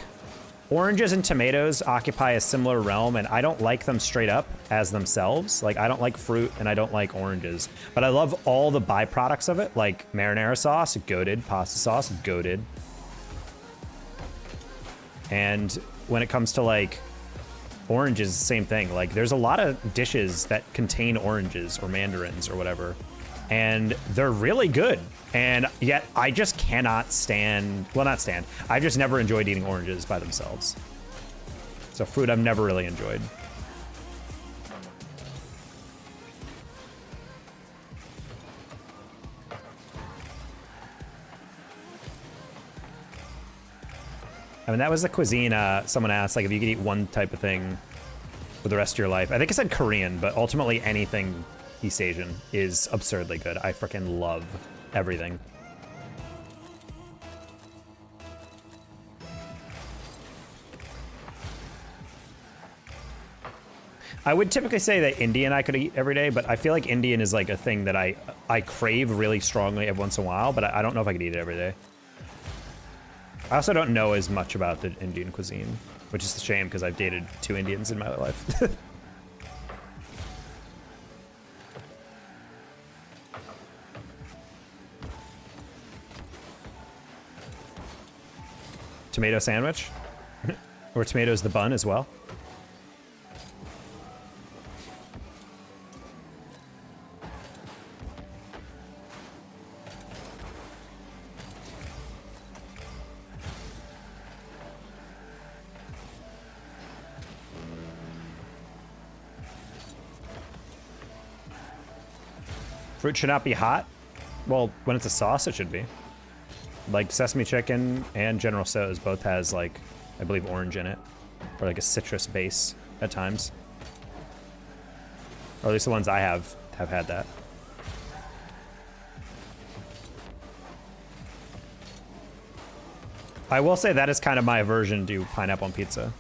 oranges and tomatoes occupy a similar realm, and I don't like them straight up as themselves. Like, I don't like fruit and I don't like oranges, but I love all the byproducts of it, like marinara sauce, goated, pasta sauce, goated. And when it comes to like oranges, same thing. Like, there's a lot of dishes that contain oranges or mandarins or whatever, and they're really good. And yet I just cannot stand, well, not stand, I've just never enjoyed eating oranges by themselves. So fruit I've never really enjoyed. I mean, that was the cuisine someone asked, like, if you could eat one type of thing for the rest of your life. I think I said Korean, but ultimately anything East Asian is absurdly good. I freaking love everything. I would typically say that Indian I could eat every day, but I feel like Indian is like a thing that I crave really strongly every once in a while, but I don't know if I could eat it every day. I also don't know as much about the Indian cuisine, which is a shame because I've dated 2 Indians in my life. Tomato sandwich? Or tomatoes the bun as well? Fruit should not be hot? Well, when it's a sauce, it should be. Like sesame chicken and General Tso's both has like, I believe orange in it. Or like a citrus base at times. Or at least the ones I have had that. I will say that is kind of my aversion to pineapple on pizza.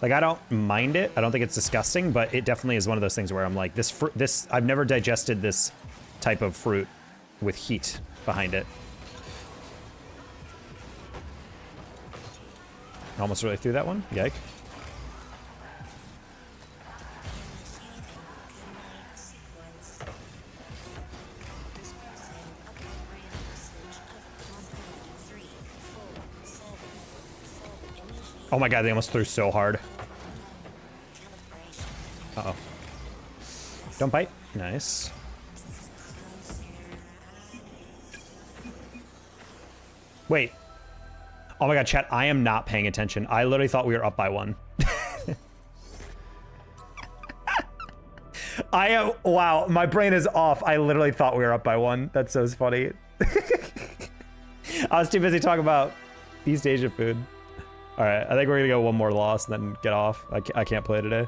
Like, I don't mind it. I don't think it's disgusting, but it definitely is one of those things where I'm like, this I've never digested this type of fruit with heat behind it. Almost really threw that one. Yike. Oh my god, they almost threw so hard. Uh-oh. Don't bite. Nice. Wait. Oh my god, chat, I am not paying attention. I literally thought we were up by 1. I am, wow, my brain is off. I literally thought we were up by 1. That's so funny. I was too busy talking about East Asia food. All right, I think we're gonna go one more loss and then get off. I can't play today.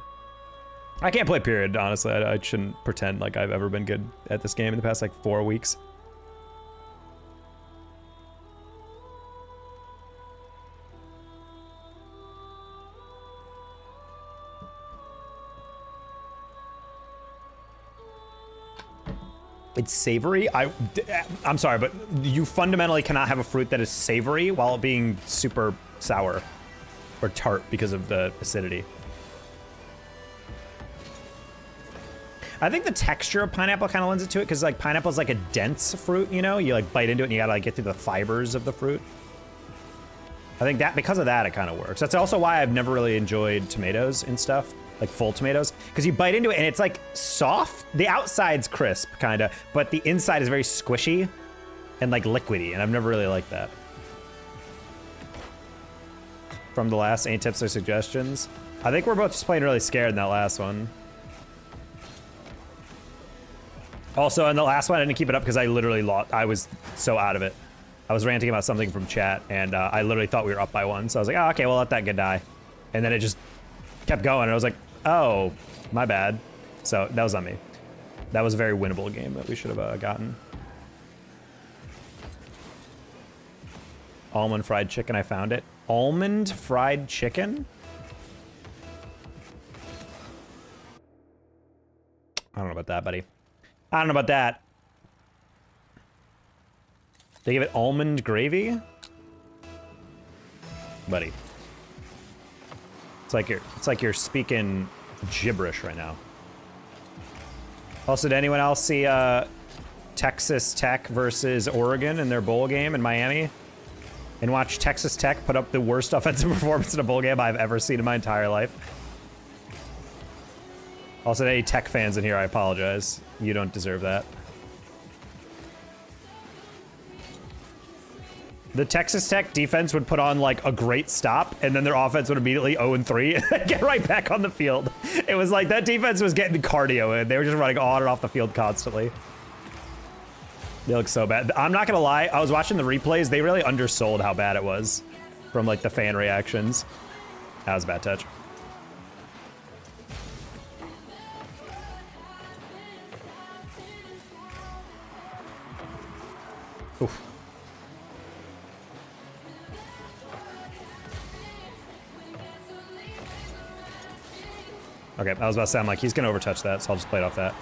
I can't play, period, honestly. I shouldn't pretend like I've ever been good at this game in the past like 4 weeks. It's savory. I'm sorry, but you fundamentally cannot have a fruit that is savory while being super sour or tart because of the acidity. I think the texture of pineapple kind of lends it to it because like pineapple is like a dense fruit, you know? You like bite into it and you gotta like get through the fibers of the fruit. I think that because of that, it kind of works. That's also why I've never really enjoyed tomatoes and stuff, like full tomatoes, because you bite into it and it's like soft. The outside's crisp, kind of, but the inside is very squishy and like liquidy, and I've never really liked that. From the last, any tips or suggestions? I think we're both just playing really scared in that last one. Also, in the last one, I didn't keep it up because I literally lost. I was so out of it. I was ranting about something from chat, and I literally thought we were up by 1. So I was like, oh, okay, we'll let that guy die. And then it just kept going, and I was like, oh, my bad. So that was on me. That was a very winnable game that we should have gotten. Almond fried chicken, I found it. Almond fried chicken? I don't know about that, buddy. I don't know about that. They give it almond gravy? Buddy. It's like you're speaking gibberish right now. Also, did anyone else see Texas Tech versus Oregon in their bowl game in Miami? And watch Texas Tech put up the worst offensive performance in a bowl game I've ever seen in my entire life. Also, any Tech fans in here, I apologize. You don't deserve that. The Texas Tech defense would put on like a great stop, and then their offense would immediately 0-3 and get right back on the field. It was like that defense was getting cardio, and they were just running on and off the field constantly. They look so bad. I'm not gonna lie, I was watching the replays. They really undersold how bad it was from like the fan reactions. That was a bad touch. Oof. Okay, I was about to say, I'm like, he's gonna overtouch that, so I'll just play it off that.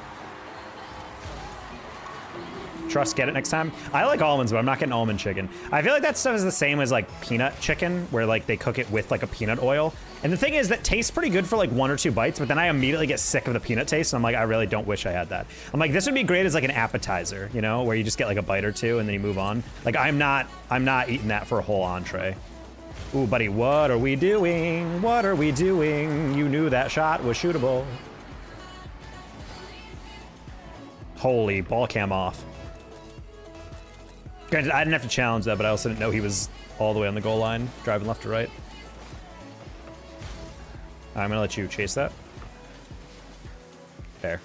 Trust, get it next time. I like almonds, but I'm not getting almond chicken. I feel like that stuff is the same as like peanut chicken, where like they cook it with like a peanut oil. And the thing is, that tastes pretty good for like 1 or 2 bites, but then I immediately get sick of the peanut taste, and I'm like, I really don't wish I had that. I'm like, this would be great as like an appetizer, you know, where you just get like a bite or 2 and then you move on. Like, I'm not eating that for a whole entree. Ooh, buddy, what are we doing? What are we doing? You knew that shot was shootable. Holy, ball cam off. Granted, I didn't have to challenge that, but I also didn't know he was all the way on the goal line, driving left to right. I'm gonna let you chase that. Fair.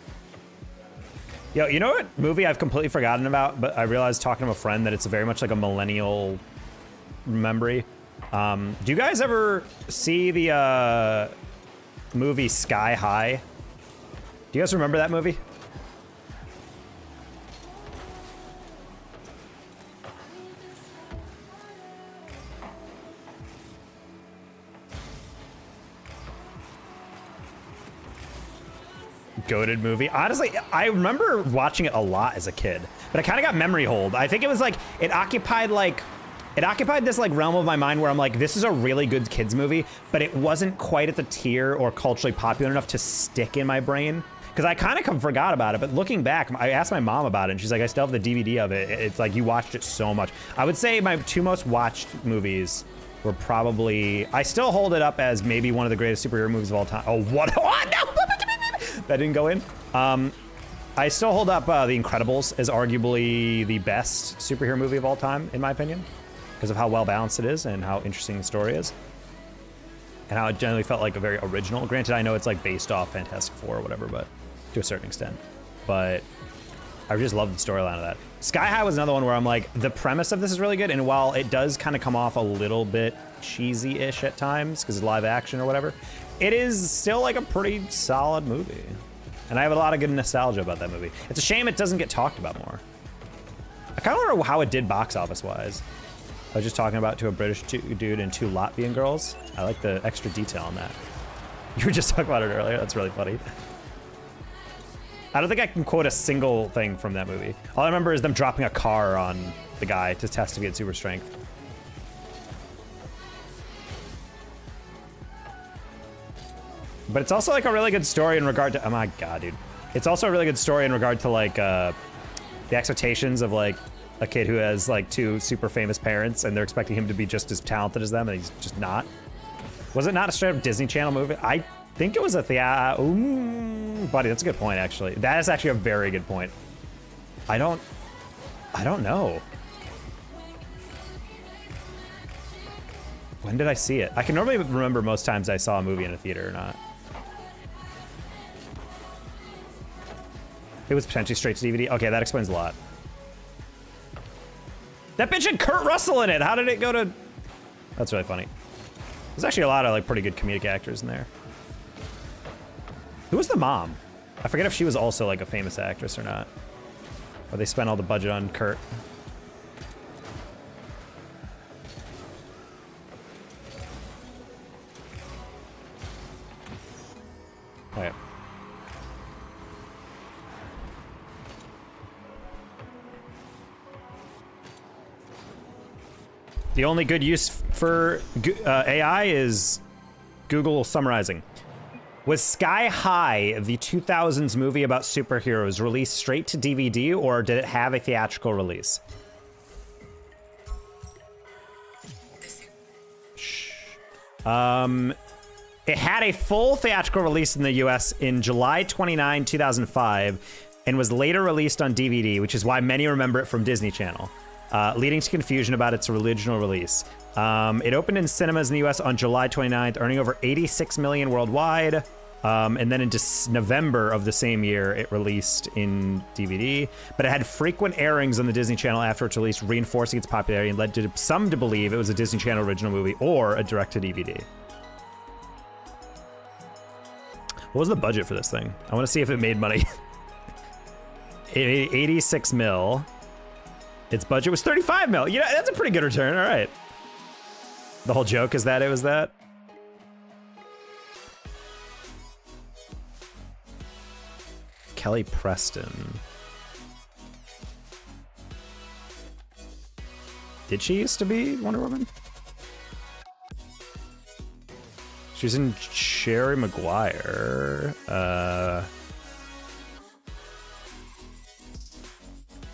Yo, you know what movie I've completely forgotten about, but I realized talking to a friend that it's very much like a millennial memory. Do you guys ever see the movie Sky High? Do you guys remember that movie? Goated movie. Honestly, I remember watching it a lot as a kid, but I kind of got memory hold. I think it was like, it occupied this like realm of my mind where I'm like, this is a really good kids movie, but it wasn't quite at the tier or culturally popular enough to stick in my brain. Because I kind of forgot about it, but looking back, I asked my mom about it, and she's like, I still have the DVD of it. It's like, you watched it so much. I would say my 2 most watched movies were probably, I still hold it up as maybe one of the greatest superhero movies of all time. Oh, what? Oh, no! That didn't go in. I still hold up The Incredibles as arguably the best superhero movie of all time, in my opinion, because of how well balanced it is and how interesting the story is, and how it generally felt like a very original. Granted, I know it's like based off Fantastic Four or whatever, but to a certain extent. But I just love the storyline of that. Sky High was another one where I'm like, the premise of this is really good, and while it does kind of come off a little bit cheesy-ish at times because it's live action or whatever, it is still like a pretty solid movie. And I have a lot of good nostalgia about that movie. It's a shame it doesn't get talked about more. I kind of wonder how it did box office wise. I was just talking about to a British dude and 2 Latvian girls. I like the extra detail on that. You were just talking about it earlier. That's really funny. I don't think I can quote a single thing from that movie. All I remember is them dropping a car on the guy to test if he had super strength. But it's also like a really good story in regard to, oh my god, dude. It's also a really good story in regard to like the expectations of like a kid who has like 2 super famous parents and they're expecting him to be just as talented as them and he's just not. Was it not a straight up Disney Channel movie? I think it was a buddy, that's a good point actually. That is actually a very good point. I don't know. When did I see it? I can normally remember most times I saw a movie in a theater or not. It was potentially straight to DVD. Okay, that explains a lot. That bitch had Kurt Russell in it. How did it go to? That's really funny. There's actually a lot of like pretty good comedic actors in there. Who was the mom? I forget if she was also like a famous actress or not. Or they spent all the budget on Kurt. Okay. The only good use for AI is Google summarizing. Was Sky High, the 2000s movie about superheroes, released straight to DVD, or did it have a theatrical release? Shh. It had a full theatrical release in the US in July 29, 2005, and was later released on DVD, which is why many remember it from Disney Channel. Leading to confusion about its original release. It opened in cinemas in the US on July 29th, earning over 86 million worldwide. And then in November of the same year, it released in DVD. But it had frequent airings on the Disney Channel after its release, reinforcing its popularity and led to some to believe it was a Disney Channel original movie or a direct-to-DVD. What was the budget for this thing? I want to see if it made money. 86 mil. Its budget was 35 mil. You know, that's a pretty good return. All right. The whole joke is that it was that. Kelly Preston. Did she used to be Wonder Woman? She was in Jerry Maguire.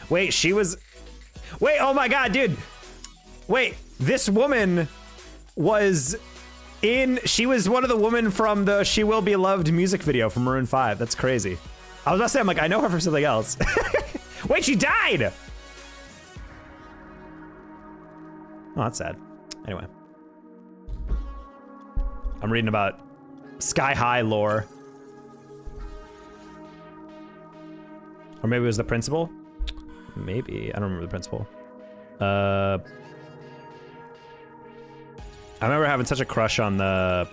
Wait, she was... Wait, oh my god, dude. Wait, this woman was in... She was one of the women from the She Will Be Loved music video from Maroon 5. That's crazy. I was about to say, I'm like, I know her from something else. Wait, she died! Oh, that's sad. Anyway. I'm reading about Sky High lore. Or maybe it was the principal? Maybe. I don't remember the principal. I remember having such a crush on the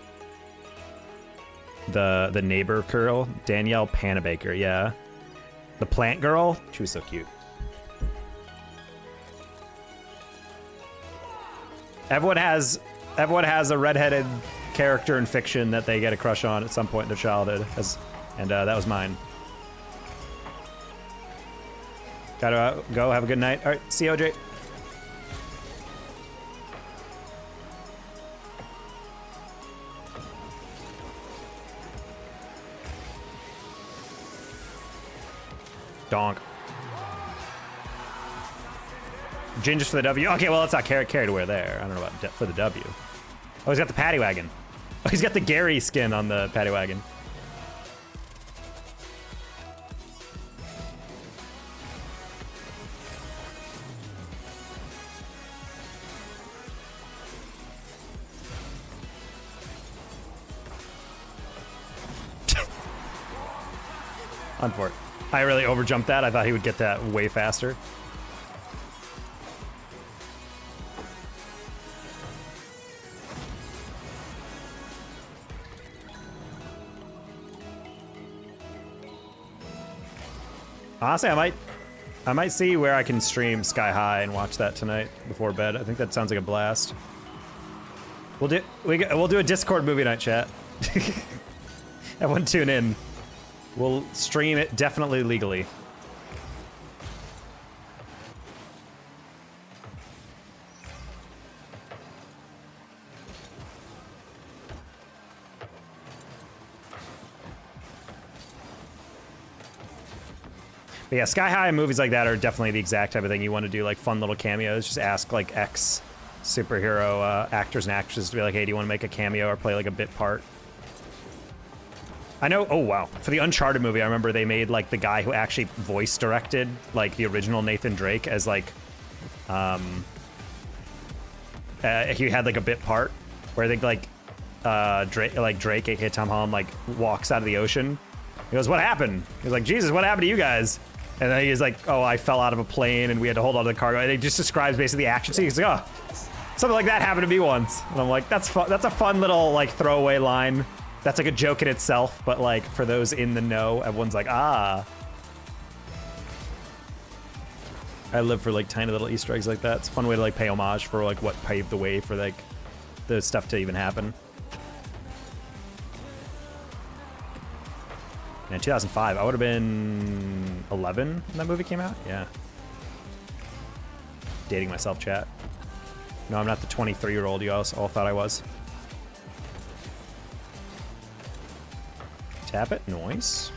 neighbor girl, Danielle Panabaker, yeah. The plant girl, she was so cute. Everyone has a redheaded character in fiction that they get a crush on at some point in their childhood, and that was mine. Gotta go, have a good night. All right, see you, OJ. Donk. Gingers for the W. Okay, well, let's not carry away there. I don't know about for the W. Oh, he's got the paddy wagon. Oh, he's got the Gary skin on the paddy wagon. Unfort. I really overjumped that. I thought he would get that way faster. Honestly, I might see where I can stream Sky High and watch that tonight before bed. I think that sounds like a blast. We'll do a Discord movie night, chat. Everyone tune in. We'll stream it definitely legally. But yeah, Sky High and movies like that are definitely the exact type of thing you want to do, like fun little cameos. Just ask like ex superhero actors and actresses to be like, hey, do you want to make a cameo or play like a bit part? I know, oh wow. For the Uncharted movie, I remember they made like the guy who actually voice directed like the original Nathan Drake as like, he had like a bit part where they like, Drake, aka Tom Holland, like walks out of the ocean. He goes, what happened? He's like, Jesus, what happened to you guys? And then he's like, oh, I fell out of a plane and we had to hold on to the cargo. And it just describes basically the action scene. He's like, oh, something like that happened to me once. And I'm like, that's fun. That's a fun little like throwaway line. That's like a joke in itself. But like for those in the know, everyone's like, ah. I live for like tiny little Easter eggs like that. It's a fun way to like pay homage for like what paved the way for like the stuff to even happen. In 2005, I would have been 11 when that movie came out. Yeah. Dating myself, chat. No, I'm not the 23-year-old you all thought I was. Tap it, noise.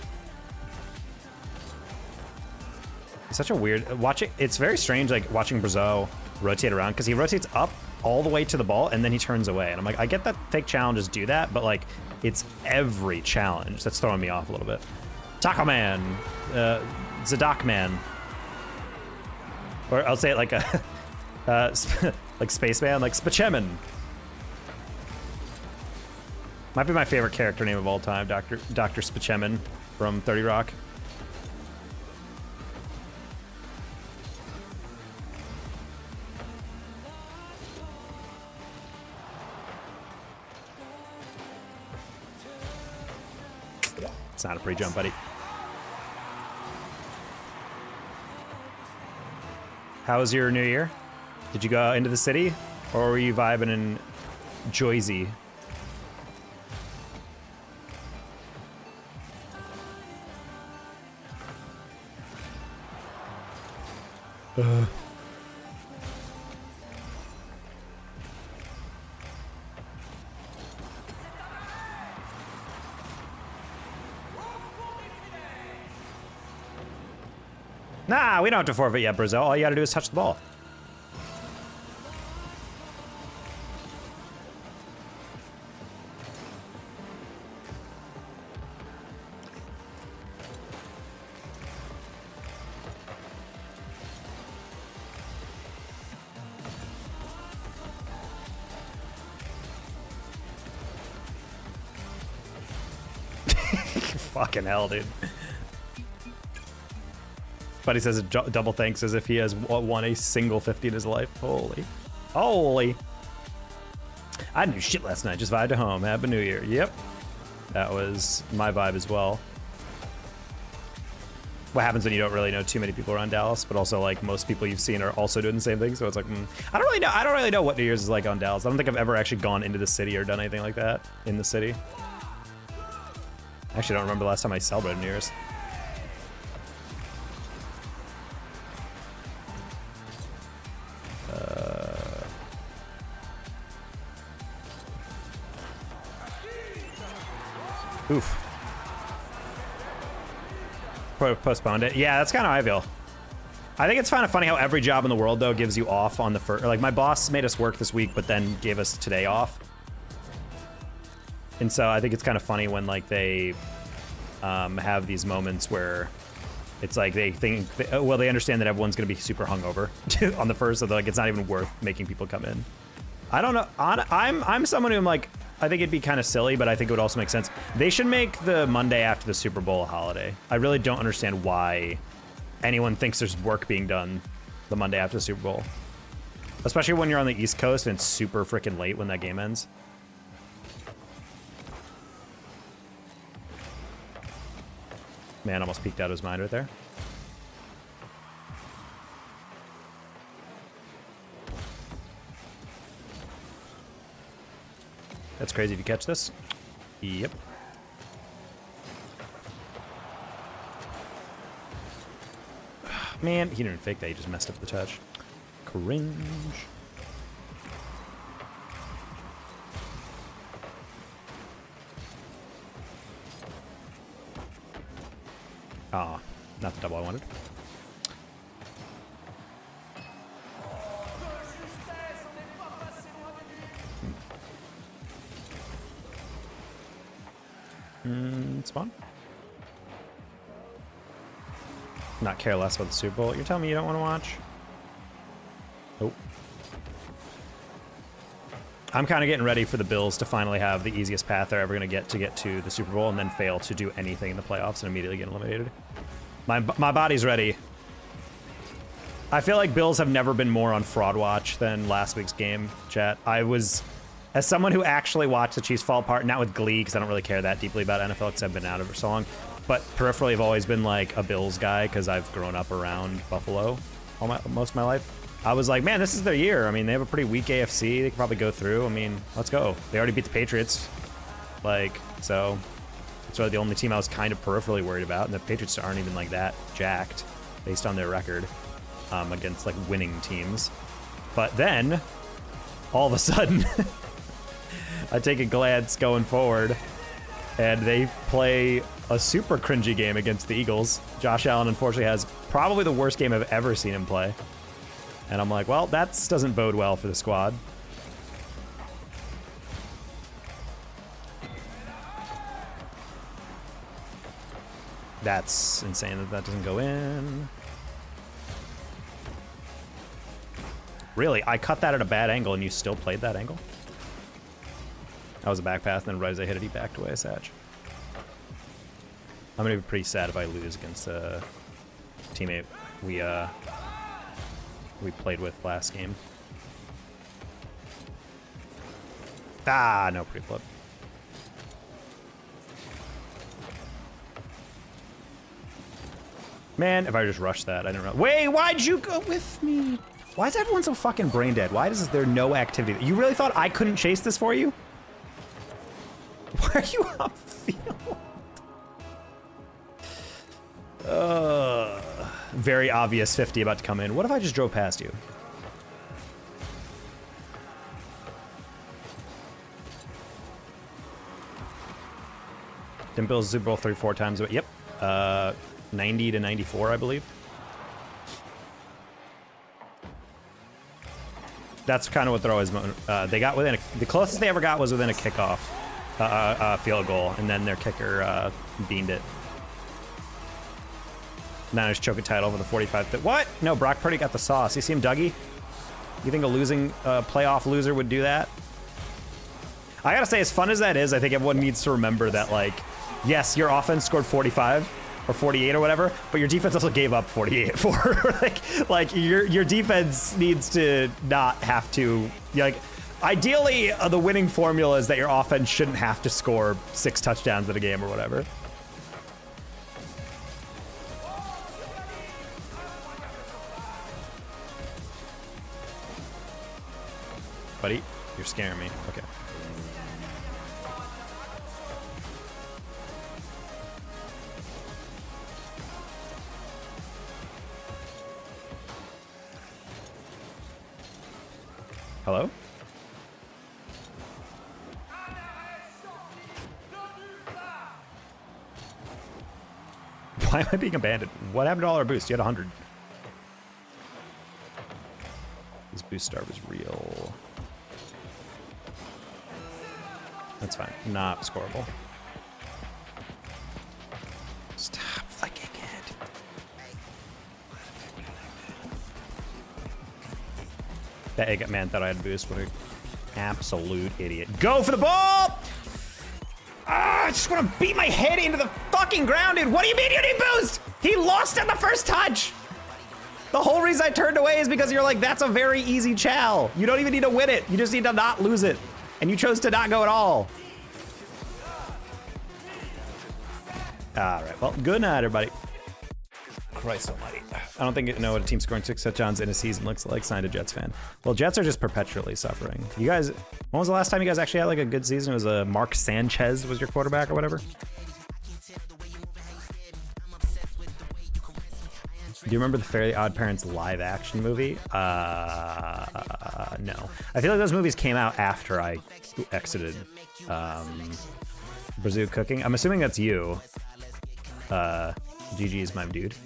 It's such a weird watching. It's very strange, like watching Brazeau rotate around because he rotates up all the way to the ball and then he turns away. And I'm like, I get that fake challenges do that, but like it's every challenge that's throwing me off a little bit. Taco Man, Zadok Man, or I'll say it like a like Spaceman, like Spachemin. Might be my favorite character name of all time, Dr. Spachemin from 30 Rock. It's not a pre-jump, buddy. How was your New Year? Did you go into the city, or were you vibing in Jersey? Nah, we don't have to forfeit yet, Brazeau. All you gotta do is touch the ball. Fucking hell, dude. Buddy says a double thanks as if he has won a single 50 in his life. Holy. Holy. I didn't do shit last night. Just vibed at home. Happy New Year. Yep. That was my vibe as well. What happens when you don't really know too many people around Dallas, but also like most people you've seen are also doing the same thing. So it's like, I don't really know what New Year's is like on Dallas. I don't think I've ever actually gone into the city or done anything like that in the city. I actually don't remember the last time I celebrated New Year's. Oof. Postponed it. Yeah, that's kind of how I feel. I think it's kind of funny how every job in the world, though, gives you off on the first. Like, my boss made us work this week, but then gave us today off. And so I think it's kind of funny when, like, they have these moments where it's like they think, well, they understand that everyone's going to be super hungover on the first, so like it's not even worth making people come in. I don't know. I'm someone who I'm like, I think it'd be kind of silly, but I think it would also make sense. They should make the Monday after the Super Bowl a holiday. I really don't understand why anyone thinks there's work being done the Monday after the Super Bowl. Especially when you're on the East Coast and it's super freaking late when that game ends. Man, almost peeked out of his mind right there. That's crazy if you catch this. Yep. Man, he didn't fake that. He just messed up the touch. Cringe. Ah, not the double I wanted. Spawn? Not care less about the Super Bowl. You're telling me you don't want to watch? Nope. I'm kind of getting ready for the Bills to finally have the easiest path they're ever going to get to the Super Bowl and then fail to do anything in the playoffs and immediately get eliminated. My body's ready. I feel like Bills have never been more on fraud watch than last week's game, chat. I was, as someone who actually watched the Chiefs fall apart, not with glee because I don't really care that deeply about NFL because I've been out of it for so long, but peripherally I've always been like a Bills guy because I've grown up around Buffalo most of my life. I was like, man, this is their year. I mean, they have a pretty weak AFC. They could probably go through. I mean, let's go. They already beat the Patriots. Like, so it's really the only team I was kind of peripherally worried about. And the Patriots aren't even like that jacked based on their record against like winning teams. But then all of a sudden I take a glance going forward and they play a super cringy game against the Eagles. Josh Allen unfortunately has probably the worst game I've ever seen him play. And I'm like, well, that doesn't bode well for the squad. That's insane that that doesn't go in. Really? I cut that at a bad angle and you still played that angle? That was a back pass, and then right as I hit it, he backed away, Satch. I'm gonna be pretty sad if I lose against a teammate we played with last game. Ah, no pre-flip. Man, if I just rushed that, I didn't know. Wait, why'd you go with me? Why is everyone so fucking brain dead? Why is there no activity? You really thought I couldn't chase this for you? Why are you up field? Very obvious 50 about to come in. What if I just drove past you? Didn't Bills Super Bowl 34 times. Yep. 90 to 94, I believe. That's kind of what they're always. They got within the closest they ever got was within a kickoff, field goal, and then their kicker beamed it. Niners choke a title over the 45. What? No, Brock Purdy got the sauce. You see him, Dougie? You think a losing playoff loser would do that? I gotta say, as fun as that is, I think everyone needs to remember that, like, yes, your offense scored 45 or 48 or whatever, but your defense also gave up 48 for like your defense needs to not have to, like, ideally the winning formula is that your offense shouldn't have to score 6 touchdowns in a game or whatever. Buddy, you're scaring me. Okay. Hello? Why am I being abandoned? What happened to all our boosts? You had 100. This boost start was real. That's fine. Not scoreable. Stop flicking it. That egg man thought I had boost. What an absolute idiot. Go for the ball! Ah, I just want to beat my head into the fucking ground, dude. What do you mean you need boost? He lost at the first touch. The whole reason I turned away is because you're like, that's a very easy chow. You don't even need to win it. You just need to not lose it. And you chose to not go at all. All right, well, good night, everybody. Christ almighty. I don't think you know what a team scoring 6 touchdowns in a season looks like. Signed a Jets fan. Well, Jets are just perpetually suffering. You guys, when was the last time you guys actually had like a good season? It was Mark Sanchez was your quarterback or whatever? Do you remember the Fairly Odd Parents live action movie? No. I feel like those movies came out after I exited Brazil Cooking. I'm assuming that's you. GG is my dude.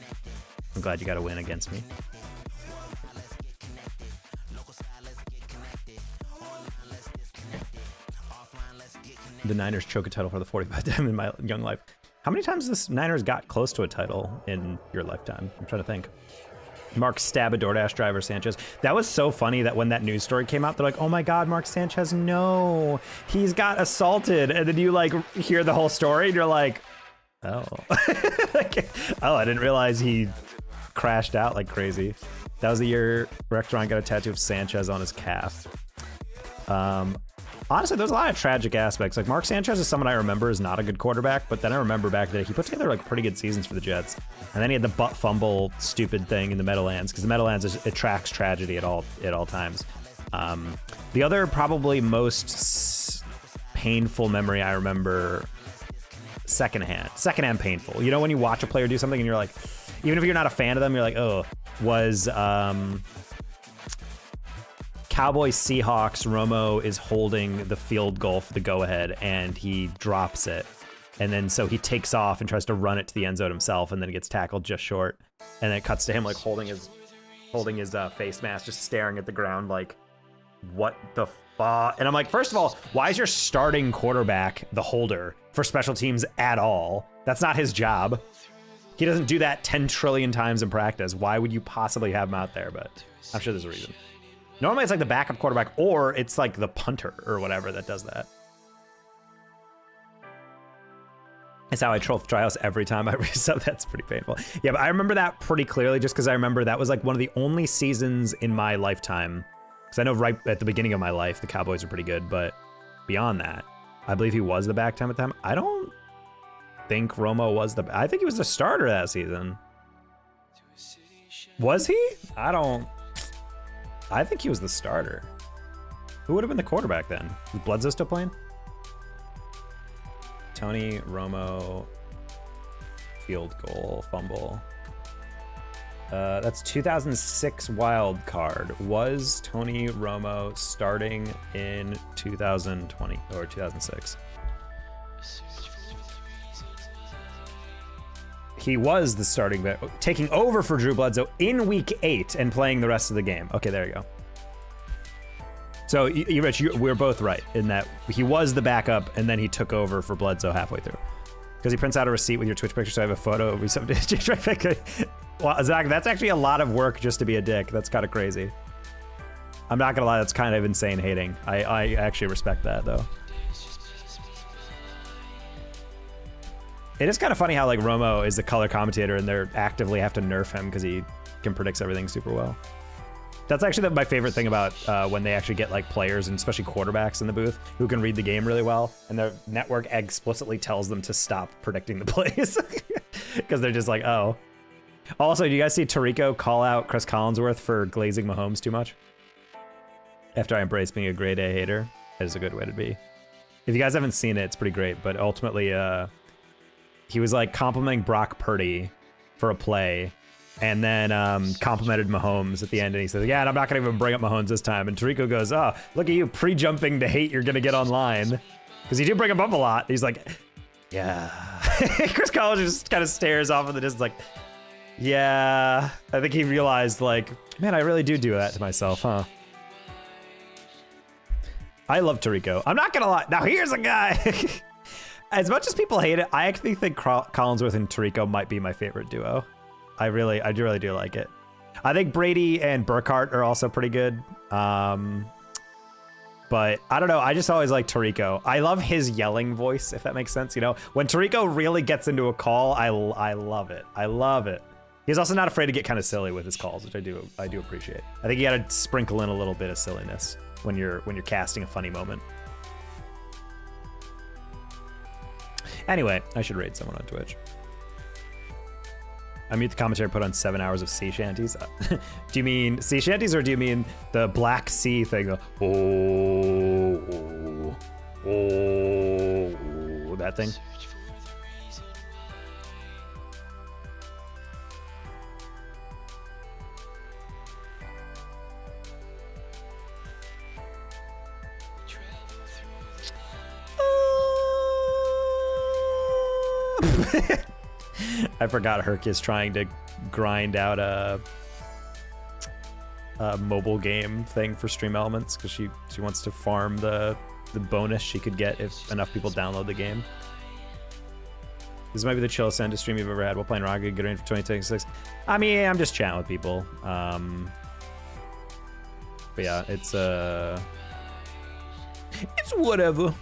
I'm glad you got a win against me. The Niners choke a title for the 45th time in my young life. How many times this Niners got close to a title in your lifetime? I'm trying to think. Mark stab a DoorDash driver, Sanchez. That was so funny that when that news story came out, they're like, oh my God, Mark Sanchez, no, he's got assaulted. And then you like hear the whole story and you're like, oh. Like, oh, I didn't realize he crashed out like crazy. That was the year Rex Ryan got a tattoo of Sanchez on his calf. Honestly, there's a lot of tragic aspects. Like Mark Sanchez is someone I remember is not a good quarterback, but then I remember back then he put together like pretty good seasons for the Jets. And then he had the butt fumble stupid thing in the Meadowlands, because the Meadowlands attracts tragedy at all times. The other probably most painful memory I remember, secondhand painful. You know when you watch a player do something and you're like, even if you're not a fan of them, you're like, oh, was Cowboys Seahawks. Romo is holding the field goal for the go-ahead, and he drops it. And then so he takes off and tries to run it to the end zone himself, and then gets tackled just short. And then it cuts to him like holding his face mask, just staring at the ground like, what the fuck? And I'm like, first of all, why is your starting quarterback the holder for special teams at all? That's not his job. He doesn't do that 10 trillion times in practice. Why would you possibly have him out there? But I'm sure there's a reason. Normally it's like the backup quarterback, or it's like the punter or whatever that does that. It's how I troll tryouts every time I resub. That's pretty painful. Yeah, but I remember that pretty clearly just because I remember that was like one of the only seasons in my lifetime. Because I know right at the beginning of my life, the Cowboys were pretty good, but beyond that, I believe he was the back time at the time. I don't think Romo was I think he was the starter that season. Was he? I think he was the starter. Who would have been the quarterback then? Was Bledsoe still playing? Tony Romo, field goal, fumble. That's 2006 wild card. Was Tony Romo starting in 2020 or 2006? He was the starting back, taking over for Drew Bledsoe in week 8 and playing the rest of the game. Okay, there you go. So, Rich, we're both right in that he was the backup and then he took over for Bledsoe halfway through. Because he prints out a receipt with your Twitch picture, so I have a photo. Well, Zach, that's actually a lot of work just to be a dick. That's kind of crazy. I'm not gonna lie, that's kind of insane hating. I actually respect that, though. It is kind of funny how like Romo is the color commentator and they're actively have to nerf him because he can predict everything super well. That's actually my favorite thing about when they actually get like players and especially quarterbacks in the booth who can read the game really well, and the network explicitly tells them to stop predicting the plays because they're just like, oh. Also, do you guys see Tirico call out Chris Collinsworth for glazing Mahomes too much? After I embrace being a grade A hater, that is a good way to be. If you guys haven't seen it, it's pretty great, but ultimately, he was like complimenting Brock Purdy for a play and then complimented Mahomes at the end. And he says, yeah, and I'm not going to even bring up Mahomes this time. And Tirico goes, oh, look at you pre-jumping the hate you're going to get online. Because he did bring him up a lot. He's like, yeah. Chris Collins just kind of stares off in the distance like, yeah. I think he realized like, man, I really do that to myself, huh? I love Tirico. I'm not going to lie. Now here's a guy. As much as people hate it, I actually think Collinsworth and Tirico might be my favorite duo. I really do like it. I think Brady and Burkhardt are also pretty good. But I don't know. I just always like Tirico. I love his yelling voice, if that makes sense. You know, when Tirico really gets into a call, I love it. I love it. He's also not afraid to get kind of silly with his calls, which I do appreciate. I think you got to sprinkle in a little bit of silliness when you're casting a funny moment. Anyway, I should raid someone on Twitch. I mute the commentary put on 7 hours of sea shanties. Do you mean sea shanties or do you mean the Black Sea thing? That thing? I forgot Herc is trying to grind out a mobile game thing for Stream Elements because she wants to farm the bonus she could get if enough people download the game. This might be the chillest end to stream you've ever had while playing Rocket. Good range for 2026. I mean, I'm just chatting with people. But yeah, it's whatever.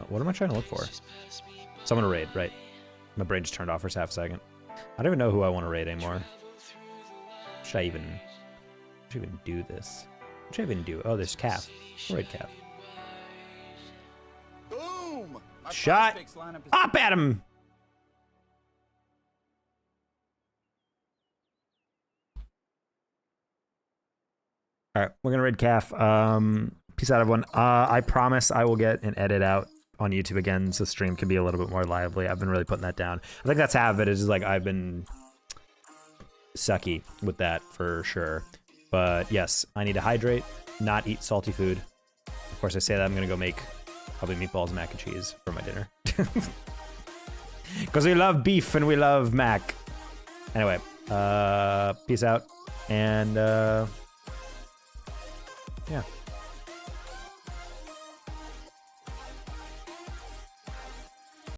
What am I trying to look for? Someone to raid, right? My brain just turned off for half a second. I don't even know who I want to raid anymore. Should I even do this? What should I even do? Oh, there's Calf. Raid Calf. Boom! Shot up at him! All right, we're gonna raid Calf. Peace out, everyone. I promise I will get an edit out on YouTube again so the stream can be a little bit more lively. I've been really putting that down. I think that's half of it. Is like I've been sucky with that for sure. But yes, I need to hydrate, not eat salty food. Of course, I say that I'm gonna go make probably meatballs and mac and cheese for my dinner. Because we love beef and we love mac. Anyway, peace out. And yeah.